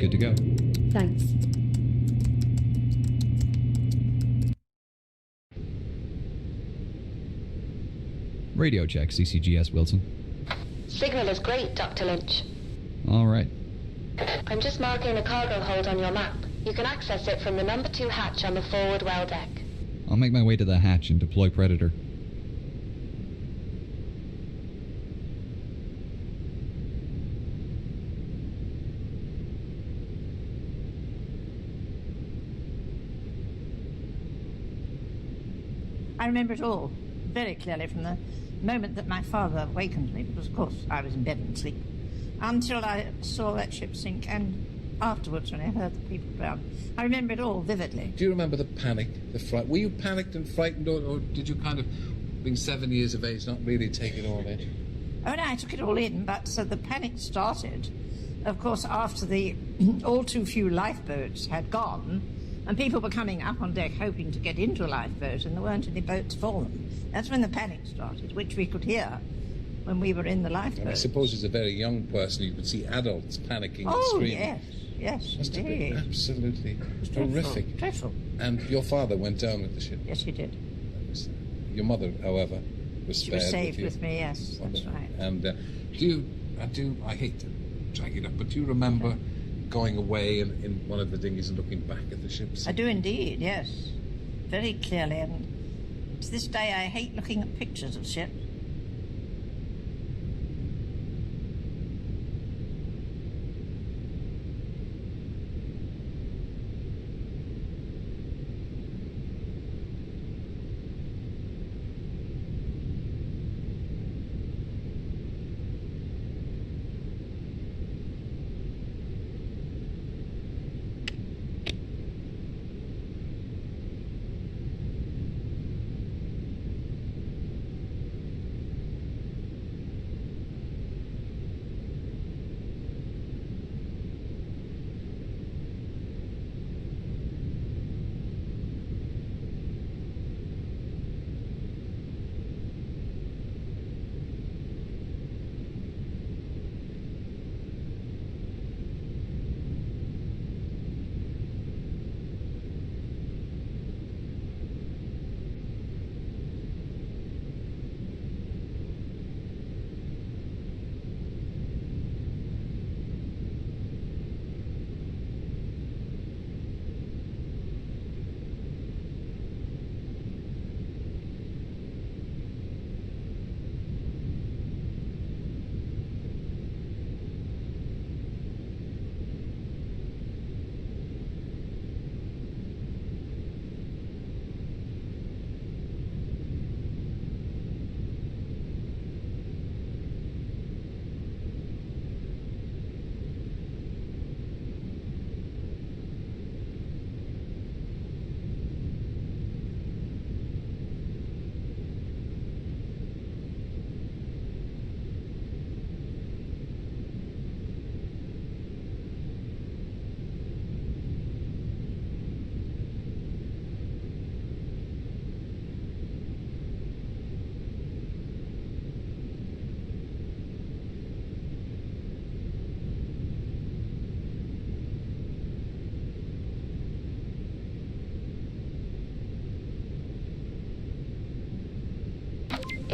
Good to go. Thanks. Radio check, CCGS Wilson. Signal is great, Dr. Lynch. All right. I'm just marking the cargo hold on your map. You can access it from the number 2 hatch on the forward well deck. I'll make my way to the hatch and deploy Predator. I remember it all, very clearly, from the moment that my father awakened me, because of course I was in bed and asleep, until I saw that ship sink, and afterwards when I heard the people drown. I remember it all vividly. Do you remember the panic, the fright? Were you panicked and frightened, or did you kind of, being 7 years of age, not really take it all in? Oh, no, I took it all in, but so the panic started, of course, after the all too few lifeboats had gone, and people were coming up on deck hoping to get into a lifeboat, and there weren't any boats for them. That's when the panic started, which we could hear when we were in the lifeboat. I suppose as a very young person, you could see adults panicking and screaming. Yes, must have indeed. been absolutely Dreadful, horrific. dreadful. And your father went down with the ship? Yes, he did. Your mother, however, was spared. She was saved with, with me, yes, that's right. And I hate to drag it up, but do you remember going away in one of the dinghies and looking back at the ships? I do indeed, yes. Very clearly, and to this day I hate looking at pictures of ships.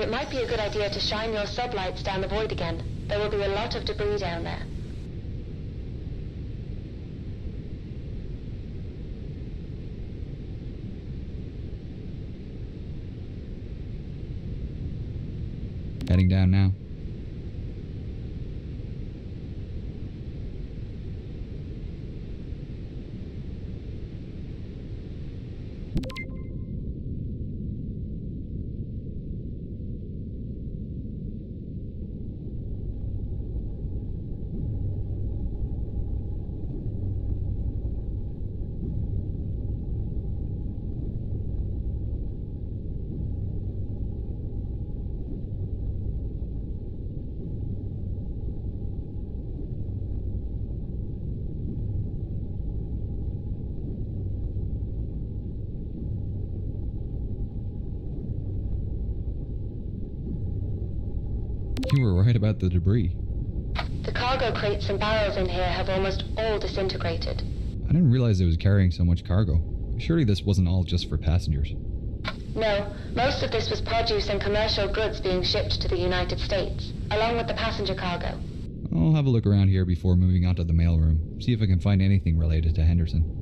It might be a good idea to shine your sublights down the void again. There will be a lot of debris down there. Heading down now. You were right about the debris. The cargo crates and barrels in here have almost all disintegrated. I didn't realize it was carrying so much cargo. Surely this wasn't all just for passengers. No, most of this was produce and commercial goods being shipped to the United States, along with the passenger cargo. I'll have a look around here before moving on to the mailroom, see if I can find anything related to Henderson.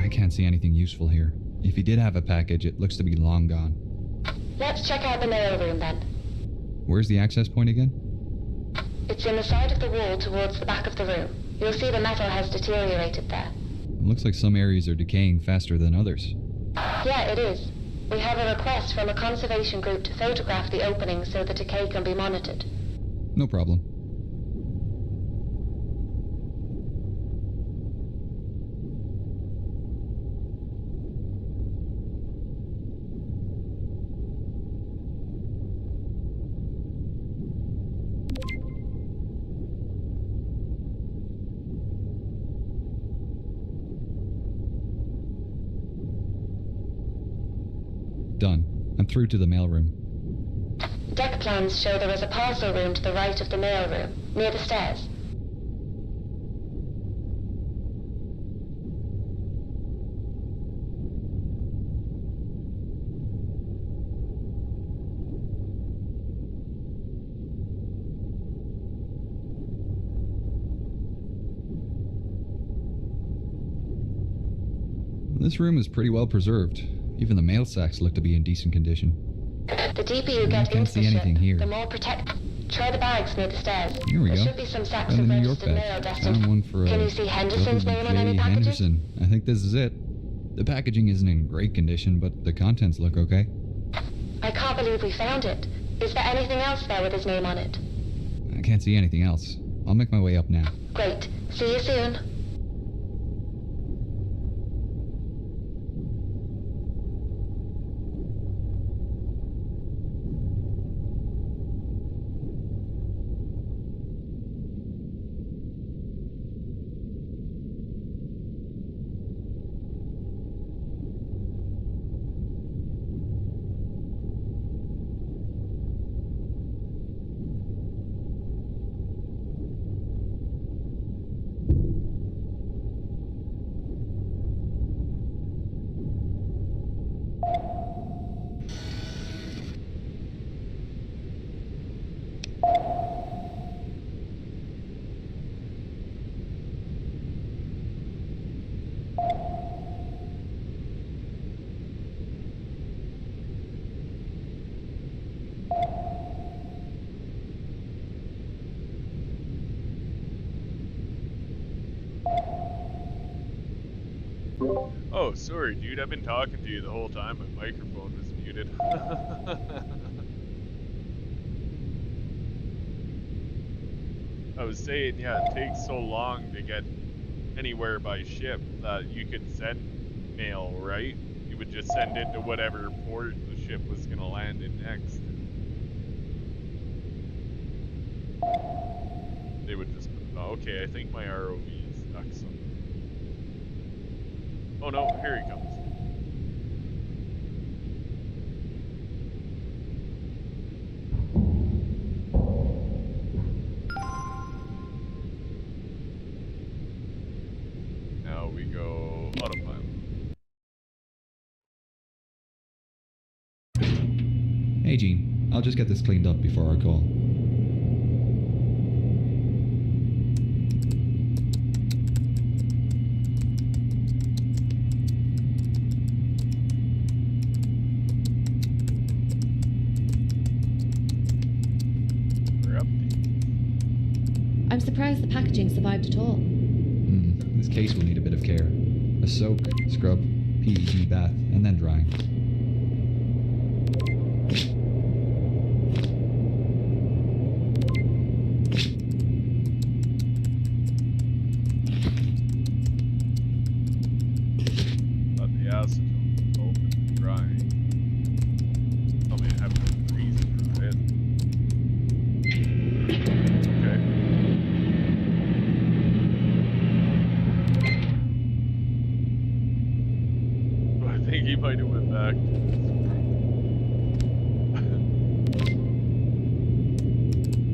I can't see anything useful here. If he did have a package, it looks to be long gone. Let's check out the mail room then. Where's the access point again? It's in the side of the wall towards the back of the room. You'll see the metal has deteriorated there. It looks like some areas are decaying faster than others. Yeah, it is. We have a request from a conservation group to photograph the openings so the decay can be monitored. No problem. Done. I'm through to the mailroom. Deck plans show there is a parcel room to the right of the mail room, near the stairs. This room is pretty well preserved. Even the mail sacks look to be in decent condition. The deeper you get into the ship, here. the more protect. Try the bags near the stairs. Here we there go. Should be some sacks Found of the New York registered badge. mail destined. Found one for Can you see Henderson's name on any W.J. packages? Henderson. I think this is it. The packaging isn't in great condition, but the contents look okay. I can't believe we found it. Is there anything else there with his name on it? I can't see anything else. I'll make my way up now. Great. See you soon. Oh, sorry, dude. I've been talking to you the whole time. My microphone was muted. I was saying, yeah, it takes so long to get anywhere by ship that you could send mail, right? You would just send it to whatever port the ship was going to land in next. They would just... Oh, okay, I think my ROV is stuck somewhere. Oh no, here he comes. Now we go autopilot. Hey Gene, I'll just get this cleaned up before our call. I'm surprised the packaging survived at all. This case will need a bit of care. A soak, scrub, PEG bath, and then drying. Let the acetone open and drying. Tell me I have to freeze it. Okay. I think he might have went back.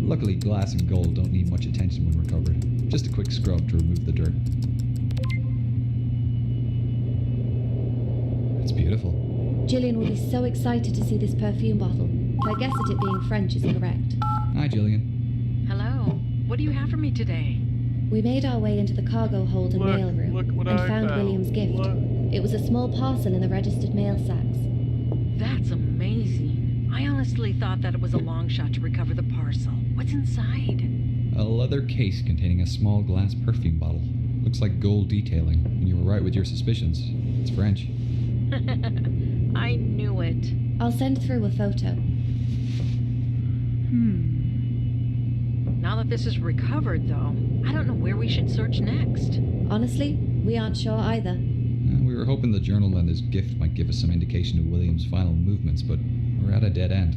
Luckily, glass and gold don't need much attention when recovered. Just a quick scrub to remove the dirt. It's beautiful. Gillian will be so excited to see this perfume bottle. I guess that it being French is correct. Hi, Gillian. Hello. What do you have for me today? We made our way into the cargo hold and mail room and found William's gift. It was a small parcel in the registered mail sacks. That's amazing. I honestly thought that it was a long shot to recover the parcel. What's inside? A leather case containing a small glass perfume bottle. Looks like gold detailing, and you were right with your suspicions. It's French. I knew it. I'll send through a photo. Now that this is recovered, though, I don't know where we should search next. Honestly, we aren't sure either. We were hoping the journal and his gift might give us some indication of William's final movements, but we're at a dead end.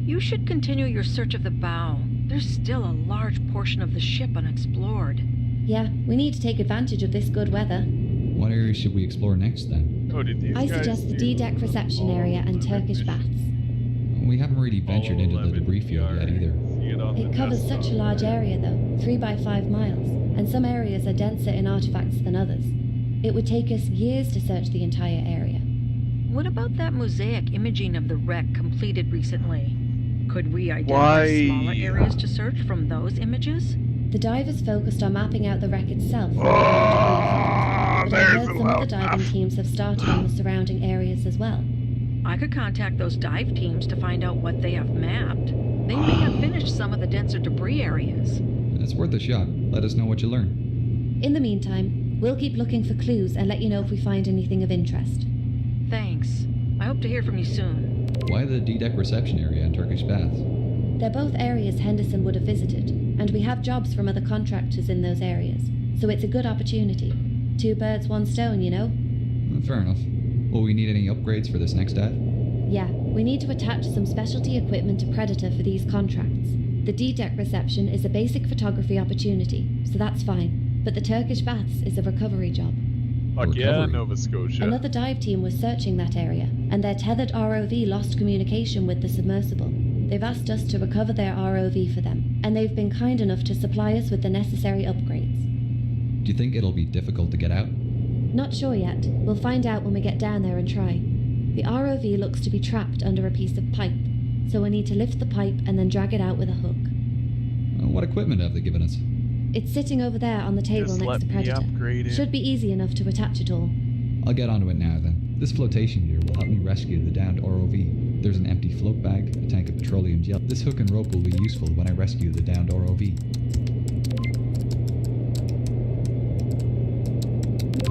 You should continue your search of the bow. There's still a large portion of the ship unexplored. Yeah, we need to take advantage of this good weather. What area should we explore next, then? Oh, did these I guys suggest the do D-deck reception area and Turkish baths. We haven't really ventured into the debris field yet either. It covers such a large area, though, 3 by 5 miles, and some areas are denser in artifacts than others. It would take us years to search the entire area. What about that mosaic imaging of the wreck completed recently? Could we identify smaller areas to search from those images? The divers focused on mapping out the wreck itself, but I heard some other diving teams have started on the surrounding areas as well. I could contact those dive teams to find out what they have mapped. They may have finished some of the denser debris areas. It's worth a shot. Let us know what you learn. In the meantime, we'll keep looking for clues and let you know if we find anything of interest. Thanks. I hope to hear from you soon. Why the D-deck reception area and Turkish baths? They're both areas Henderson would have visited, and we have jobs from other contractors in those areas, so it's a good opportunity. 2 birds, 1 stone, you know? Fair enough. Will we need any upgrades for this next dive? Yeah, we need to attach some specialty equipment to Predator for these contracts. The D-deck reception is a basic photography opportunity, so that's fine. But the Turkish baths is a recovery job. Fuck yeah, Nova Scotia. Another dive team was searching that area, and their tethered ROV lost communication with the submersible. They've asked us to recover their ROV for them, and they've been kind enough to supply us with the necessary upgrades. Do you think it'll be difficult to get out? Not sure yet. We'll find out when we get down there and try. The ROV looks to be trapped under a piece of pipe, so we'll need to lift the pipe and then drag it out with a hook. What equipment have they given us? It's sitting over there on the table Just next to Predator. Should be easy enough to attach it all. I'll get onto it now then. This flotation gear will help me rescue the downed ROV. There's an empty float bag, a tank of petroleum gel. This hook and rope will be useful when I rescue the downed ROV.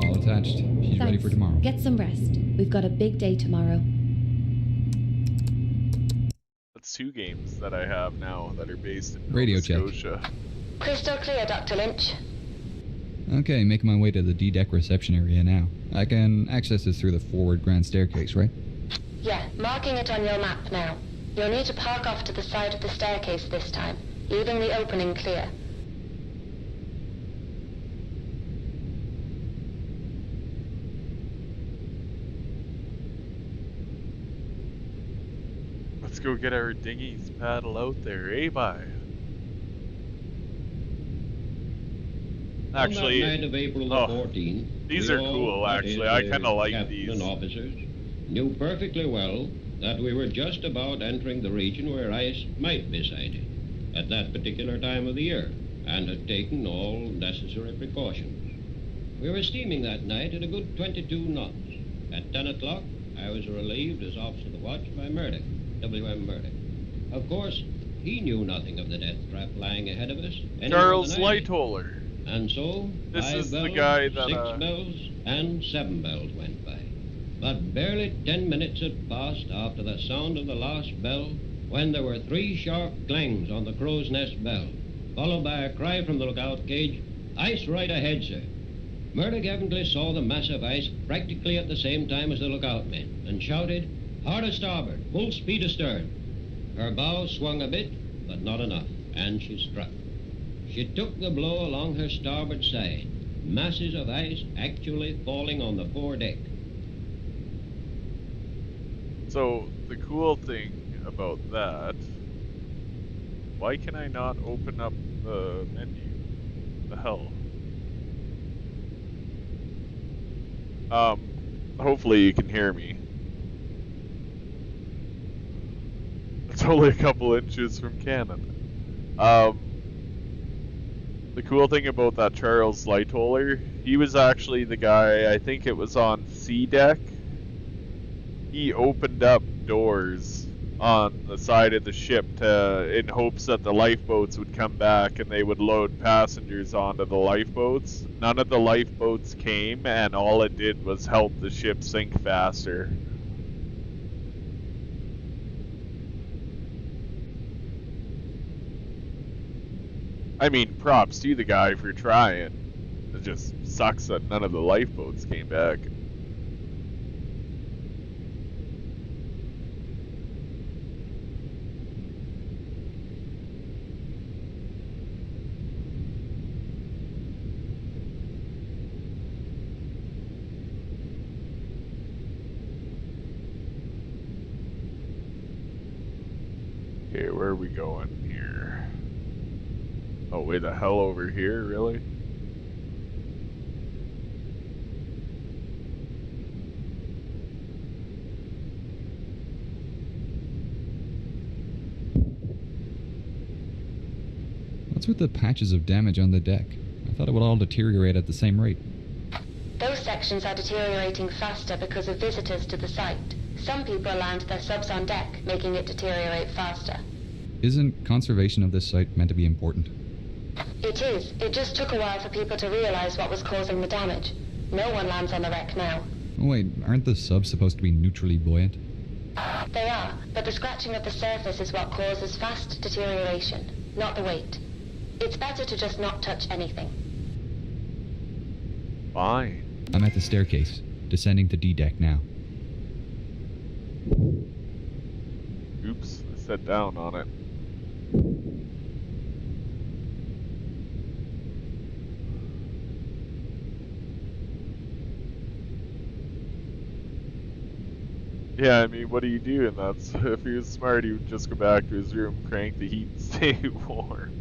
All attached. She's ready for tomorrow. Get some rest. We've got a big day tomorrow. That's 2 games that I have now that are based in Radio Nova check. Scotia. Crystal clear, Dr. Lynch. Okay, making my way to the D-deck reception area now. I can access this through the forward grand staircase, right? Yeah, marking it on your map now. You'll need to park off to the side of the staircase this time. leaving the opening clear. Let's go get our dinghies paddle out there, eh, bye? Actually, on that night of April the 14th, these are cool, actually. I kind of like captain these. And officers knew perfectly well that we were just about entering the region where ice might be sighted at that particular time of the year, and had taken all necessary precautions. We were steaming that night at a good 22 knots. At 10 o'clock, I was relieved as officer of the watch by Murdoch, W.M. Murdoch. Of course, he knew nothing of the death trap lying ahead of us. Charles Lightoller. And so, this 5 is bells, the guy that 6 bells, and 7 bells went by. But barely 10 minutes had passed after the sound of the last bell when there were 3 sharp clangs on the crow's nest bell, followed by a cry from the lookout cage, "Ice right ahead, sir." Murdoch evidently saw the massive ice practically at the same time as the lookout men, and shouted, "Hard a starboard, full speed astern." Her bow swung a bit, but not enough, and she struck. She took the blow along her starboard side, masses of ice actually falling on the foredeck. So, the cool thing about that... Why can I not open up the menu? The hell? Hopefully you can hear me. It's only a couple inches from Canada. The cool thing about that Charles Lightoller, he was actually the guy, I think it was on C deck. He opened up doors on the side of the ship in hopes that the lifeboats would come back and they would load passengers onto the lifeboats. None of the lifeboats came, and all it did was help the ship sink faster. I mean, props to the guy for trying. It just sucks that none of the lifeboats came back. Okay, where are we going here? Oh, way the hell over here, really? What's with the patches of damage on the deck? I thought it would all deteriorate at the same rate. Those sections are deteriorating faster because of visitors to the site. Some people land their subs on deck, making it deteriorate faster. Isn't conservation of this site meant to be important? It is. It just took a while for people to realize what was causing the damage. No one lands on the wreck now. Oh wait, aren't the subs supposed to be neutrally buoyant? They are, but the scratching of the surface is what causes fast deterioration, not the weight. It's better to just not touch anything. Fine. I'm at the staircase, descending to D-deck now. Oops, I sat down on it. Yeah, I mean, what do you do? And that's, if he was smart, he would just go back to his room, crank the heat, and stay warm.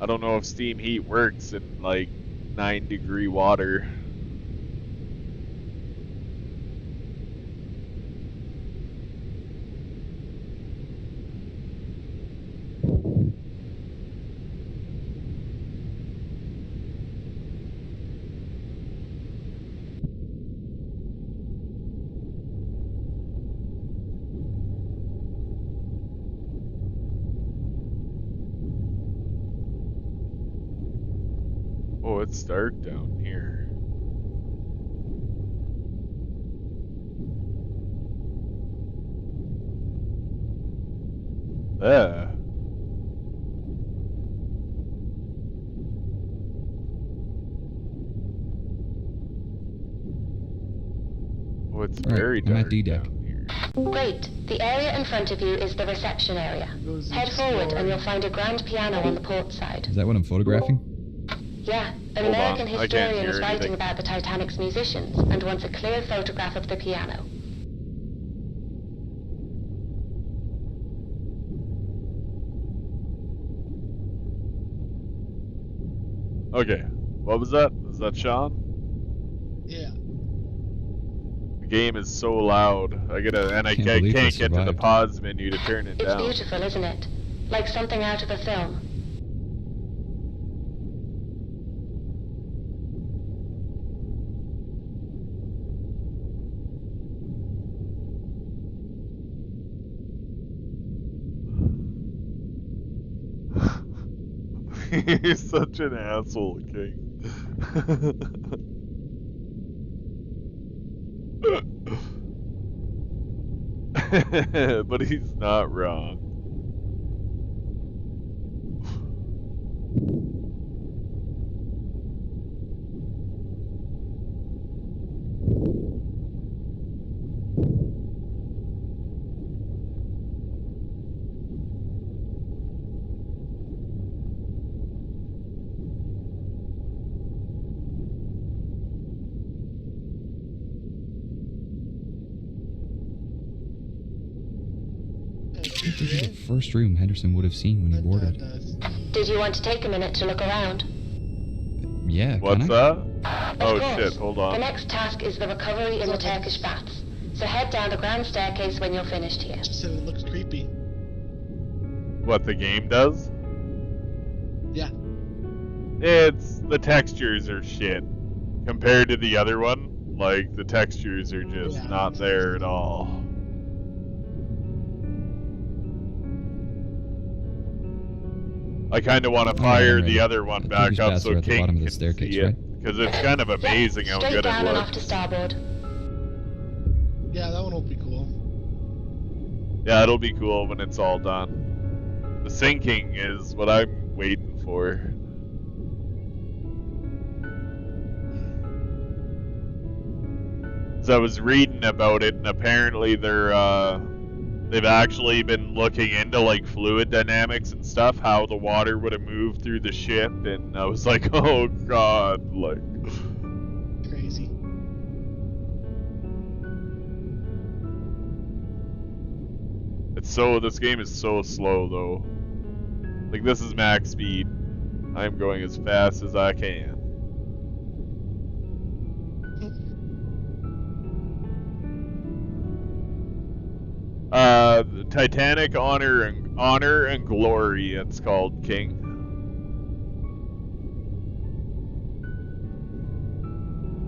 I don't know if steam heat works in, like, 9-degree water. Oh, it's dark down here. There. Oh, it's very dark. I'm at D-deck. Great. The area in front of you is the reception area. Head forward and you'll find a grand piano on the port side. Is that what I'm photographing? Yeah, an American historian is writing about the Titanic's musicians and wants a clear photograph of the piano. Okay, what was that? Was that Sean? Yeah. The game is so loud. I can't get to the pause menu to turn it down. It's beautiful, isn't it? Like something out of a film. He's such an asshole, King. But he's not wrong. This is the first room Henderson would have seen when he boarded. Did you want to take a minute to look around? Yeah, What's that? Oh course. shit, hold on. The next task is the recovery in the Turkish baths. So head down the grand staircase when you're finished here. Just said it looks creepy. What the game does? Yeah. The textures are shit. Compared to the other one, like, the textures are just not there at all. I kind of want to fire the other one back up so King can see it, because it's kind of amazing how good it Straight down and off to looks. starboard. Yeah, that one will be cool. Yeah, it'll be cool when it's all done. The sinking is what I'm waiting for. So I was reading about it, and apparently they've actually been looking into like fluid dynamics and stuff, how the water would have moved through the ship, and I was like, oh god, like crazy. This game is so slow though. Like, this is max speed. I'm going as fast as I can. The Titanic Honor and Glory, it's called, King.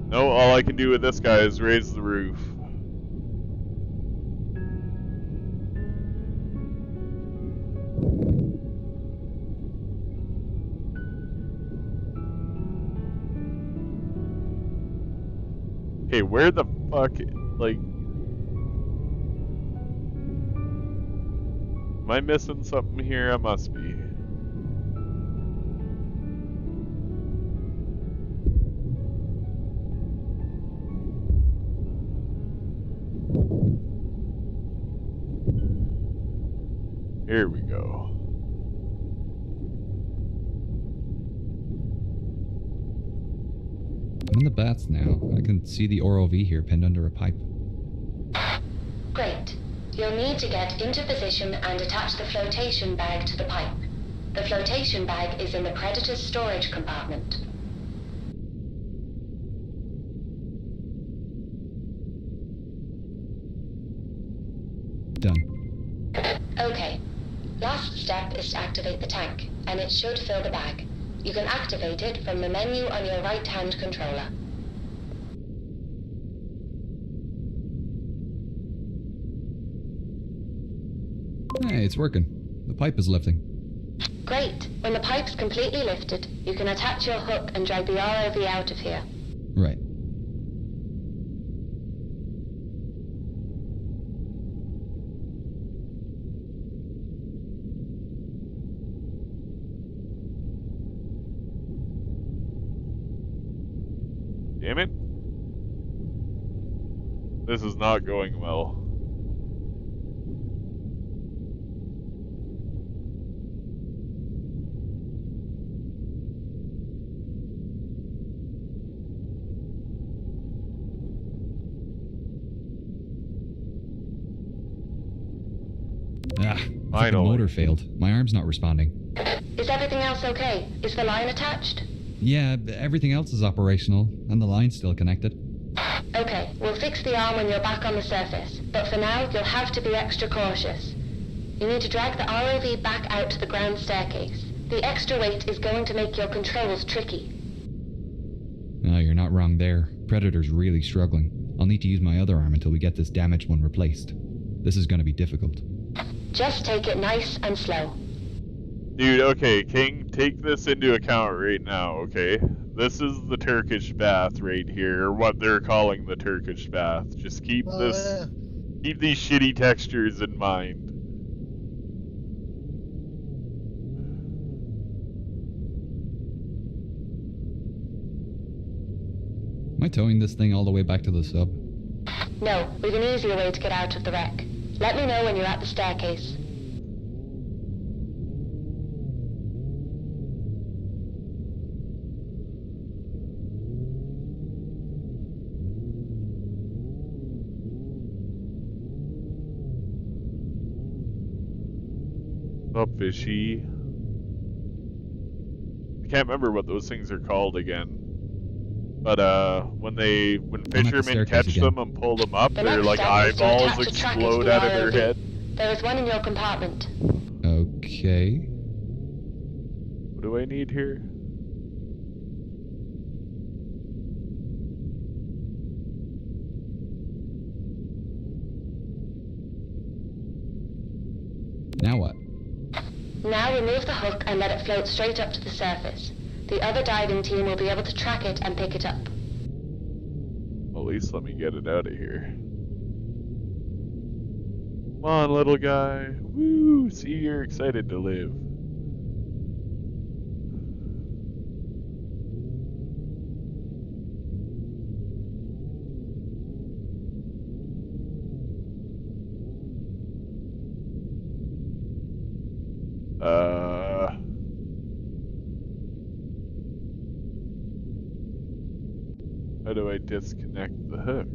No, all I can do with this guy is raise the roof. Okay, where the fuck, like... Am I missing something here? I must be. Here we go. I'm in the baths now. I can see the ROV here pinned under a pipe. Great. You'll need to get into position and attach the flotation bag to the pipe. The flotation bag is in the Predator's storage compartment. Done. Okay. Last step is to activate the tank, and it should fill the bag. You can activate it from the menu on your right-hand controller. Hey, it's working. The pipe is lifting. Great. When the pipe's completely lifted, you can attach your hook and drag the ROV out of here. Right. Damn it. This is not going well. The Finally. motor failed. My arm's not responding. Is everything else okay? Is the line attached? Yeah, everything else is operational, and the line's still connected. Okay, we'll fix the arm when you're back on the surface, but for now, you'll have to be extra cautious. You need to drag the ROV back out to the ground staircase. The extra weight is going to make your controls tricky. No, you're not wrong there. Predator's really struggling. I'll need to use my other arm until we get this damaged one replaced. This is going to be difficult. Just take it nice and slow. Dude, okay, King, take this into account right now, okay? This is the Turkish bath right here, or what they're calling the Turkish bath. Just keep keep these shitty textures in mind. Am I towing this thing all the way back to the sub? No, we've an easier way to get out of the wreck. Let me know when you're at the staircase. Up, fishy. I can't remember what those things are called again. But when fishermen catch them and pull them up, their like eyeballs explode out of their head. There is one in your compartment. Okay. What do I need here? Now what? Now remove the hook and let it float straight up to the surface. The other diving team will be able to track it and pick it up. Well, at least let me get it out of here. Come on, little guy. Woo! See, you're excited to live. How do I disconnect the hook?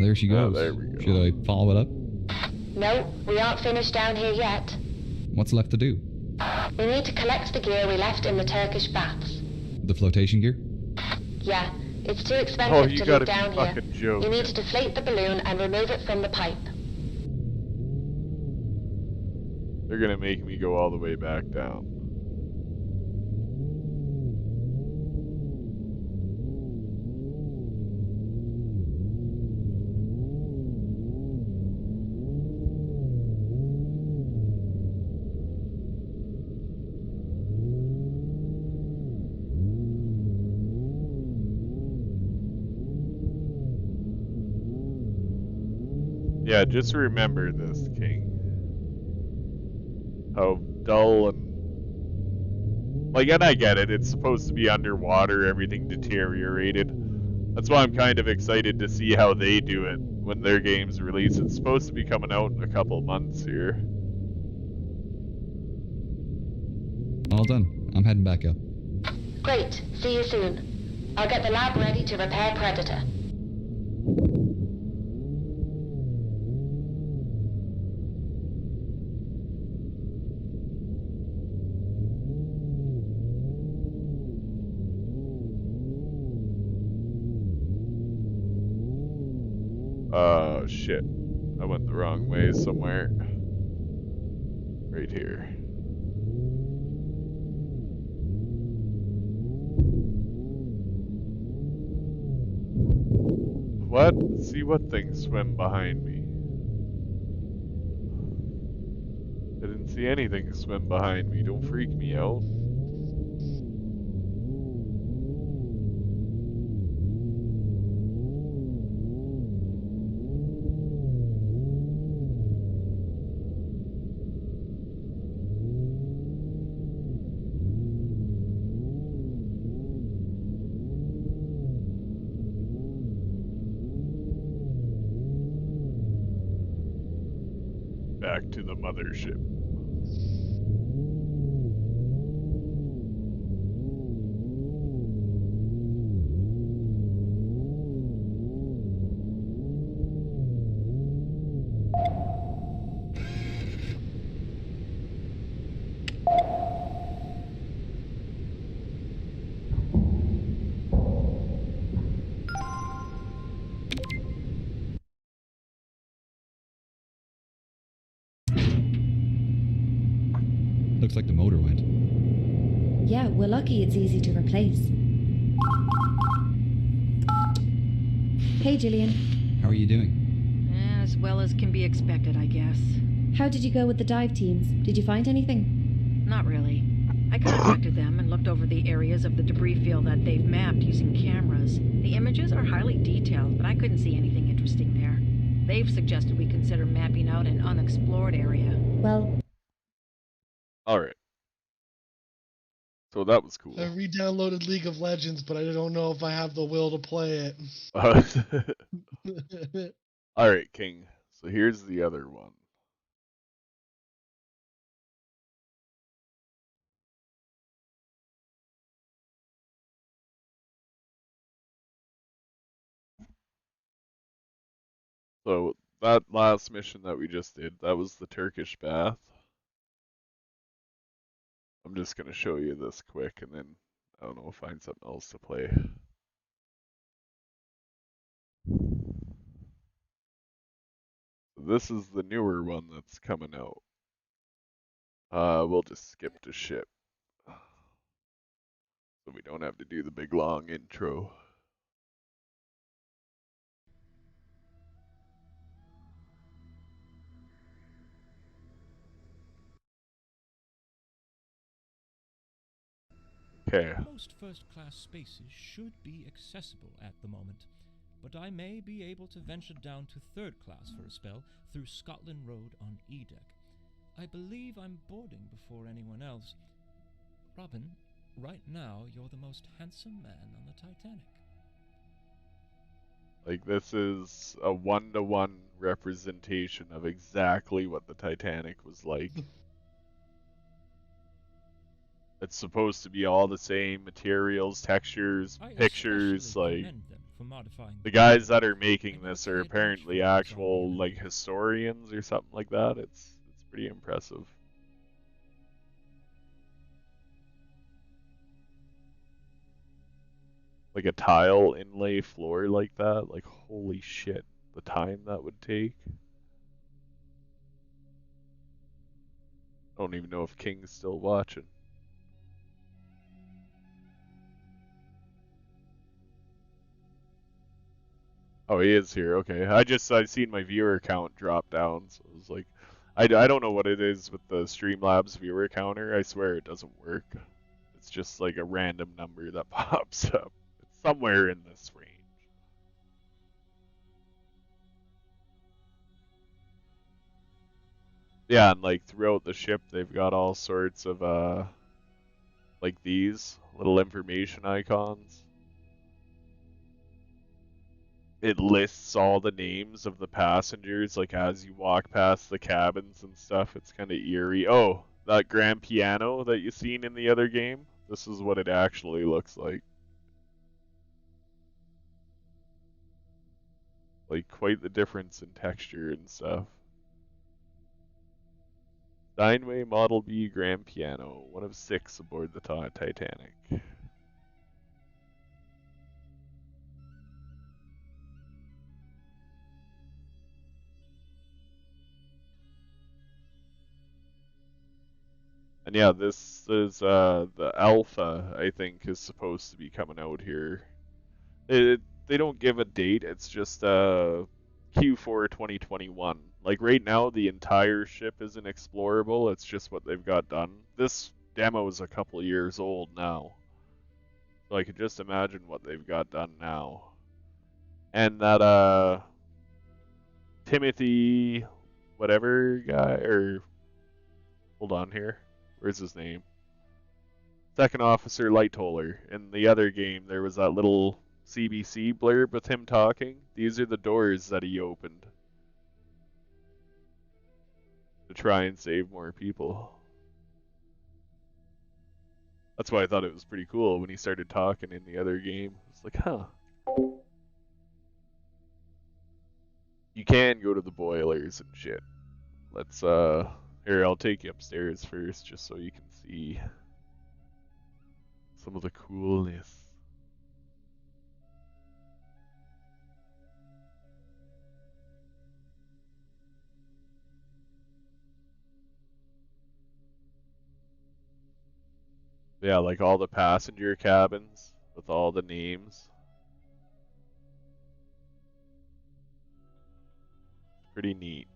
There she goes. Oh, there we go. Should I follow it up? No, we aren't finished down here yet. What's left to do? We need to collect the gear we left in the Turkish baths. The flotation gear? Yeah, it's too expensive to leave down here. Joking. You need to deflate the balloon and remove it from the pipe. They're gonna make me go all the way back down. Yeah, just remember this, King. How dull and... Like, and I get it, it's supposed to be underwater, everything deteriorated. That's why I'm kind of excited to see how they do it when their game's released. It's supposed to be coming out in a couple months here. All done. I'm heading back up. Great, see you soon. I'll get the lab ready to repair Predator. Oh, shit. I went the wrong way somewhere. Right here. What? See what things swim behind me. I didn't see anything swim behind me. Don't freak me out. Back to the mothership. Looks like the motor went. Yeah, we're lucky it's easy to replace. Hey, Gillian. How are you doing? As well as can be expected, I guess. How did you go with the dive teams? Did you find anything? Not really. I contacted them and looked over the areas of the debris field that they've mapped using cameras. The images are highly detailed, but I couldn't see anything interesting there. They've suggested we consider mapping out an unexplored area. Well... Alright. So that was cool. I re-downloaded League of Legends, but I don't know if I have the will to play it. Alright, King. So here's the other one. So that last mission that we just did, that was the Turkish bath. I'm just going to show you this quick and then, I don't know, find something else to play. This is the newer one that's coming out. We'll just skip to ship. So we don't have to do the big long intro. Okay. Most first-class spaces should be accessible at the moment, but I may be able to venture down to third class for a spell through Scotland Road on E-Deck. I believe I'm boarding before anyone else. Robin, right now you're the most handsome man on the Titanic. Like, this is a one-to-one representation of exactly what the Titanic was like. It's supposed to be all the same materials, textures, pictures, like... The guys that are making this are apparently actual, like, historians or something like that. It's pretty impressive. Like a tile inlay floor like that, like, holy shit, the time that would take. I don't even know if King's still watching. Oh, he is here. Okay. I've seen my viewer count drop down, so it was like, I don't know what it is with the Streamlabs viewer counter. I swear it doesn't work. It's just like a random number that pops up. It's somewhere in this range. Yeah, and like throughout the ship, they've got all sorts of like these little information icons. It lists all the names of the passengers, like as you walk past the cabins and stuff. It's kind of eerie. Oh, that grand piano that you seen in the other game? This is what it actually looks like. Like, quite the difference in texture and stuff. Steinway Model B grand piano, one of 6 aboard the Titanic. And yeah, this is the alpha, I think, is supposed to be coming out here. They don't give a date, it's just Q4 2021. Like right now, the entire ship isn't explorable, it's just what they've got done. This demo is a couple years old now. So I could just imagine what they've got done now. And that Timothy whatever guy, or hold on here. Where's his name? Second Officer Lightoller. In the other game, there was that little CBC blurb with him talking. These are the doors that he opened to try and save more people. That's why I thought it was pretty cool when he started talking in the other game. It's like, huh. You can go to the boilers and shit. Let's, here, I'll take you upstairs first, just so you can see some of the coolness. Yeah, like all the passenger cabins with all the names. Pretty neat.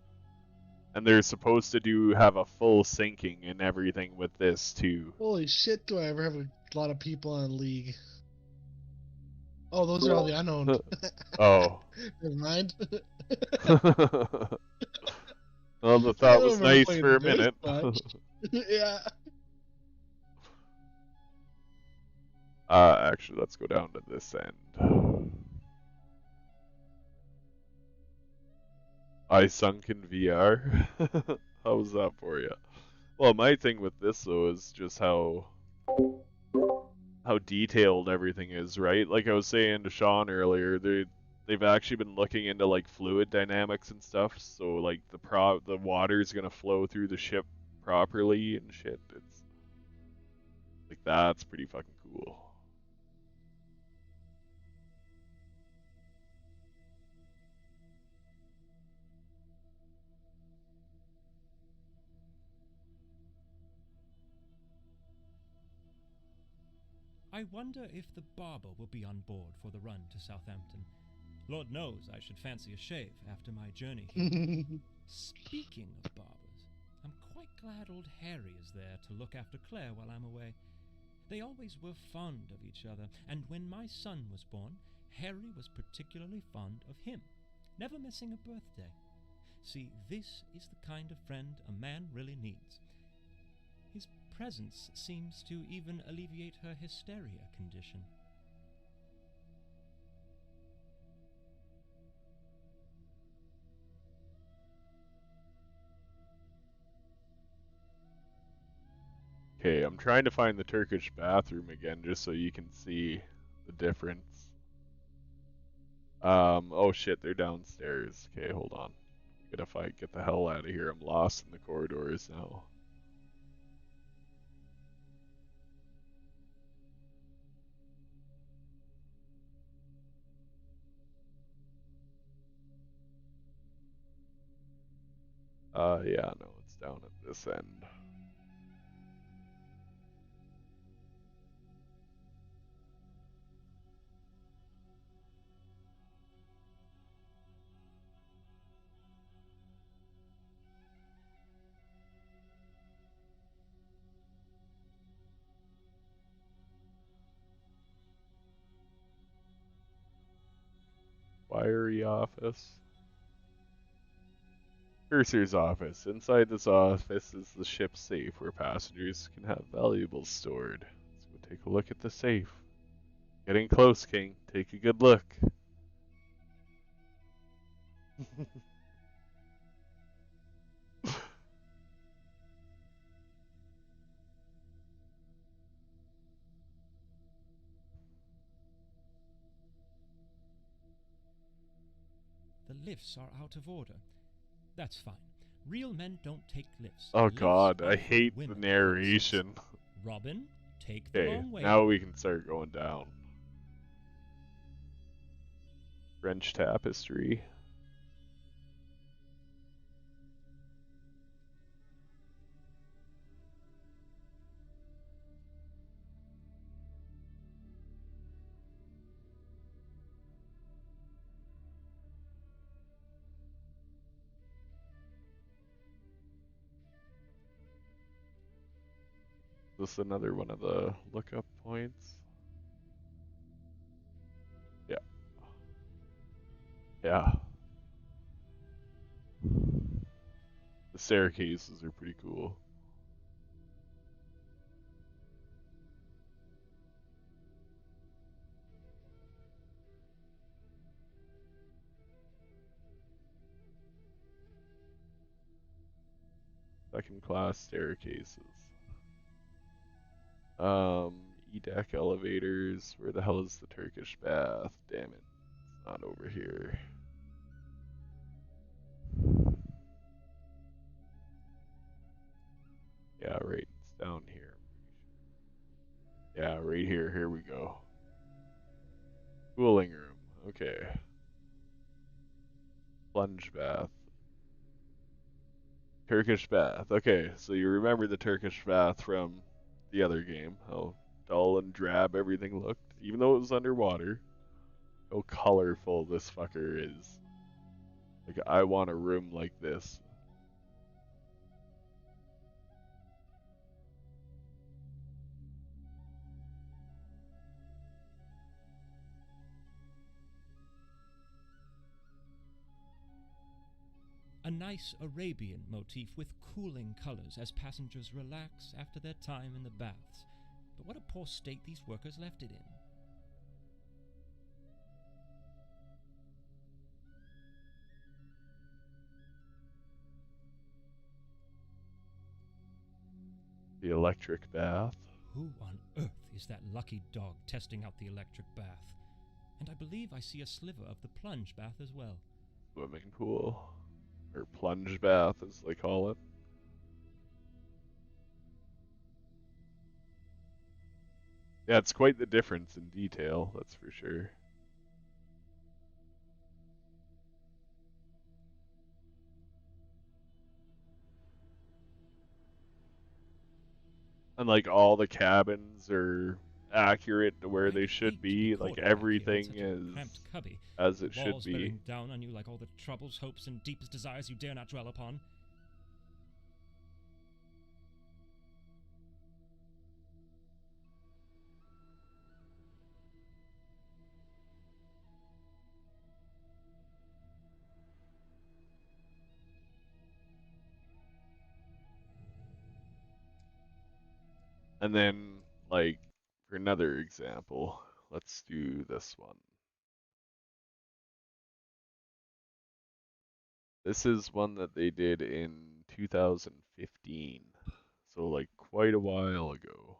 And they're supposed to have a full syncing and everything with this too. Holy shit, do I ever have a lot of people on League? Oh, those are all the unknown. Oh. Never mind. Well, the thought was nice for a minute. Yeah. Actually, let's go down to this end. I sunk in VR. How was that for you? Well, my thing with this though is just how detailed everything is, right? Like I was saying to Sean earlier, they've actually been looking into like fluid dynamics and stuff. So like the water is gonna flow through the ship properly and shit. It's like that's pretty fucking cool. I wonder if the barber will be on board for the run to Southampton. Lord knows I should fancy a shave after my journey here. Speaking of barbers, I'm quite glad old Harry is there to look after Claire while I'm away. They always were fond of each other, and when my son was born, Harry was particularly fond of him, never missing a birthday. See, this is the kind of friend a man really needs. His presence seems to even alleviate her hysteria condition. Okay, I'm trying to find the Turkish bathroom again just so you can see the difference. Oh shit, they're downstairs. Okay, hold on. Gotta get the hell out of here. I'm lost in the corridors now. Yeah, no, it's down at this end. Wiry office. Purser's office. Inside this office is the ship's safe where passengers can have valuables stored. Let's go take a look at the safe. Getting close, King. Take a good look. The lifts are out of order. That's fine. Real men don't take lifts. Oh Lifts god, are I for hate the women. narration. Robin, take the Okay, long way. now we can start going down. French tapestry. This is another one of the lookup points. Yeah. Yeah. The staircases are pretty cool. Second class staircases. E-deck elevators. Where the hell is the Turkish bath? Damn it. It's not over here. Yeah, right. It's down here. Yeah, right here. Here we go. Cooling room. Okay. Plunge bath. Turkish bath. Okay, so you remember the Turkish bath from the other game, how dull and drab everything looked, even though it was underwater. How colorful this fucker is. Like, I want a room like this. A nice Arabian motif with cooling colors as passengers relax after their time in the baths. But what a poor state these workers left it in. The electric bath. Who on earth is that lucky dog testing out the electric bath? And I believe I see a sliver of the plunge bath as well. Swimming pool. Or plunge bath, as they call it. Yeah, it's quite the difference in detail, that's for sure. And like all the cabins are accurate to where they should be. Like everything is as it should be. Bearing down on you like all the troubles, hopes, and deepest desires you dare not dwell upon. And then, like, for another example, let's do this one. This is one that they did in 2015, so like quite a while ago.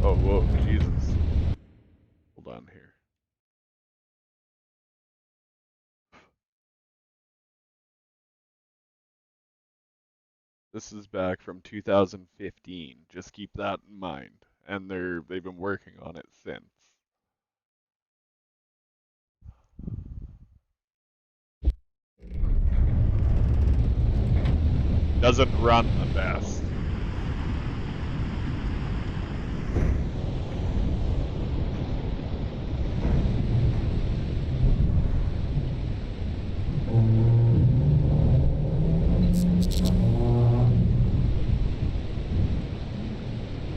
Oh, whoa, Jesus. Hold on here. This is back from 2015. Just keep that in mind. And they've been working on it since. Doesn't run the best.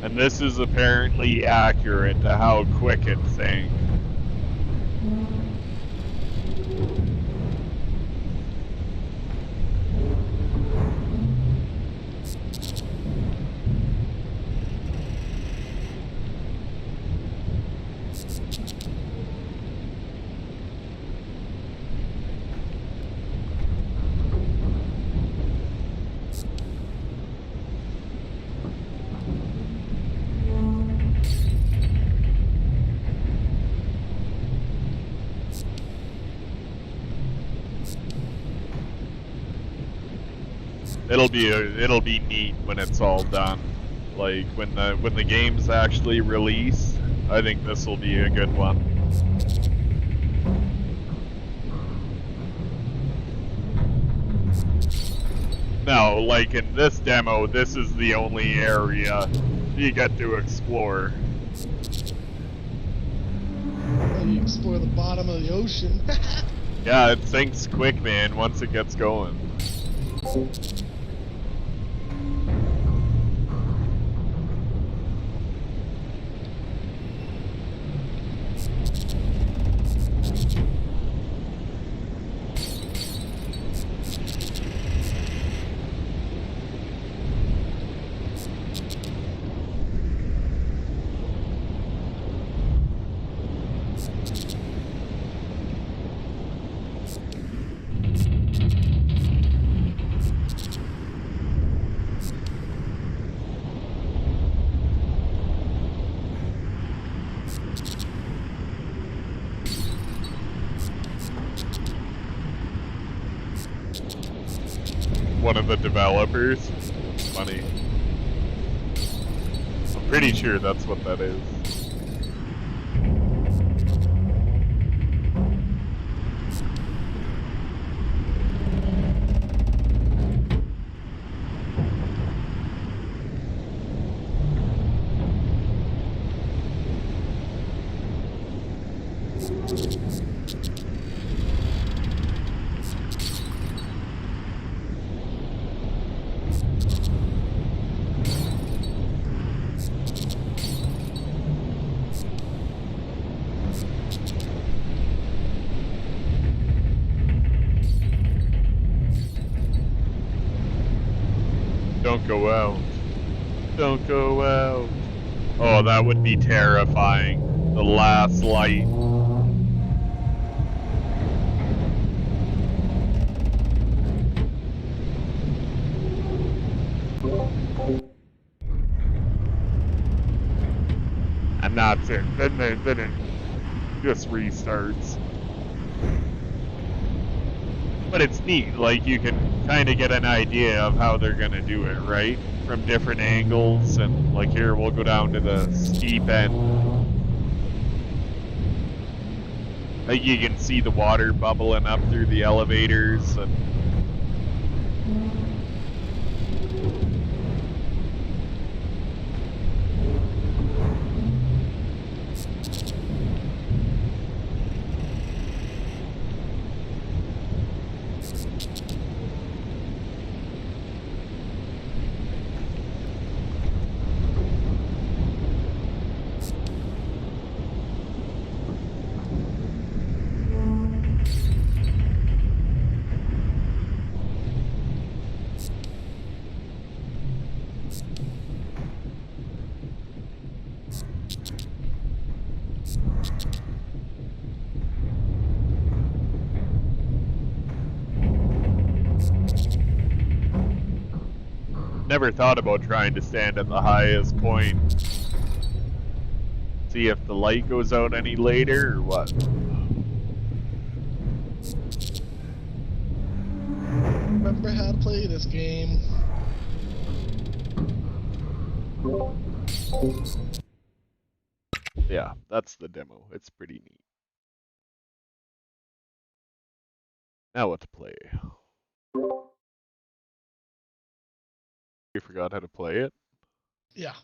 And this is apparently accurate to how quick it sank. It'll be neat when it's all done. Like when the game's actually released, I think this will be a good one. Now, like in this demo, this is the only area you get to explore. And you explore the bottom of the ocean. Yeah, it sinks quick, man, once it gets going. One of the developers. Funny. I'm pretty sure that's what that is. Don't go out. Don't go out. Oh, that would be terrifying. The last light. And that's it. Then it just restarts. But it's neat, like you can kind of get an idea of how they're gonna do it, right? From different angles, and like here we'll go down to the steep end. Like you can see the water bubbling up through the elevators and never thought about trying to stand at the highest point. See if the light goes out any later or what. Remember how to play this game. Yeah, that's the demo. It's pretty neat. Now what to play? You forgot how to play it? Yeah.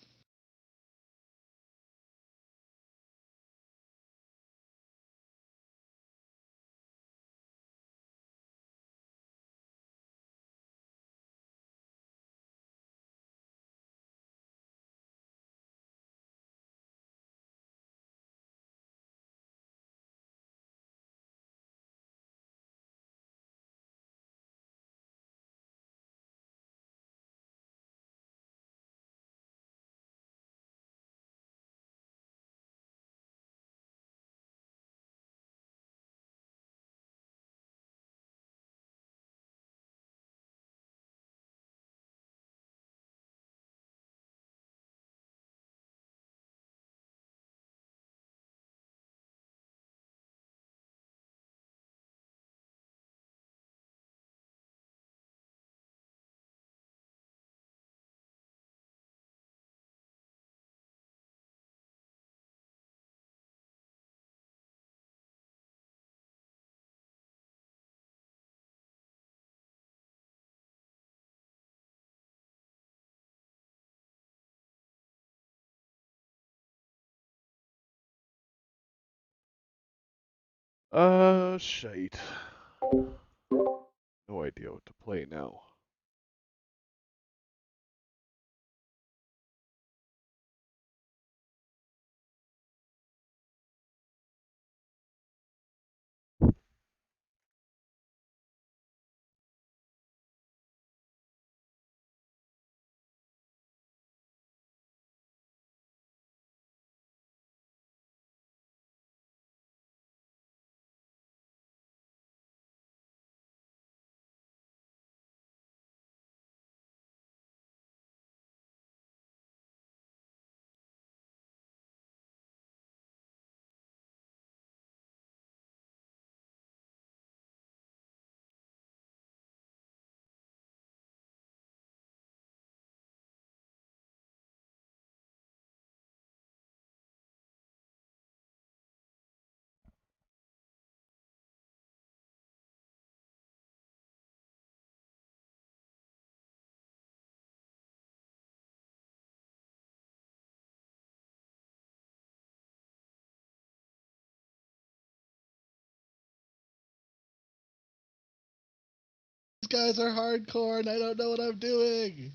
Shite. No idea what to play now. These guys are hardcore and I don't know what I'm doing.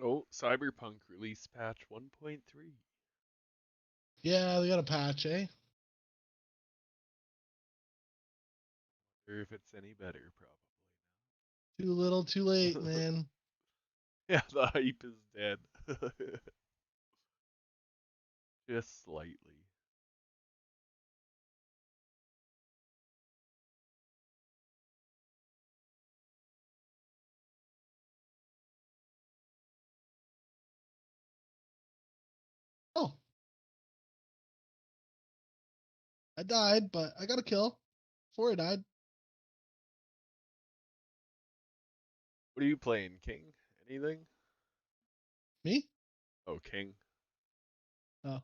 Oh, Cyberpunk release patch 1.3. Yeah, they got a patch, eh? Or if it's any better, probably. Too little, too late, man. Yeah, the hype is dead. Just slightly. Oh. I died, but I got a kill before I died. What are you playing, King? Anything? Me? Oh, King. Oh.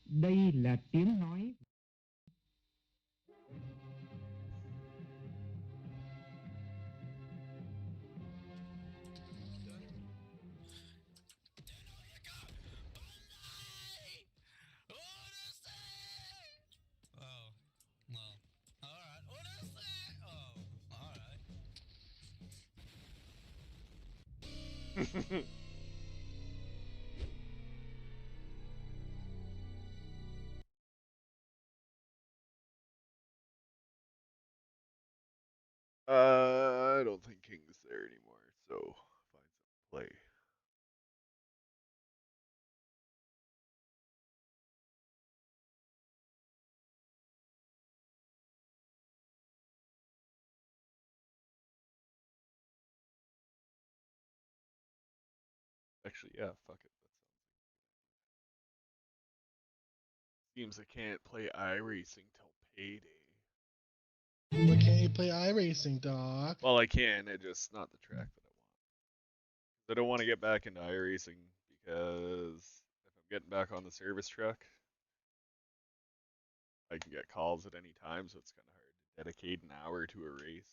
Đây là tiếng nói. I don't think King's there anymore, so find some play. Actually, yeah, fuck it. Seems I can't play iRacing till payday. Why can't you play iRacing, Doc? Well, I can, it's just not the track that I want. I don't want to get back into iRacing because if I'm getting back on the service track, I can get calls at any time, so it's kind of hard to dedicate an hour to a race.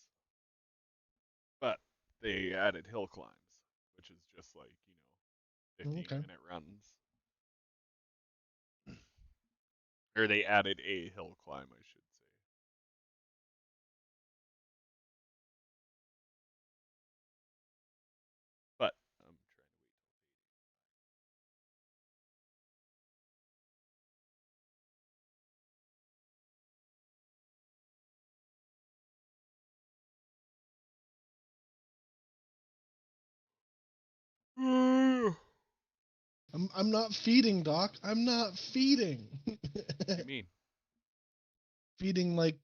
But they added hill climbs, which is just like, 15-minute runs. Or they added a hill climb, I should say. But I'm trying to wait. I'm not feeding, Doc. I'm not feeding. What do you mean? Feeding like,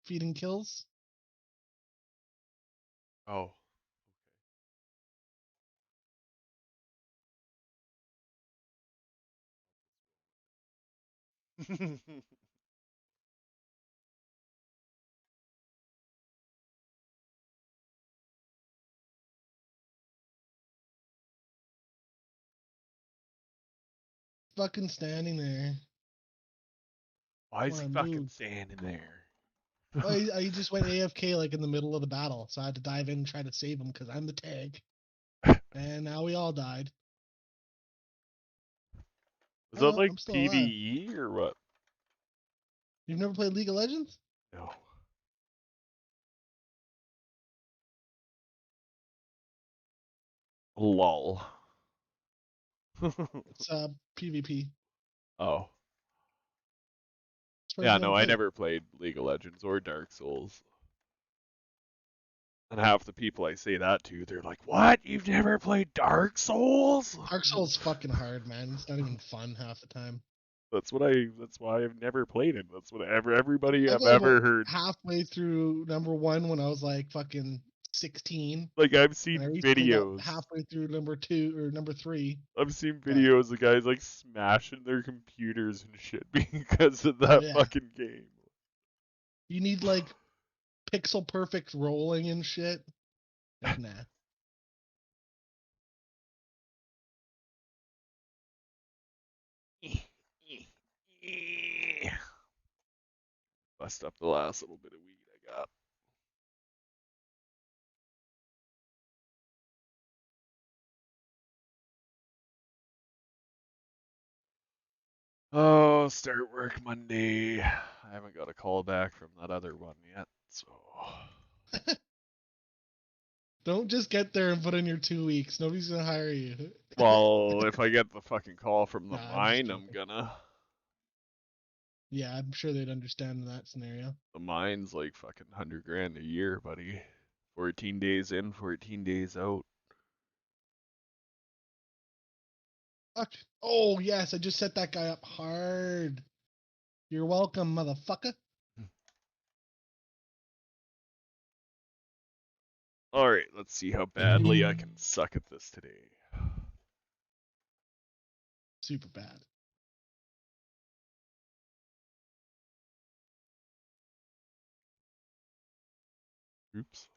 feeding kills. Oh. Okay. Fucking standing there. Why is he fucking standing there? I just went AFK like in the middle of the battle, so I had to dive in and try to save him because I'm the tag. And now we all died. Was that like PvE or what? You've never played League of Legends? No. Lol. It's PvP. Oh. Yeah, no, I never played League of Legends or Dark Souls. And half the people I say that to, they're like, "What? You've never played Dark Souls?" Dark Souls is fucking hard, man. It's not even fun half the time. That's why I've never played it. That's what everybody I I've got about ever heard. halfway through number 1 when I was like fucking 16. Like I've And seen I recently got videos. halfway through number 2 or number 3. I've seen videos of guys like smashing their computers and shit because of that yeah. fucking game. You need like pixel perfect rolling and shit. Like, nah. Bust up the last little bit of weed I got. Oh, start work Monday. I haven't got a call back from that other one yet, so. Don't just get there and put in your 2 weeks. Nobody's gonna hire you. Well, if I get the fucking call from the Nah, mine, I'm gonna. Yeah, I'm sure they'd understand in that scenario. The mine's like fucking $100,000 a year, buddy. 14 days in, 14 days out. Fuck. Oh, yes, I just set that guy up hard. You're welcome, motherfucker. Alright, let's see how badly I can suck at this today. Super bad. Oops.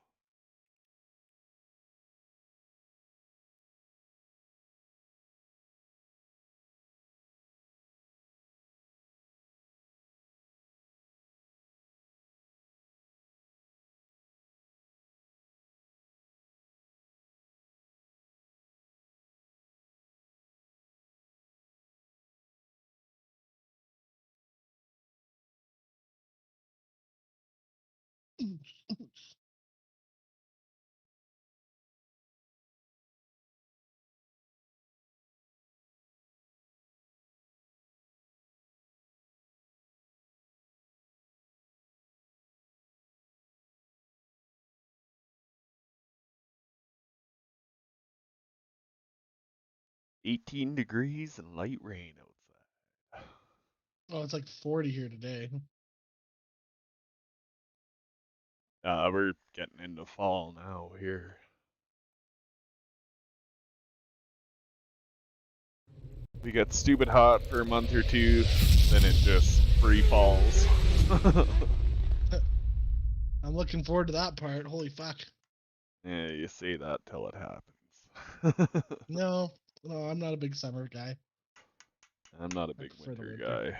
$18 degrees and light rain outside. Oh, it's like 40 here today. We're getting into fall now here. We get stupid hot for a month or two, then it just free falls. I'm looking forward to that part. Holy fuck. Yeah, you say that till it happens. No, I'm not a big summer guy. I'm not a big winter guy.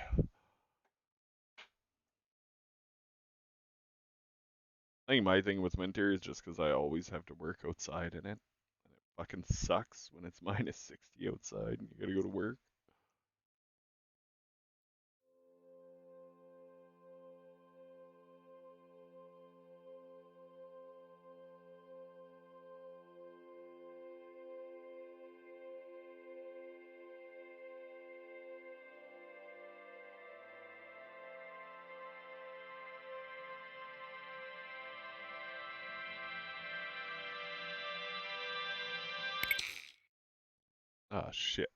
I think my thing with winter is just because I always have to work outside in it. And it fucking sucks when it's minus 60 outside and you gotta go to work. Ah, shit.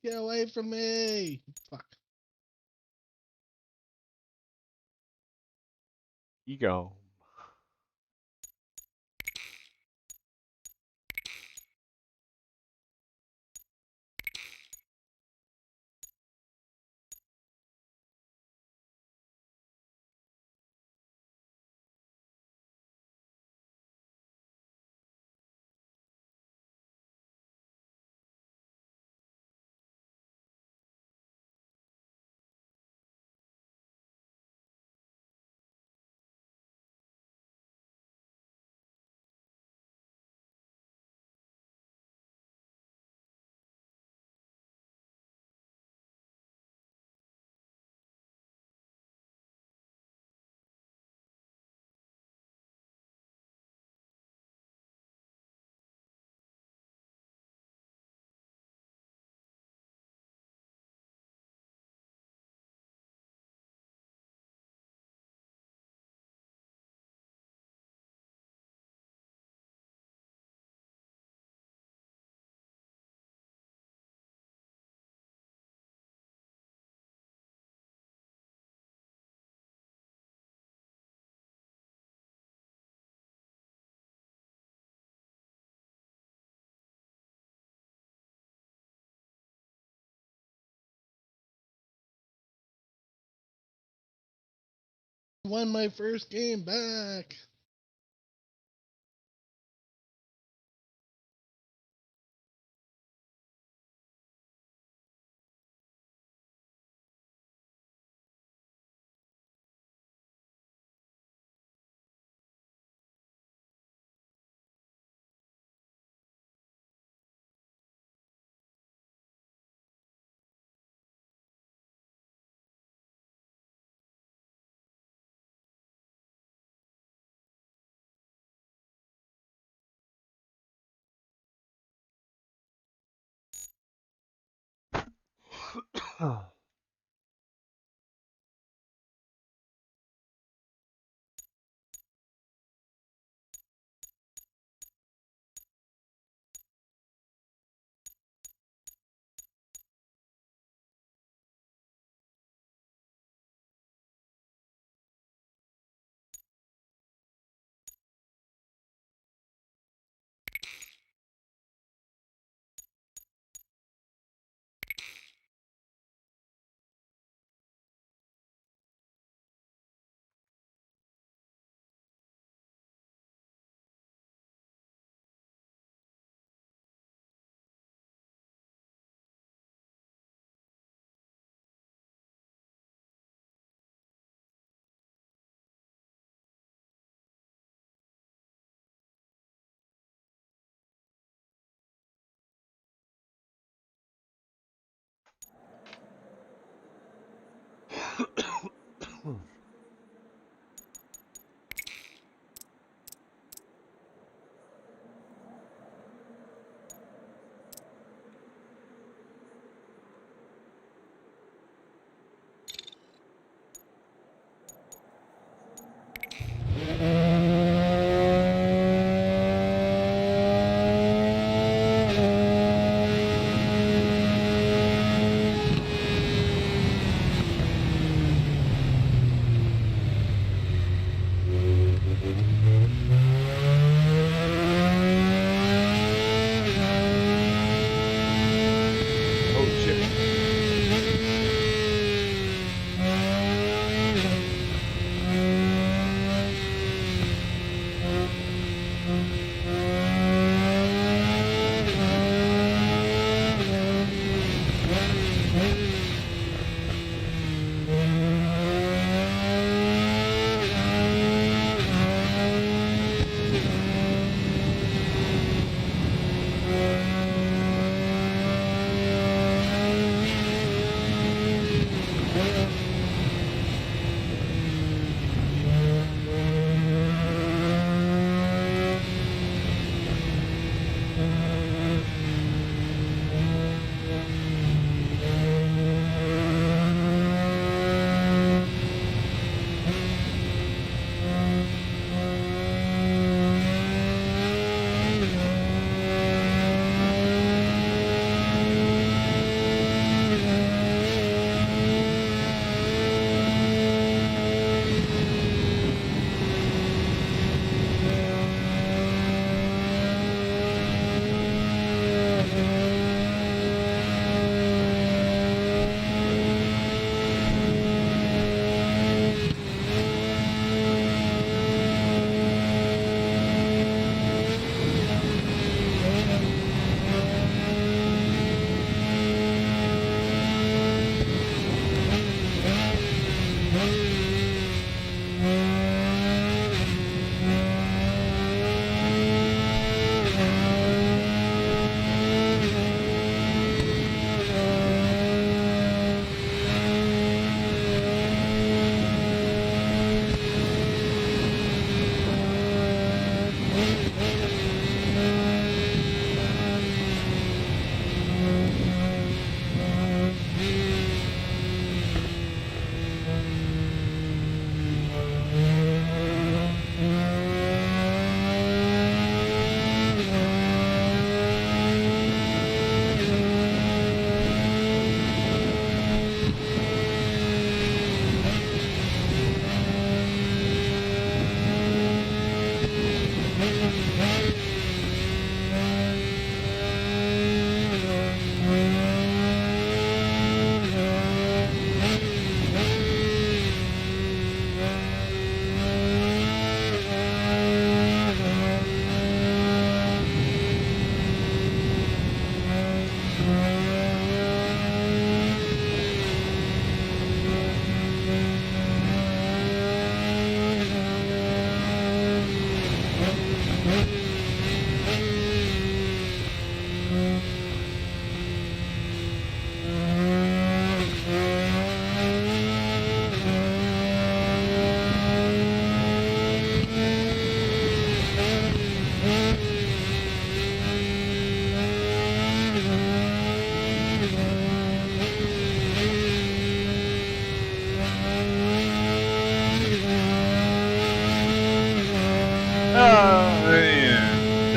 Get away from me! Fuck. Ego. Won my first game back.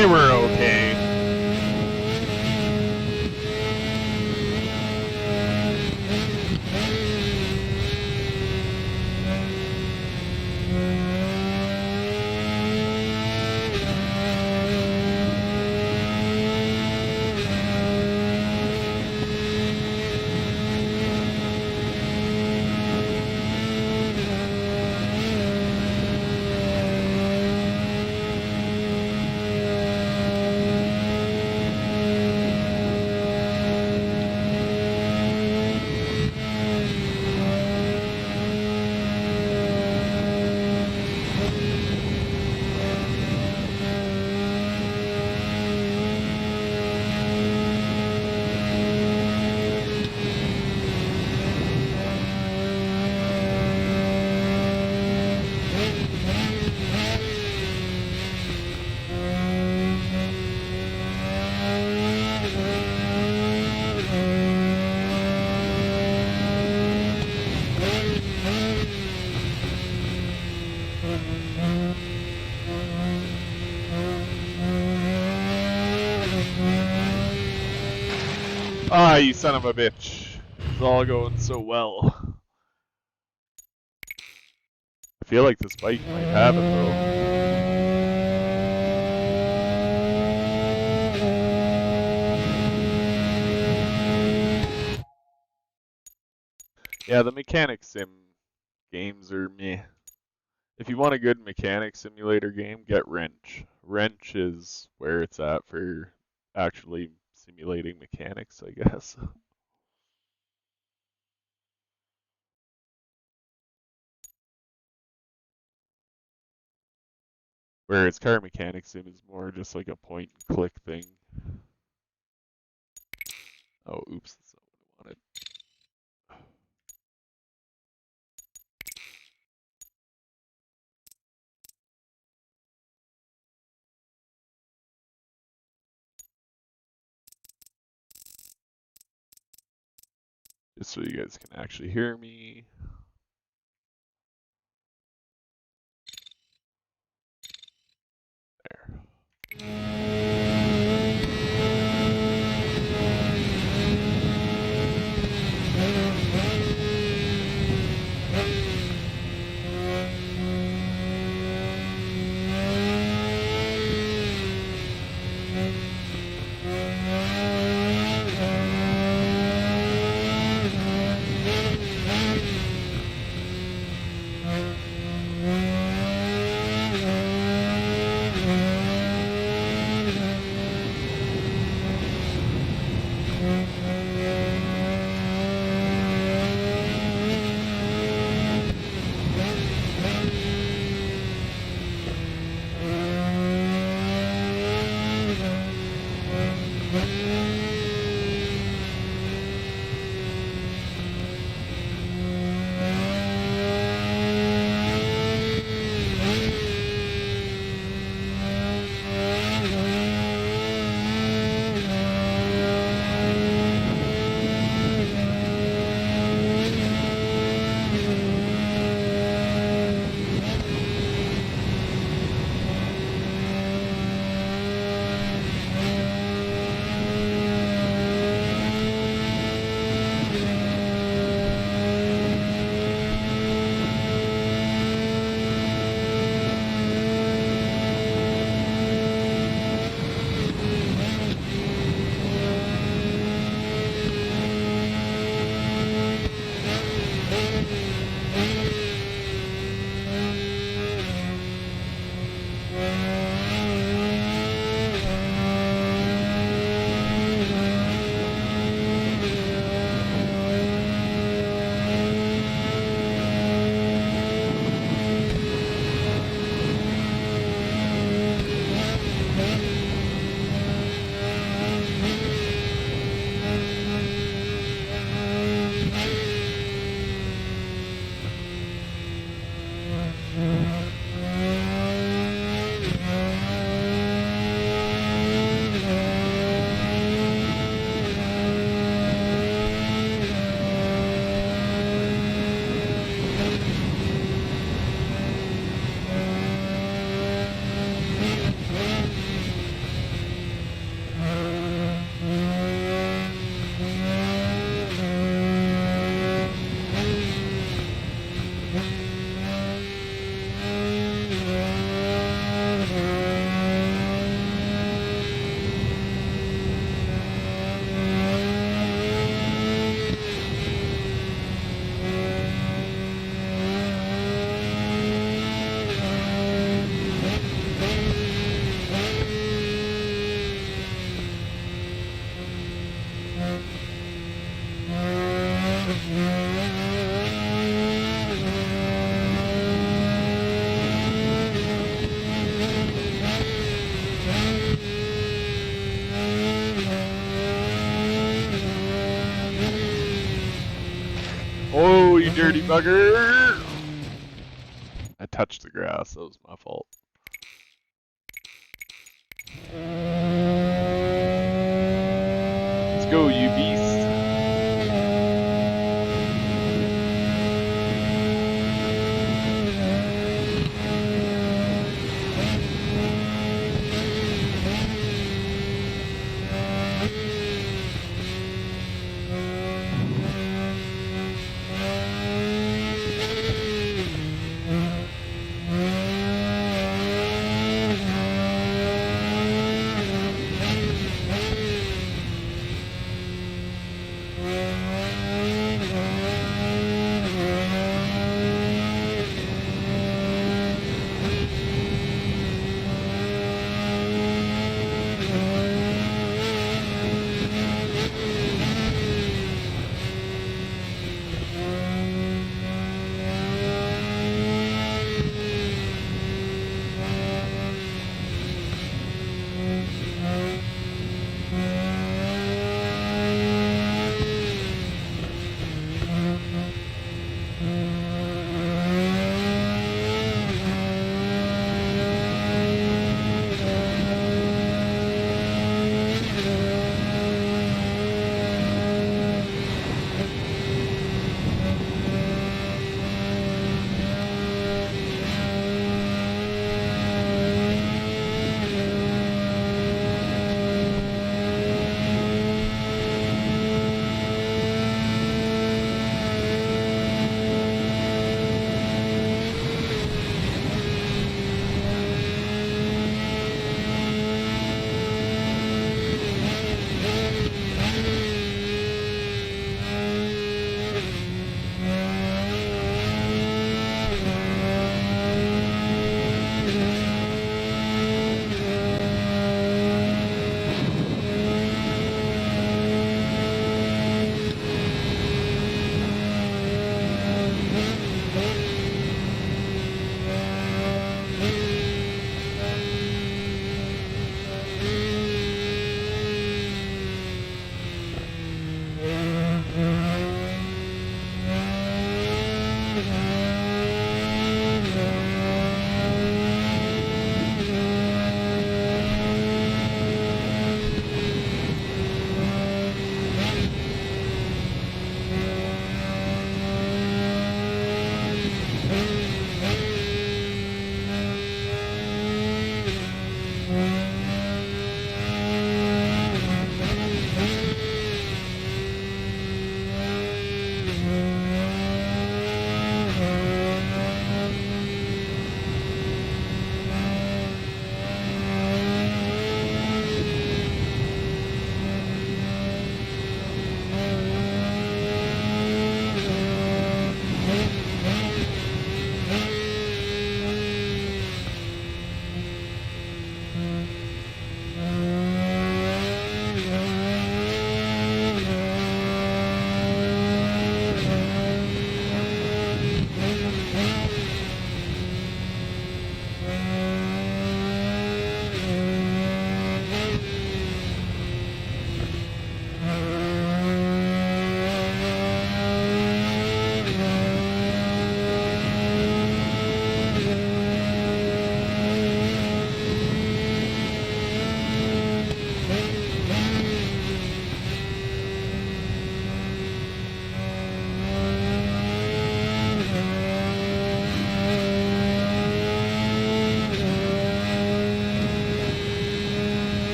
We were okay. Ah, you son of a bitch. It's all going so well. I feel like this bike might have it, though. Yeah, the mechanic sim games are meh. If you want a good mechanic simulator game, get Wrench. Wrench is where it's at for actually simulating mechanics, I guess. Whereas Car Mechanic Sim is more just like a point and click thing. Oh, oops, that's not what I wanted. Just so you guys can actually hear me. you dirty bugger! I touched the grass, that was my fault. Let's go, you beast.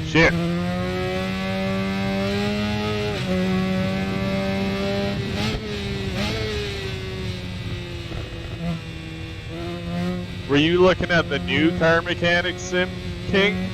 Shit. you looking at the new car mechanic sim, King?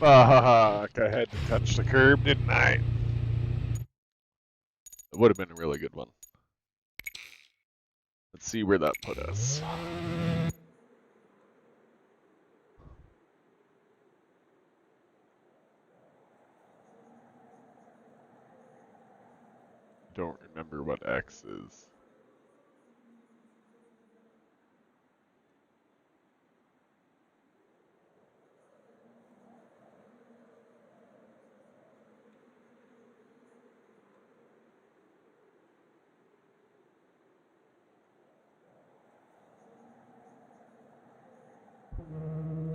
Fuck, I had to touch the curb, didn't I? It would have been a really good one. Let's see where that put us. Don't remember what X is.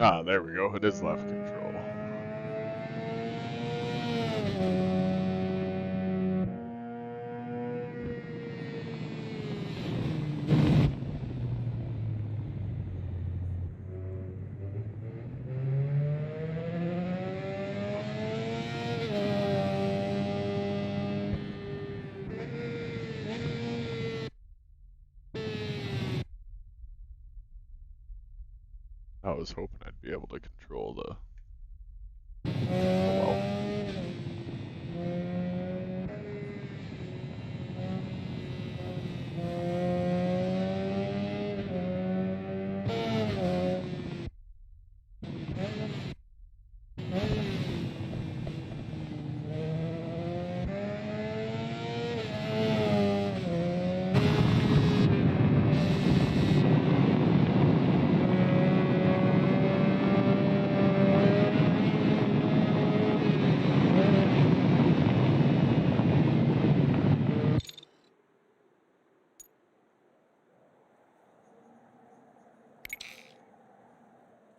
Ah, there we go. It is left control. I was hoping I'd be able to control the... Oh well.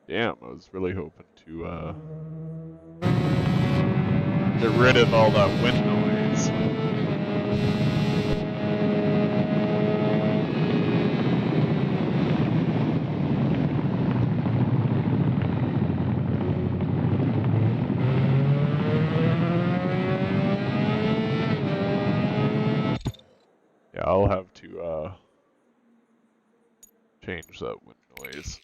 Damn, I was really hoping to get rid of all that wind noise. Yeah, I'll have to change that wind noise.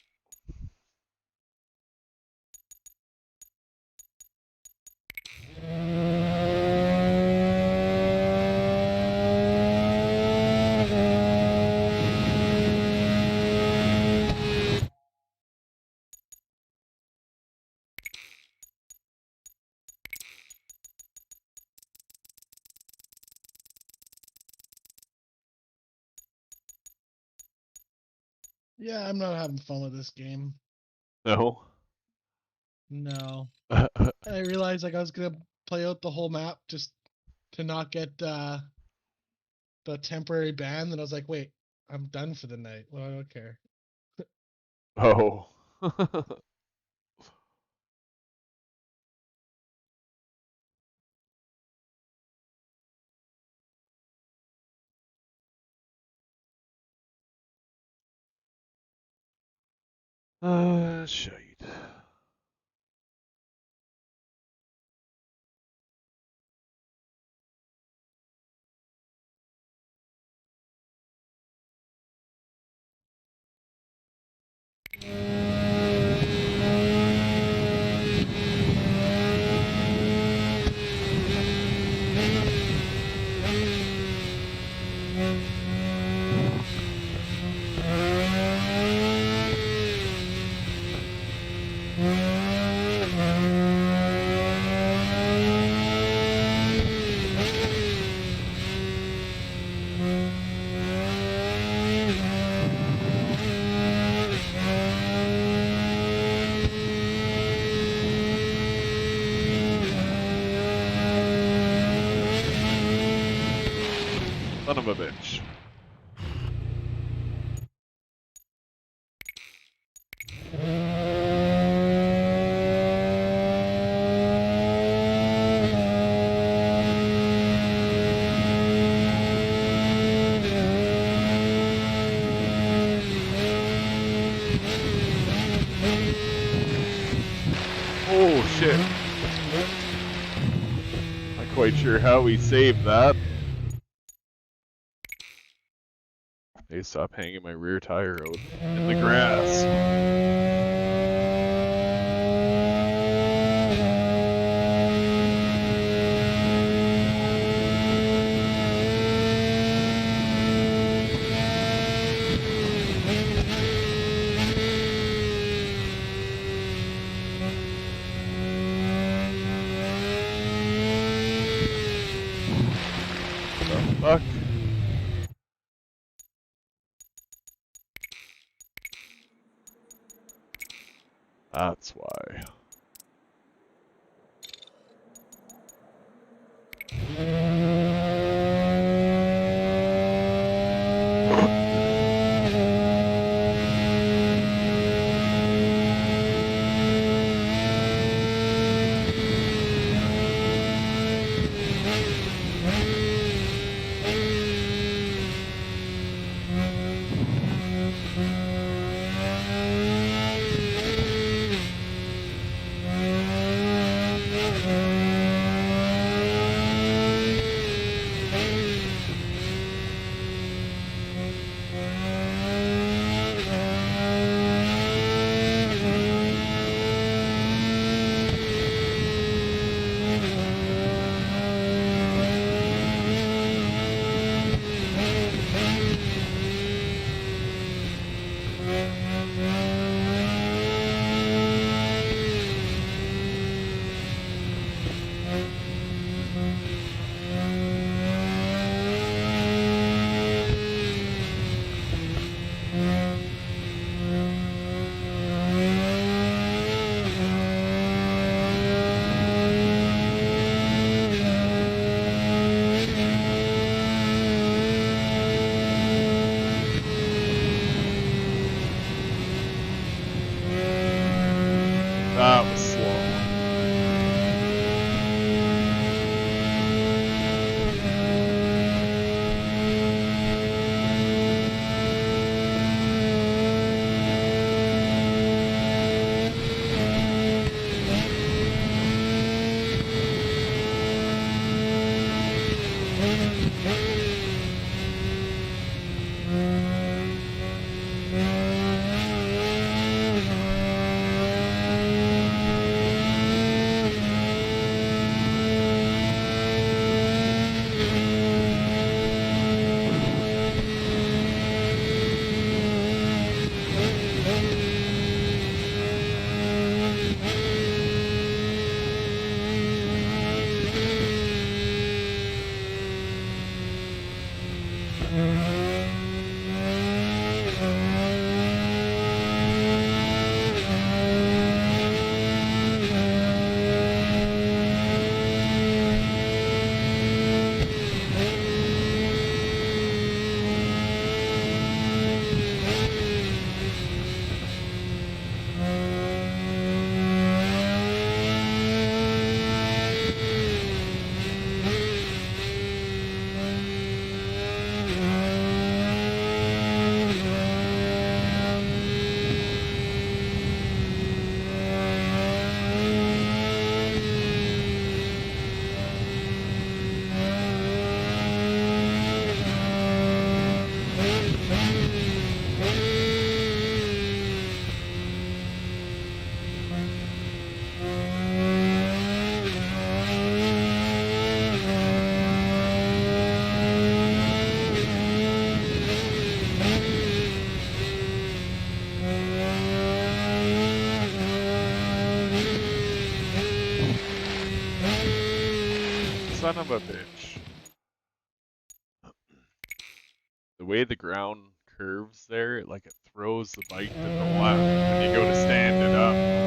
Yeah, I'm not having fun with this game. No? No. I realized like I was gonna play out the whole map just to not get the temporary ban, and I was like, wait, I'm done for the night. Well, I don't care. Oh. Shite. Son of a bitch. Oh shit. Not quite sure how we saved that. Hey, stop hanging my rear tire out in the grass. fuck? That's why. That was slow. Son of a bitch. The way the ground curves there, like it throws the bike to the left when you go to stand it up.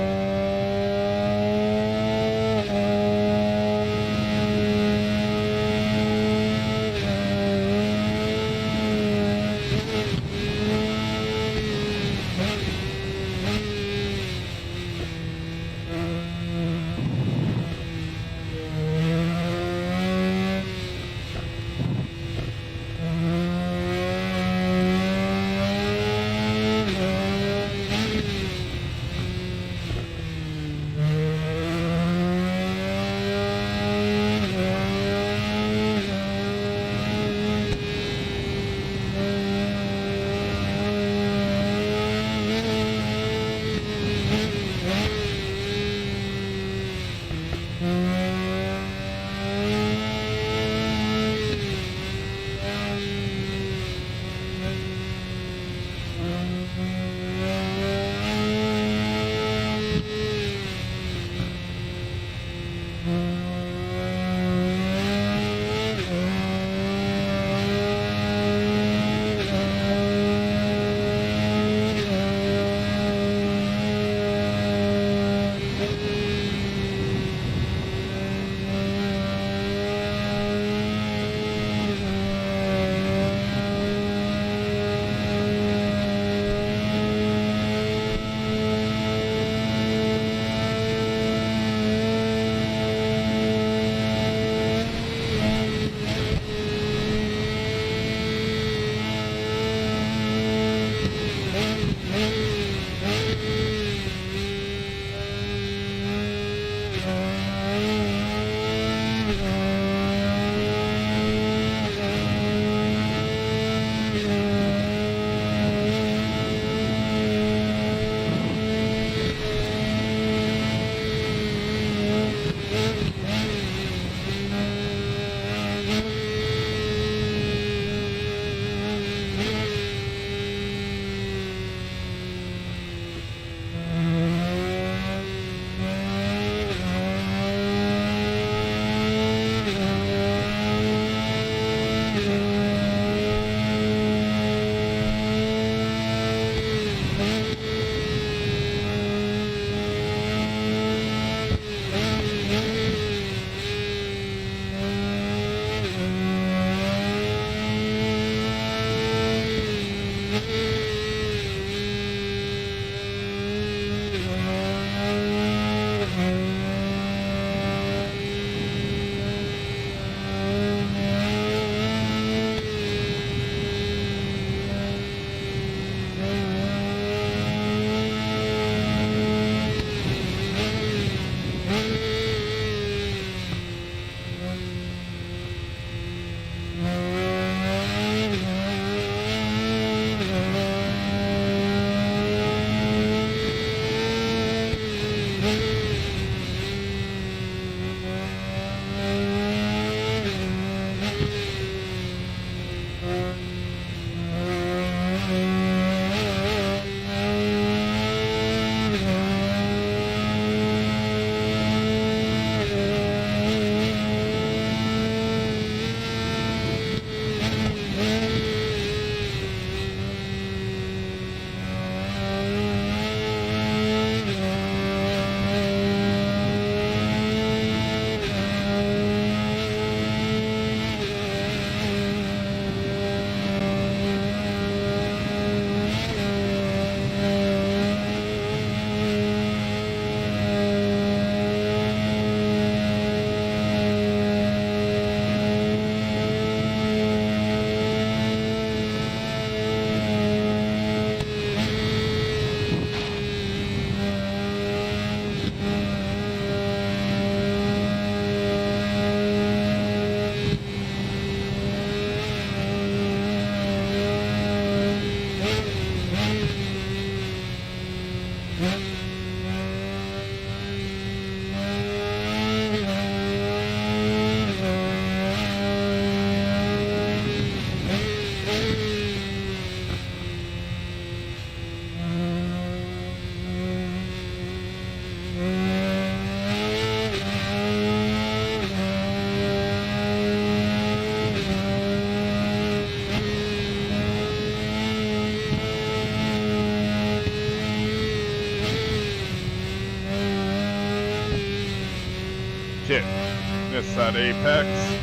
us at Apex.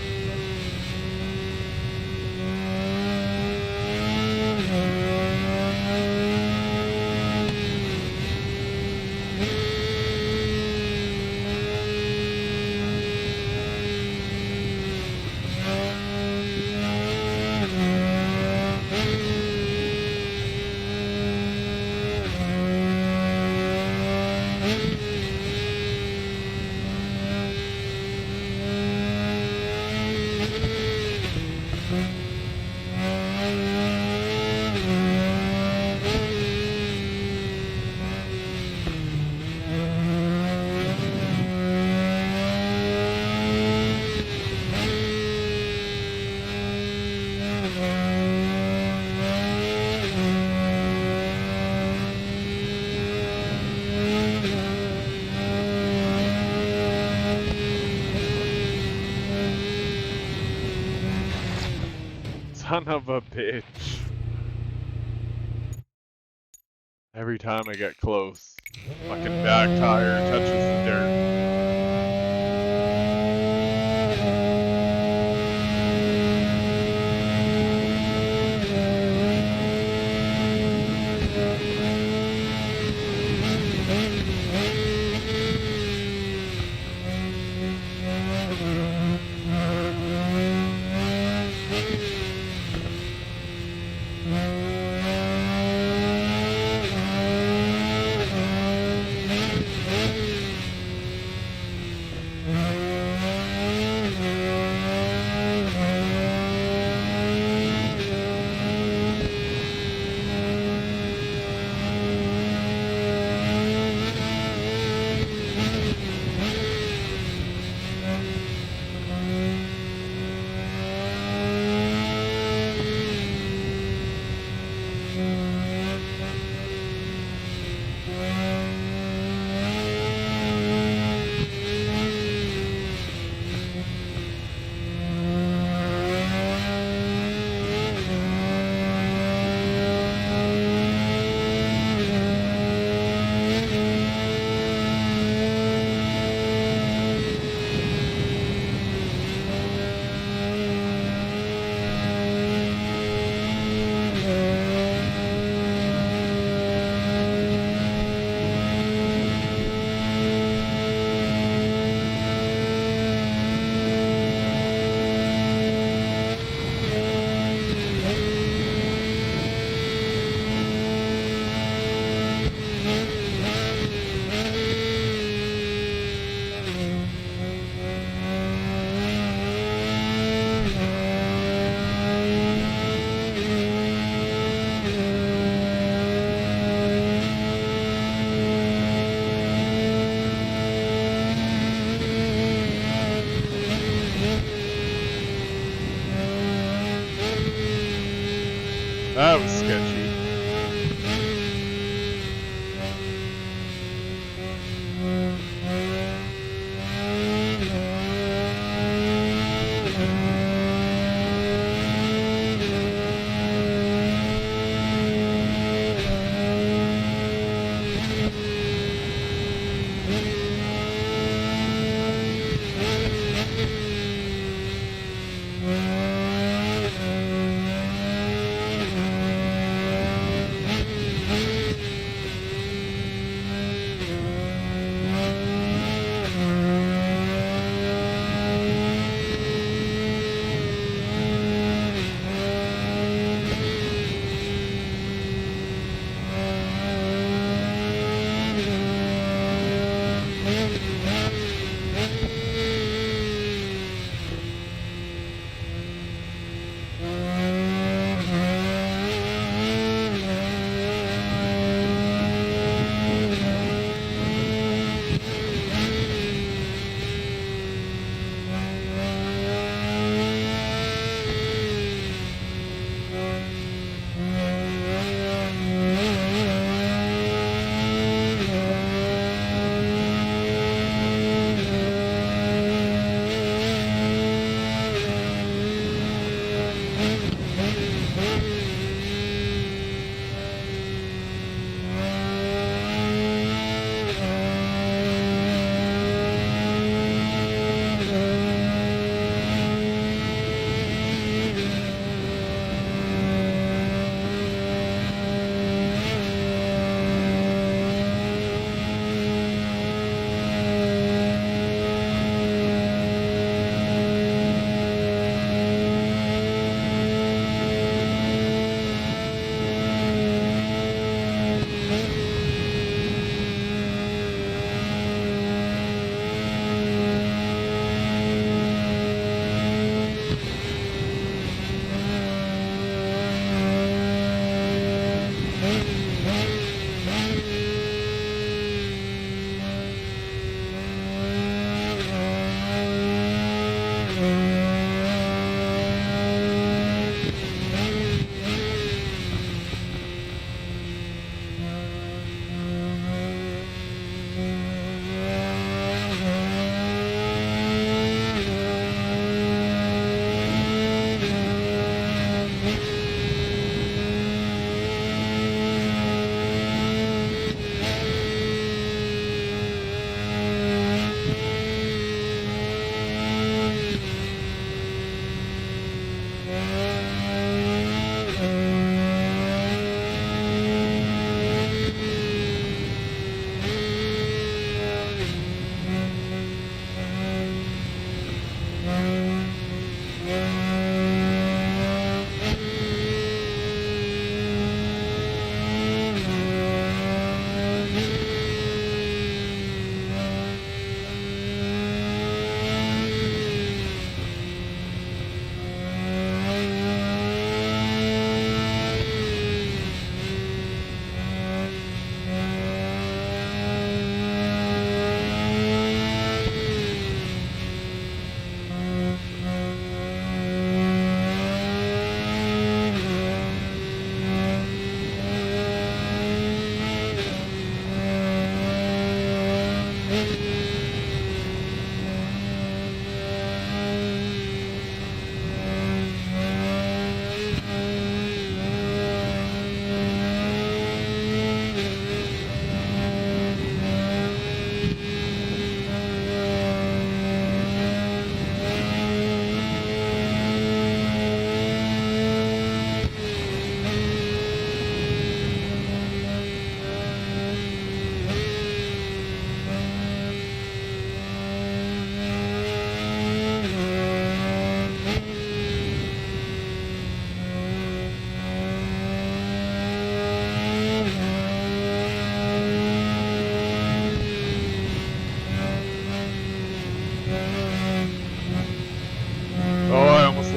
Son of a bitch. Every time I get close, fucking back tire touches the dirt. That was sketchy.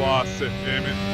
lost it, damn it.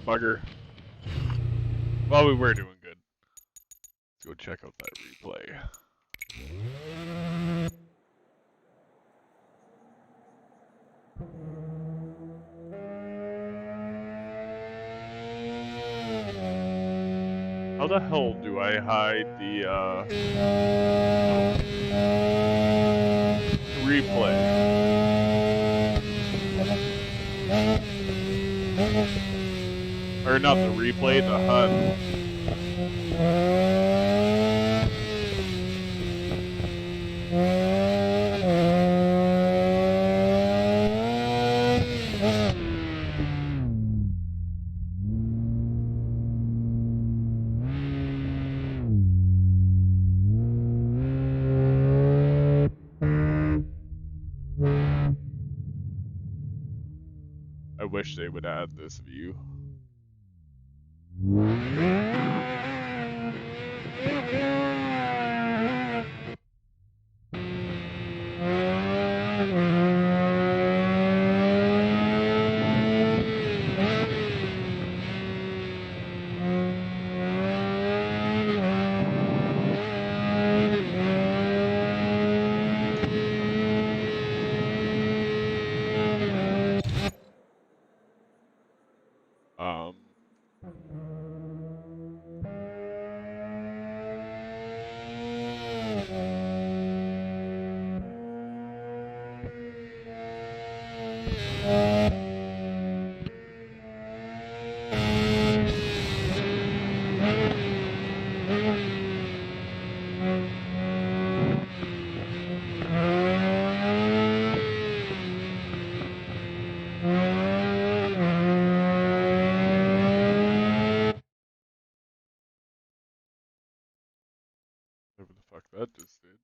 on, bugger. Well, we were doing good. Let's go check out that replay. How the hell do I hide the replay? Or not the replay, the HUD. I wish they would add this view. Whatever the fuck that just did.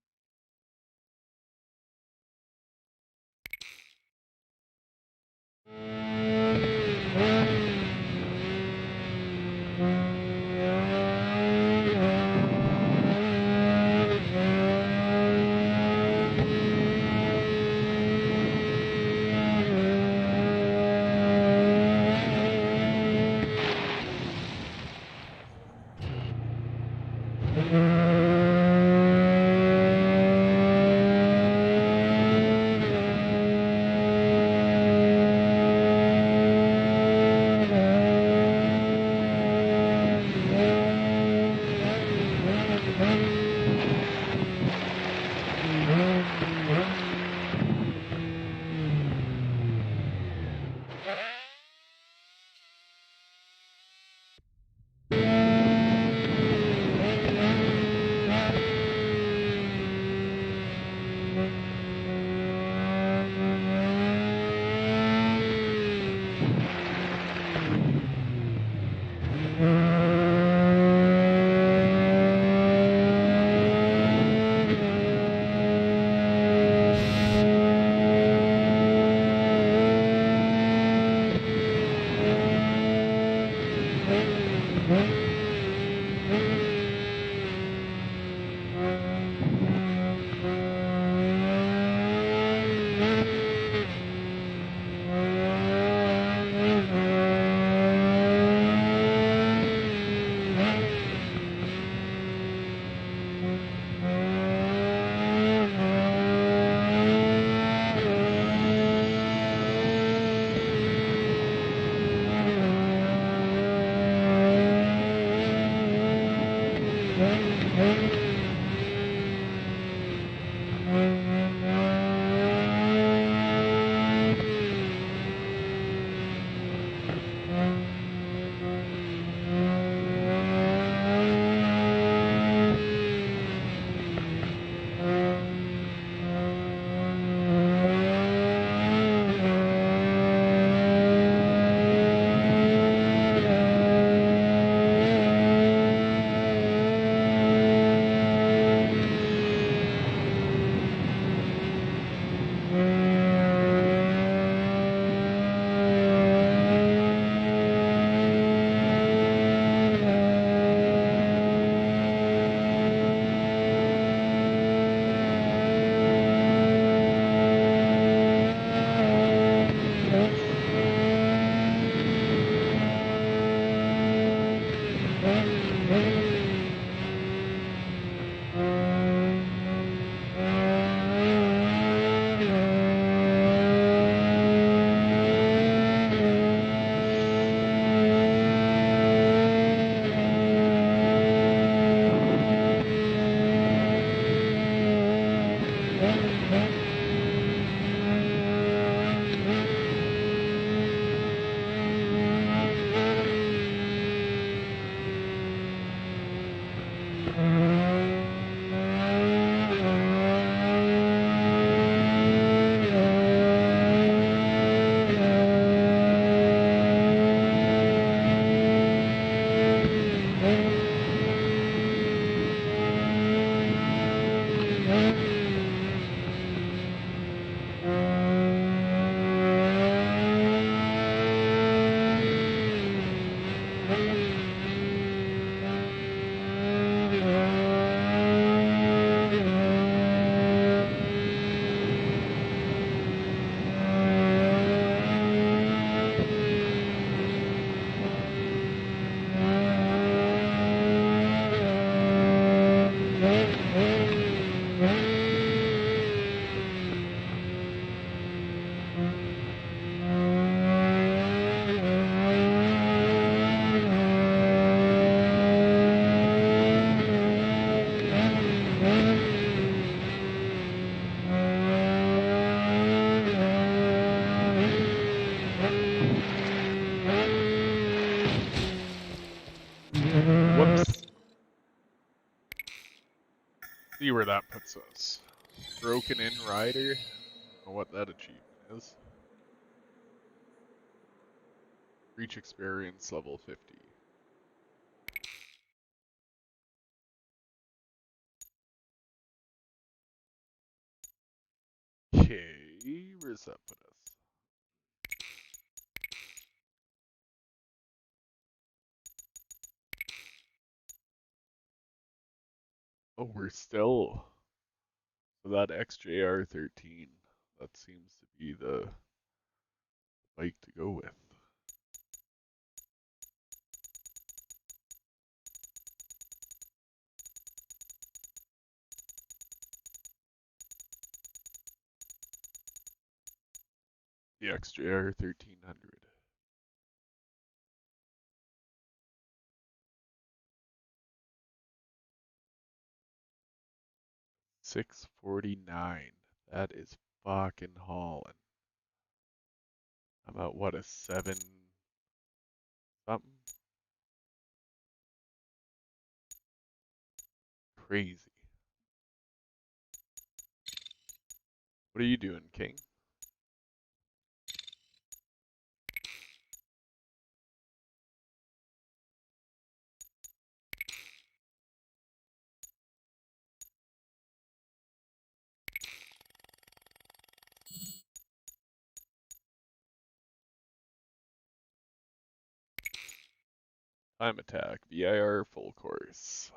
Whoops. See where that puts us. Broken in rider. I don't know what that achievement is. Reach experience level 50. Okay, where's that put us? Oh, we're still. So that XJR13, that seems to be the bike to go with. The XJR 1300. $649. That is fucking hauling. I'm at what, a 7 something? Crazy. What are you doing, King? Time attack, VIR full course.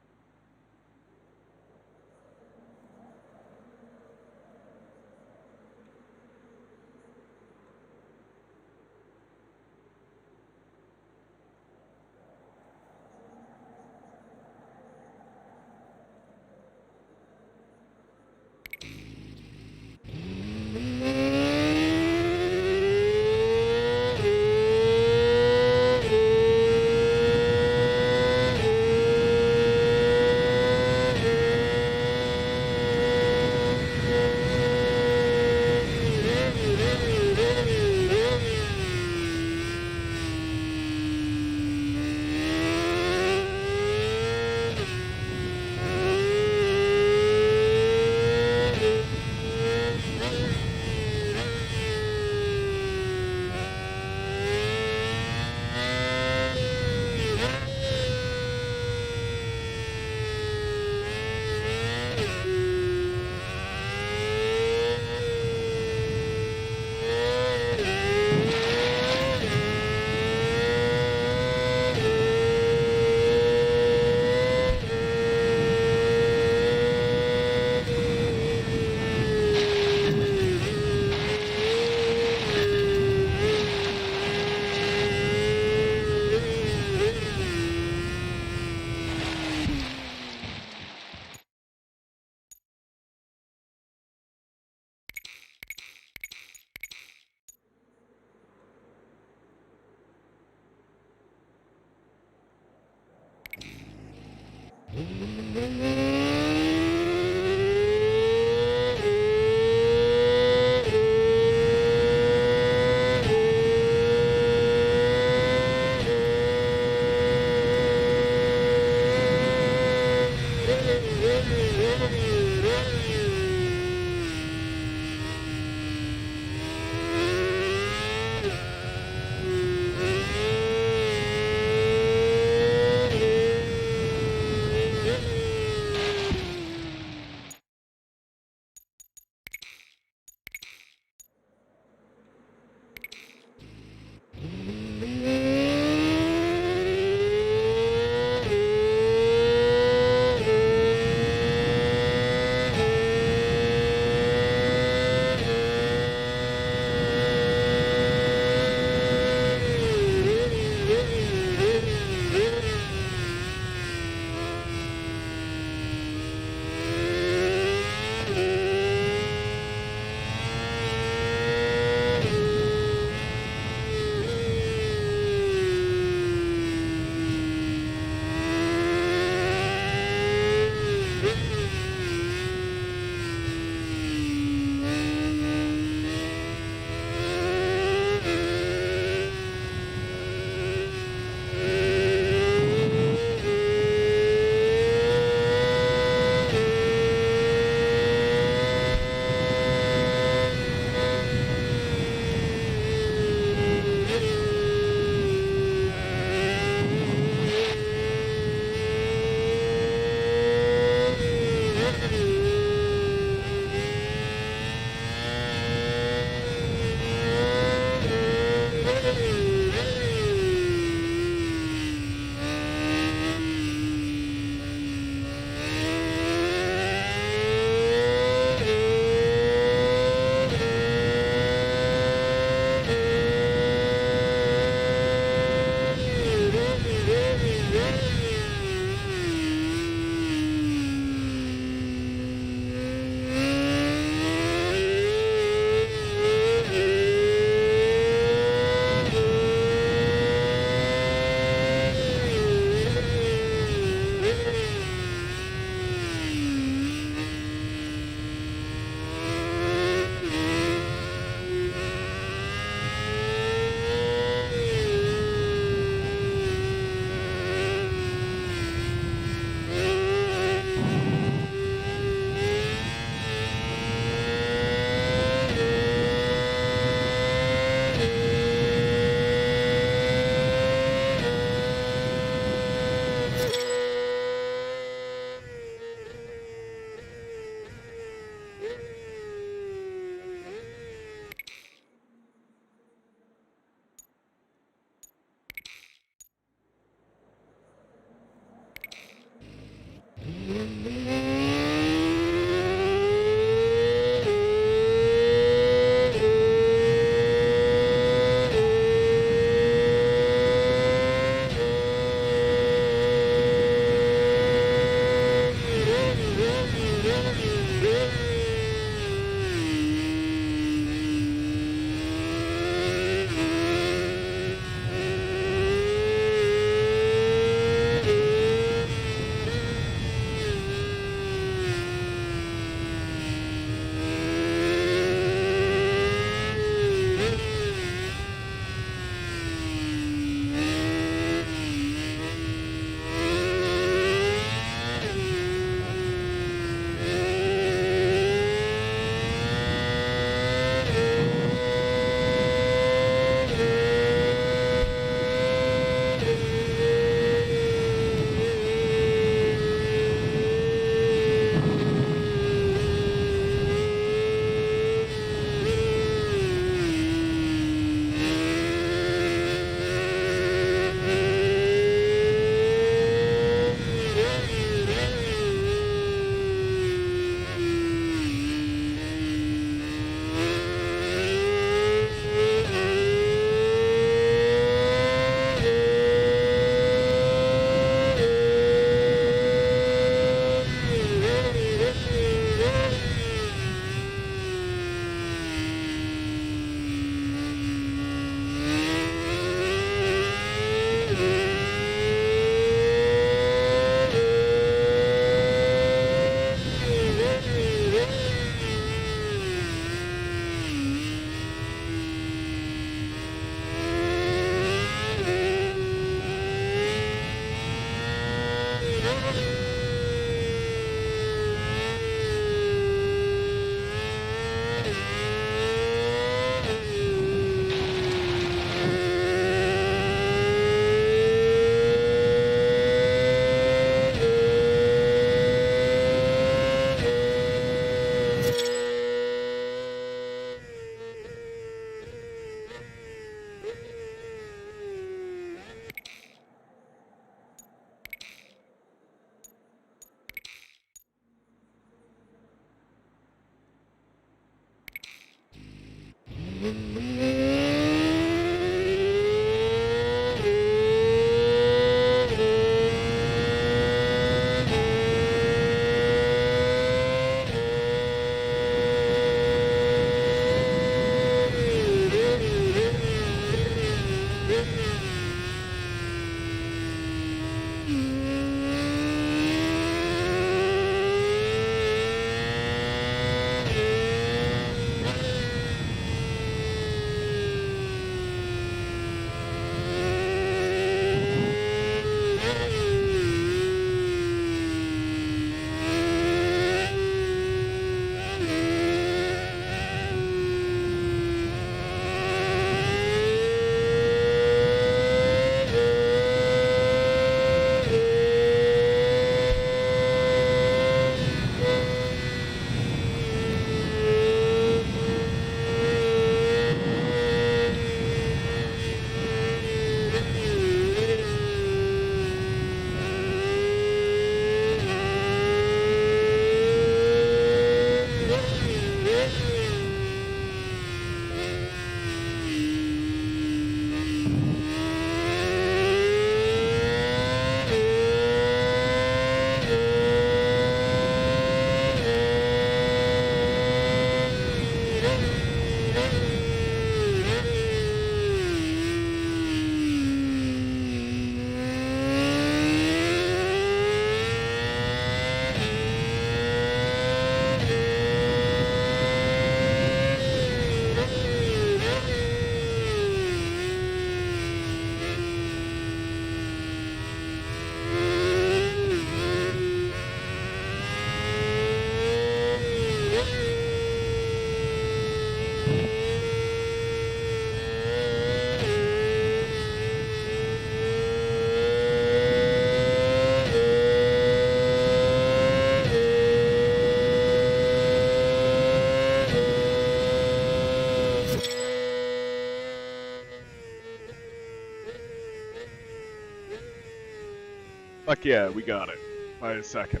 Fuck yeah, we got it. By a second.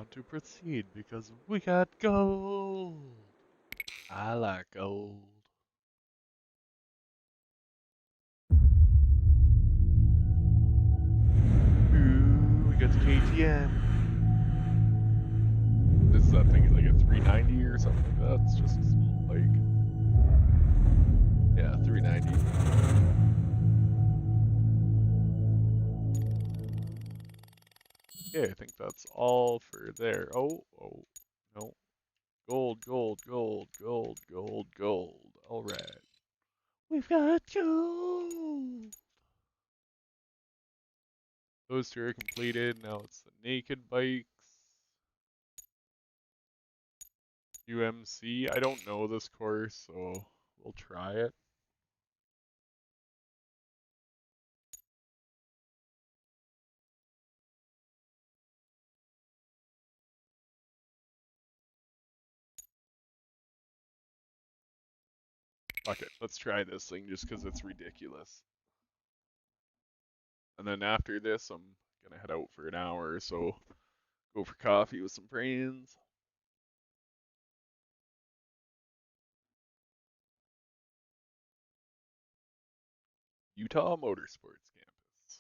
want to proceed because we got gold. I like gold. Ooh, we got the KTM. This is, I think, like a 390 or something like that. It's just a small bike. Yeah, 390. Yeah, I think that's all for there. Oh, no. Gold, gold, gold, gold, gold, gold. Alright. We've got gold! Those two are completed. Now it's the naked bikes. UMC. I don't know this course, so we'll try it. Fuck it, let's try this thing just because it's ridiculous. And then after this, I'm gonna head out for an hour or so. Go for coffee with some friends. Utah Motorsports Campus.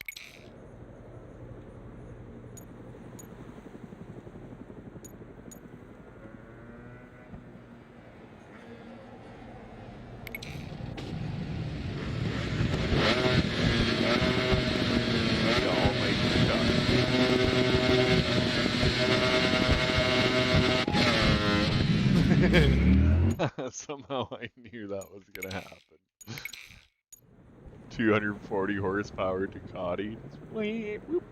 Somehow I knew that was gonna happen. 240 horsepower Ducati. Whoop.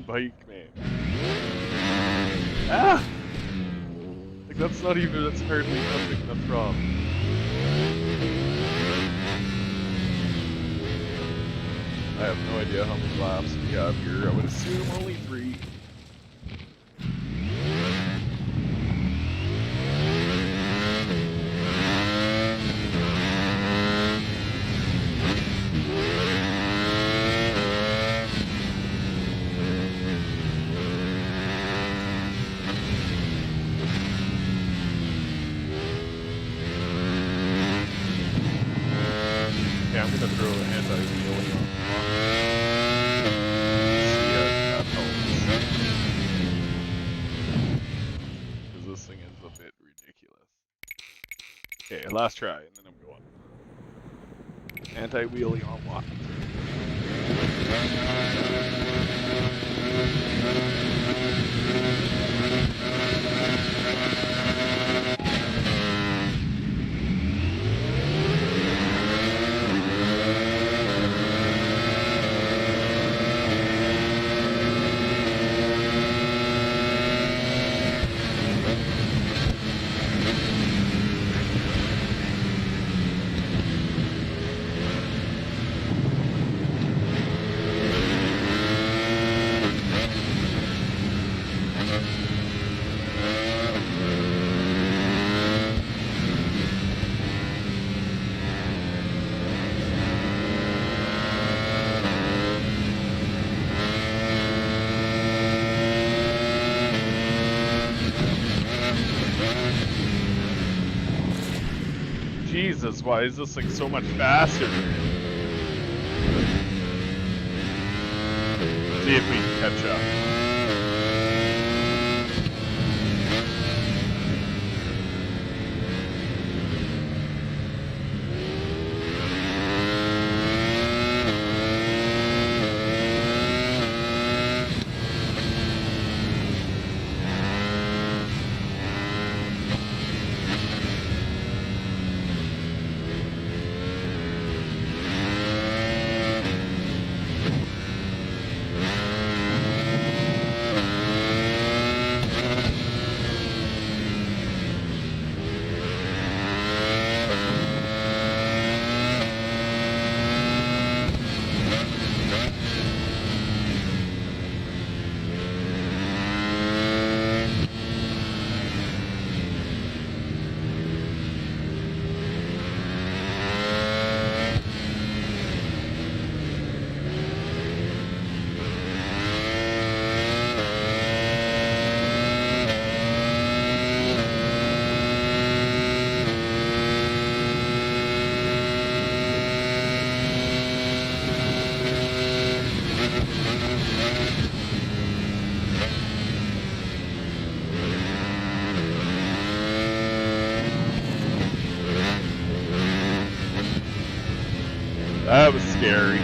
Bike, man. Ah! Like, that's hardly nothing, that's wrong. I have no idea how many laps we have here. I would assume only 3. Yeah, I'm gonna throw anti-wheelie on. See if that helps. Because this thing is a bit ridiculous. Okay, last try, and then I'm going. Anti-wheelie on lock. Jesus, why is this thing so much faster? See if we can catch up. That was scary.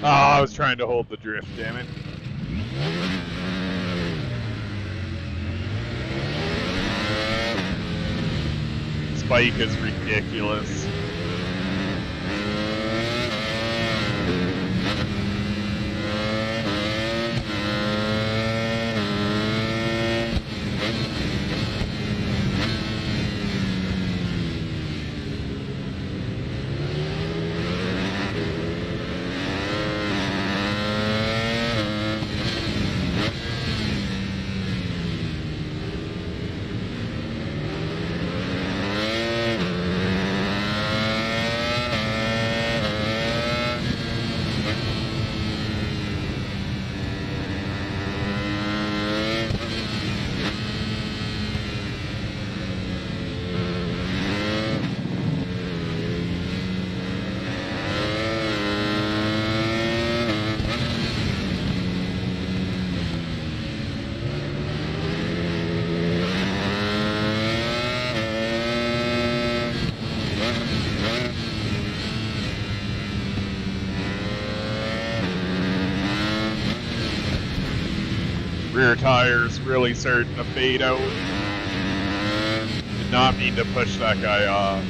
Oh, I was trying to hold the drift, damn it. Spike is ridiculous. Rear tires really starting to fade out. Did not mean to push that guy off.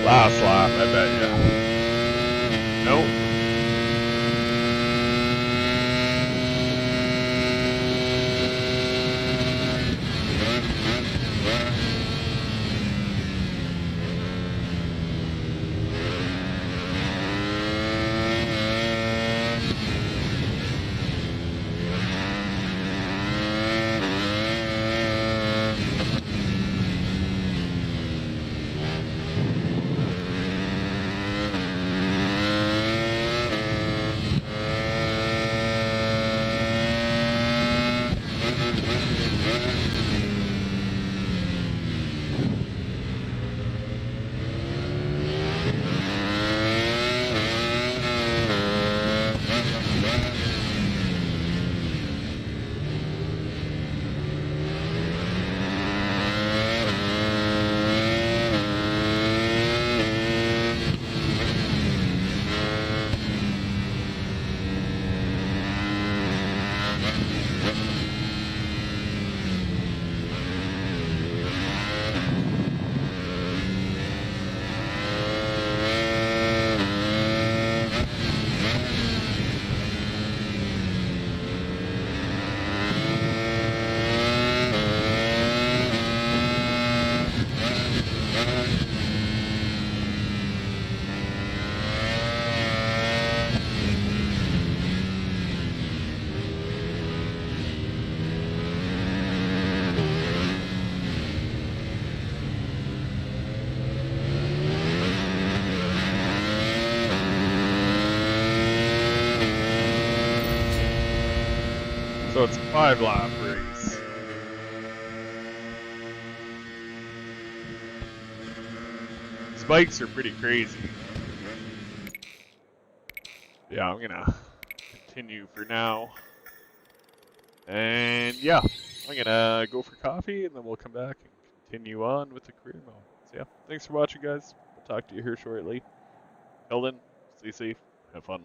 Last lap, I bet you. Nope. So it's a 5-lap race. These bikes are pretty crazy. Yeah, I'm gonna continue for now. And yeah, I'm gonna go for coffee and then we'll come back and continue on with the career mode. So yeah, thanks for watching, guys. We'll talk to you here shortly. Till then, stay safe, have fun.